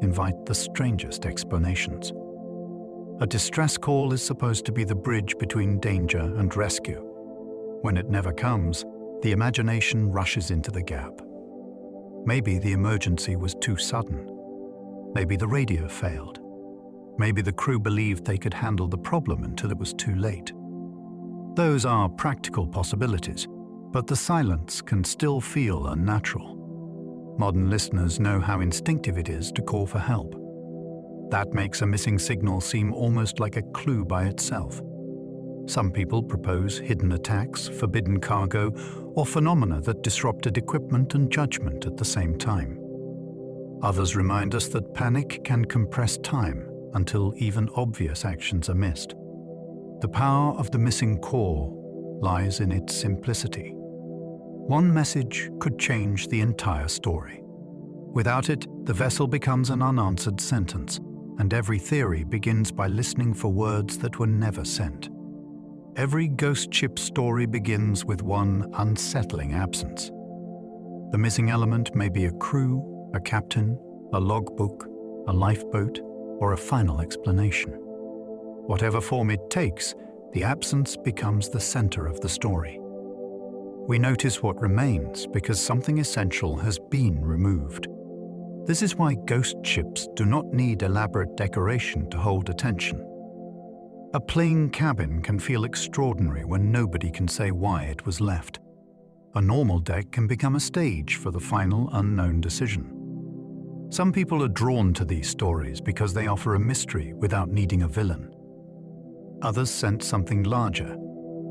invite the strangest explanations. A distress call is supposed to be the bridge between danger and rescue. When it never comes, the imagination rushes into the gap. Maybe the emergency was too sudden. Maybe the radio failed. Maybe the crew believed they could handle the problem until it was too late. Those are practical possibilities, but the silence can still feel unnatural. Modern listeners know how instinctive it is to call for help. That makes a missing signal seem almost like a clue by itself. Some people propose hidden attacks, forbidden cargo, or phenomena that disrupted equipment and judgment at the same time. Others remind us that panic can compress time until even obvious actions are missed. The power of the missing call lies in its simplicity. One message could change the entire story. Without it, the vessel becomes an unanswered sentence, and every theory begins by listening for words that were never sent. Every ghost ship story begins with one unsettling absence. The missing element may be a crew, a captain, a logbook, a lifeboat, or a final explanation. Whatever form it takes, the absence becomes the center of the story. We notice what remains because something essential has been removed. This is why ghost ships do not need elaborate decoration to hold attention. A plain cabin can feel extraordinary when nobody can say why it was left. A normal deck can become a stage for the final unknown decision. Some people are drawn to these stories because they offer a mystery without needing a villain. Others sense something larger,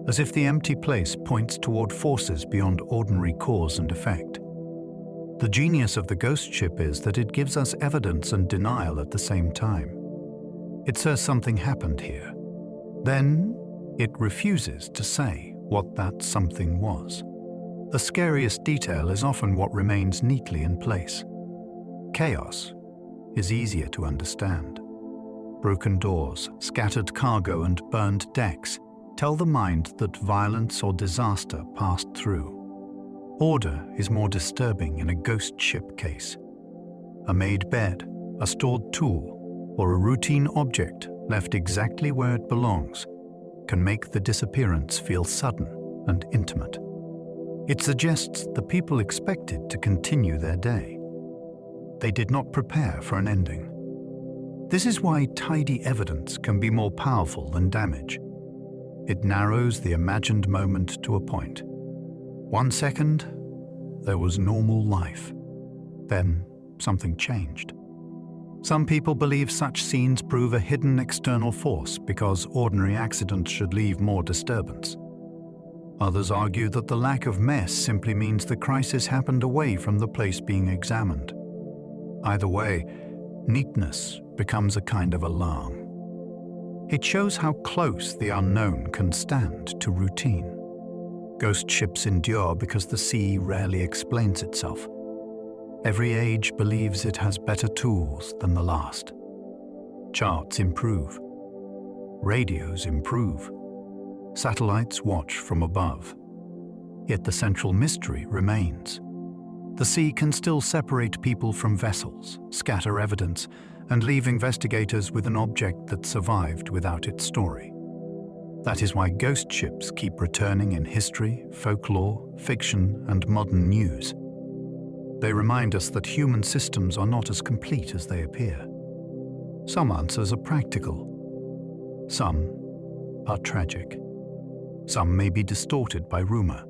as if the empty place points toward forces beyond ordinary cause and effect. The genius of the ghost ship is that it gives us evidence and denial at the same time. It says something happened here. Then it refuses to say what that something was. The scariest detail is often what remains neatly in place. Chaos is easier to understand. Broken doors, scattered cargo, and burned decks tell the mind that violence or disaster passed through. Order is more disturbing in a ghost ship case. A made bed, a stored tool, or a routine object left exactly where it belongs can make the disappearance feel sudden and intimate. It suggests the people expected to continue their day. They did not prepare for an ending. This is why tidy evidence can be more powerful than damage. It narrows the imagined moment to a point. 1 second, there was normal life. Then something changed. Some people believe such scenes prove a hidden external force because ordinary accidents should leave more disturbance. Others argue that the lack of mess simply means the crisis happened away from the place being examined. Either way, neatness becomes a kind of alarm. It shows how close the unknown can stand to routine. Ghost ships endure because the sea rarely explains itself. Every age believes it has better tools than the last. Charts improve. Radios improve. Satellites watch from above. Yet the central mystery remains. The sea can still separate people from vessels, scatter evidence, and leave investigators with an object that survived without its story. That is why ghost ships keep returning in history, folklore, fiction, and modern news. They remind us that human systems are not as complete as they appear. Some answers are practical. Some are tragic. Some may be distorted by rumor.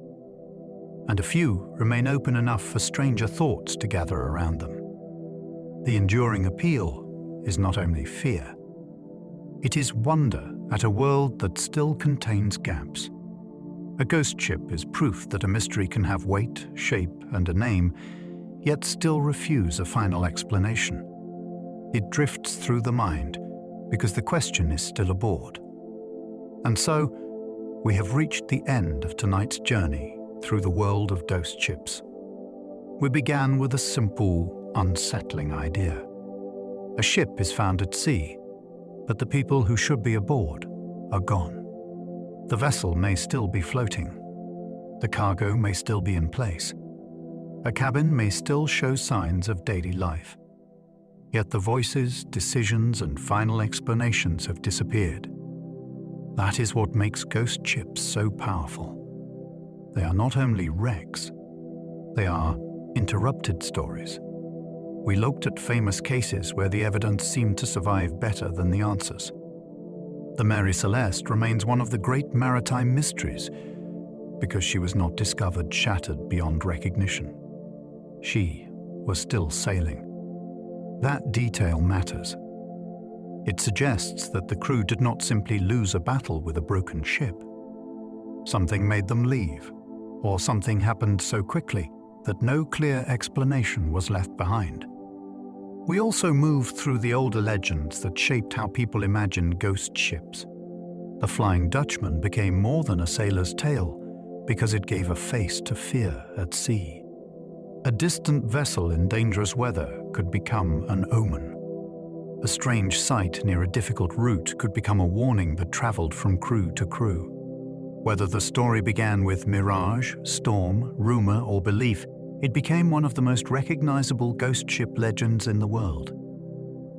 And a few remain open enough for stranger thoughts to gather around them. The enduring appeal is not only fear. It is wonder at a world that still contains gaps. A ghost ship is proof that a mystery can have weight, shape, and a name, yet still refuse a final explanation. It drifts through the mind because the question is still aboard. And so, we have reached the end of tonight's journey through the world of ghost ships. We began with a simple, unsettling idea. A ship is found at sea, but the people who should be aboard are gone. The vessel may still be floating. The cargo may still be in place. A cabin may still show signs of daily life. Yet the voices, decisions, and final explanations have disappeared. That is what makes ghost ships so powerful. They are not only wrecks, they are interrupted stories. We looked at famous cases where the evidence seemed to survive better than the answers. The Mary Celeste remains one of the great maritime mysteries because she was not discovered shattered beyond recognition. She was still sailing. That detail matters. It suggests that the crew did not simply lose a battle with a broken ship. Something made them leave, or something happened so quickly that no clear explanation was left behind. We also moved through the older legends that shaped how people imagined ghost ships. The Flying Dutchman became more than a sailor's tale because it gave a face to fear at sea. A distant vessel in dangerous weather could become an omen. A strange sight near a difficult route could become a warning that traveled from crew to crew. Whether the story began with mirage, storm, rumor, or belief, it became one of the most recognizable ghost ship legends in the world.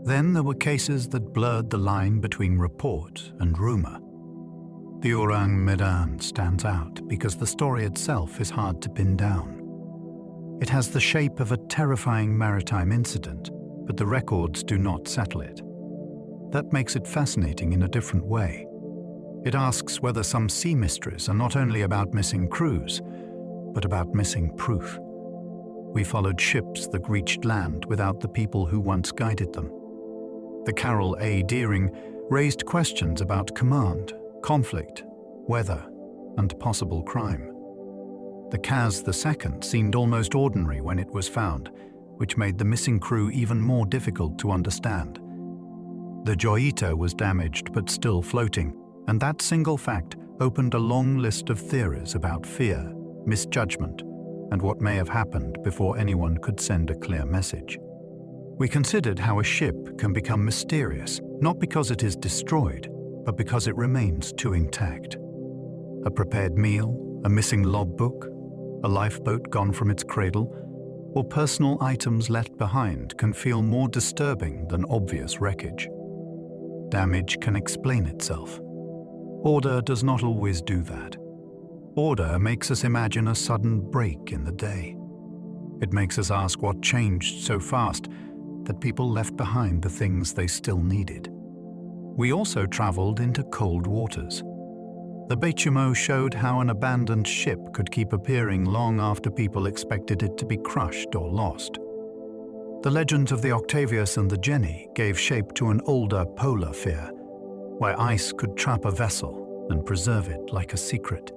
Then there were cases that blurred the line between report and rumor. The Ourang Medan stands out because the story itself is hard to pin down. It has the shape of a terrifying maritime incident, but the records do not settle it. That makes it fascinating in a different way. It asks whether some sea mysteries are not only about missing crews, but about missing proof. We followed ships that reached land without the people who once guided them. The Carol A. Deering raised questions about command, conflict, weather, and possible crime. The Kaz II seemed almost ordinary when it was found, which made the missing crew even more difficult to understand. The Joyita was damaged but still floating, and that single fact opened a long list of theories about fear, misjudgment, and what may have happened before anyone could send a clear message. We considered how a ship can become mysterious, not because it is destroyed, but because it remains too intact. A prepared meal, a missing logbook, a lifeboat gone from its cradle, or personal items left behind can feel more disturbing than obvious wreckage. Damage can explain itself. Order does not always do that. Order makes us imagine a sudden break in the day. It makes us ask what changed so fast that people left behind the things they still needed. We also traveled into cold waters. The Baimo showed how an abandoned ship could keep appearing long after people expected it to be crushed or lost. The legends of the Octavius and the Jenny gave shape to an older polar fear, where ice could trap a vessel and preserve it like a secret.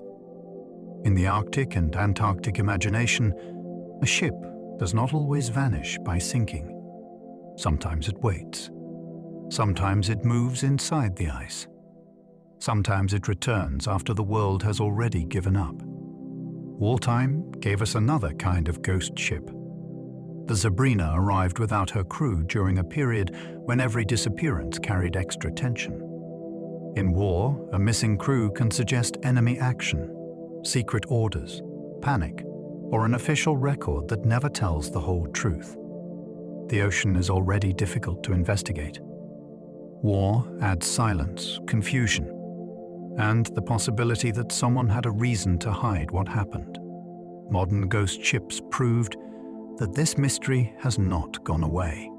In the Arctic and Antarctic imagination, a ship does not always vanish by sinking. Sometimes it waits. Sometimes it moves inside the ice. Sometimes it returns after the world has already given up. Wartime gave us another kind of ghost ship. The Sabrina arrived without her crew during a period when every disappearance carried extra tension. In war, a missing crew can suggest enemy action, secret orders, panic, or an official record that never tells the whole truth. The ocean is already difficult to investigate. War adds silence, confusion, and the possibility that someone had a reason to hide what happened. Modern ghost ships proved that this mystery has not gone away.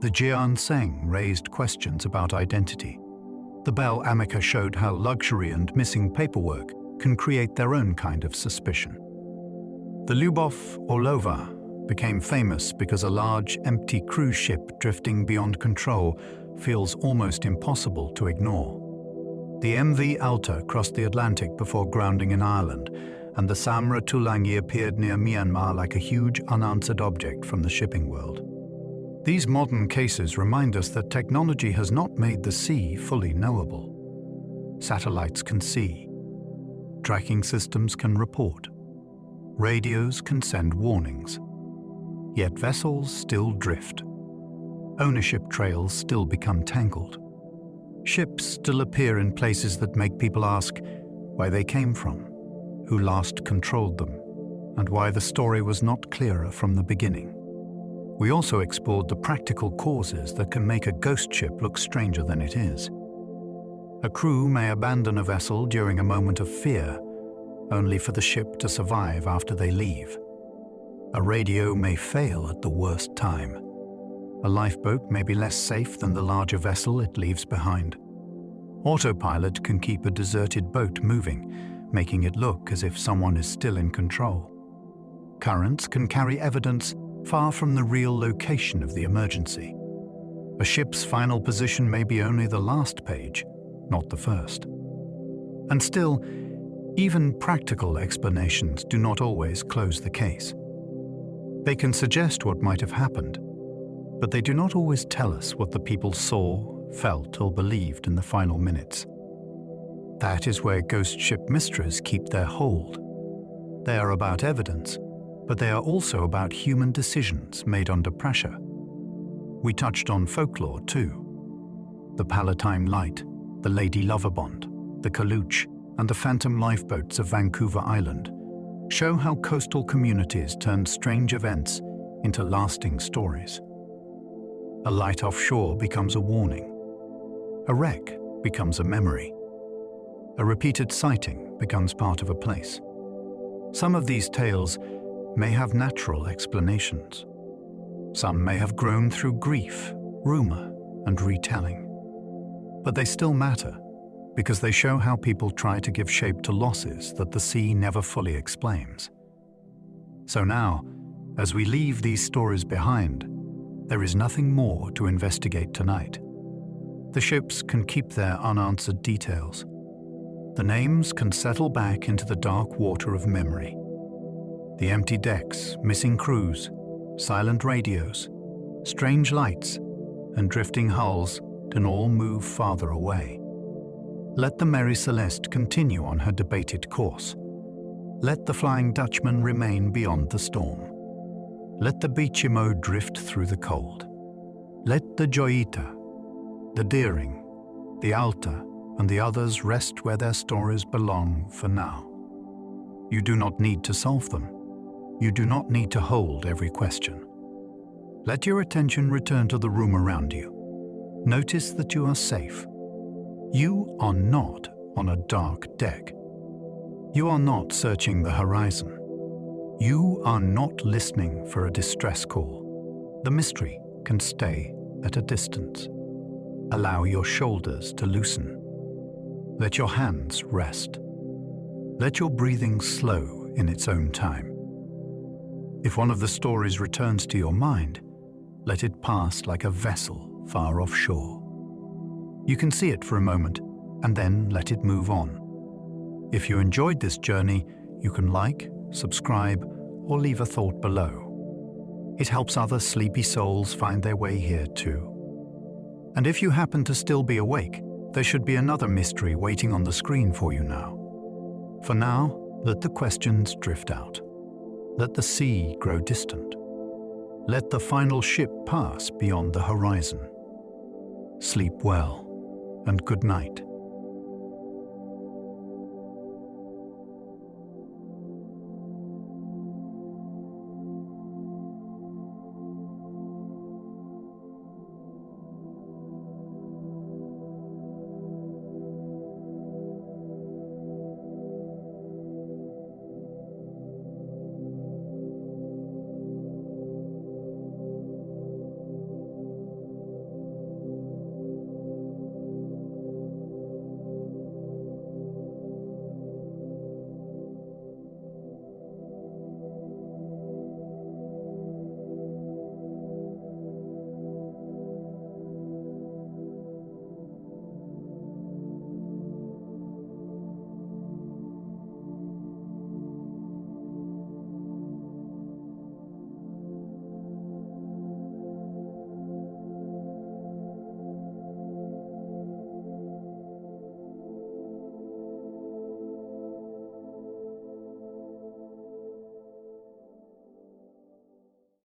The Jian Sang raised questions about identity. The Bell Amica showed how luxury and missing paperwork can create their own kind of suspicion. The Lyubov Orlova became famous because a large, empty cruise ship drifting beyond control feels almost impossible to ignore. The MV Alta crossed the Atlantic before grounding in Ireland, and the Sam Ratalangi appeared near Myanmar like a huge unanswered object from the shipping world. These modern cases remind us that technology has not made the sea fully knowable. Satellites can see, Tracking systems can report. Radios can send warnings. Yet vessels still drift. Ownership trails still become tangled. Ships still appear in places that make people ask why they came from, who last controlled them, and why the story was not clearer from the beginning. We also explored the practical causes that can make a ghost ship look stranger than it is. A crew may abandon a vessel during a moment of fear, only for the ship to survive after they leave. A radio may fail at the worst time. A lifeboat may be less safe than the larger vessel it leaves behind. Autopilot can keep a deserted boat moving, making it look as if someone is still in control. Currents can carry evidence far from the real location of the emergency. A ship's final position may be only the last page, not the first. And still, even practical explanations do not always close the case. They can suggest what might have happened, but they do not always tell us what the people saw, felt, or believed in the final minutes. That is where ghost ship mysteries keep their hold. They are about evidence, but they are also about human decisions made under pressure. We touched on folklore too. The Palatine Light, the Lady Loverond, the Kaluch, and the phantom lifeboats of Vancouver Island show how coastal communities turn strange events into lasting stories. A light offshore becomes a warning. A wreck becomes a memory. A repeated sighting becomes part of a place. Some of these tales may have natural explanations. Some may have grown through grief, rumor, and retelling. But they still matter because they show how people try to give shape to losses that the sea never fully explains. So now, as we leave these stories behind, there is nothing more to investigate tonight. The ships can keep their unanswered details. The names can settle back into the dark water of memory. The empty decks, missing crews, silent radios, strange lights, and drifting hulls can all move farther away. Let the Mary Celeste continue on her debated course. Let the Flying Dutchman remain beyond the storm. Let the Baimo drift through the cold. Let the Joita, the Deering, the Alta, and the others rest where their stories belong for now. You do not need to solve them. You do not need to hold every question. Let your attention return to the room around you. Notice that you are safe. You are not on a dark deck. You are not searching the horizon. You are not listening for a distress call. The mystery can stay at a distance. Allow your shoulders to loosen. Let your hands rest. Let your breathing slow in its own time. If one of the stories returns to your mind, let it pass like a vessel far offshore. You can see it for a moment and then let it move on. If you enjoyed this journey, you can like, subscribe, or leave a thought below. It helps other sleepy souls find their way here too. And if you happen to still be awake, there should be another mystery waiting on the screen for you now. For now, let the questions drift out. Let the sea grow distant. Let the final ship pass beyond the horizon. Sleep well, and good night.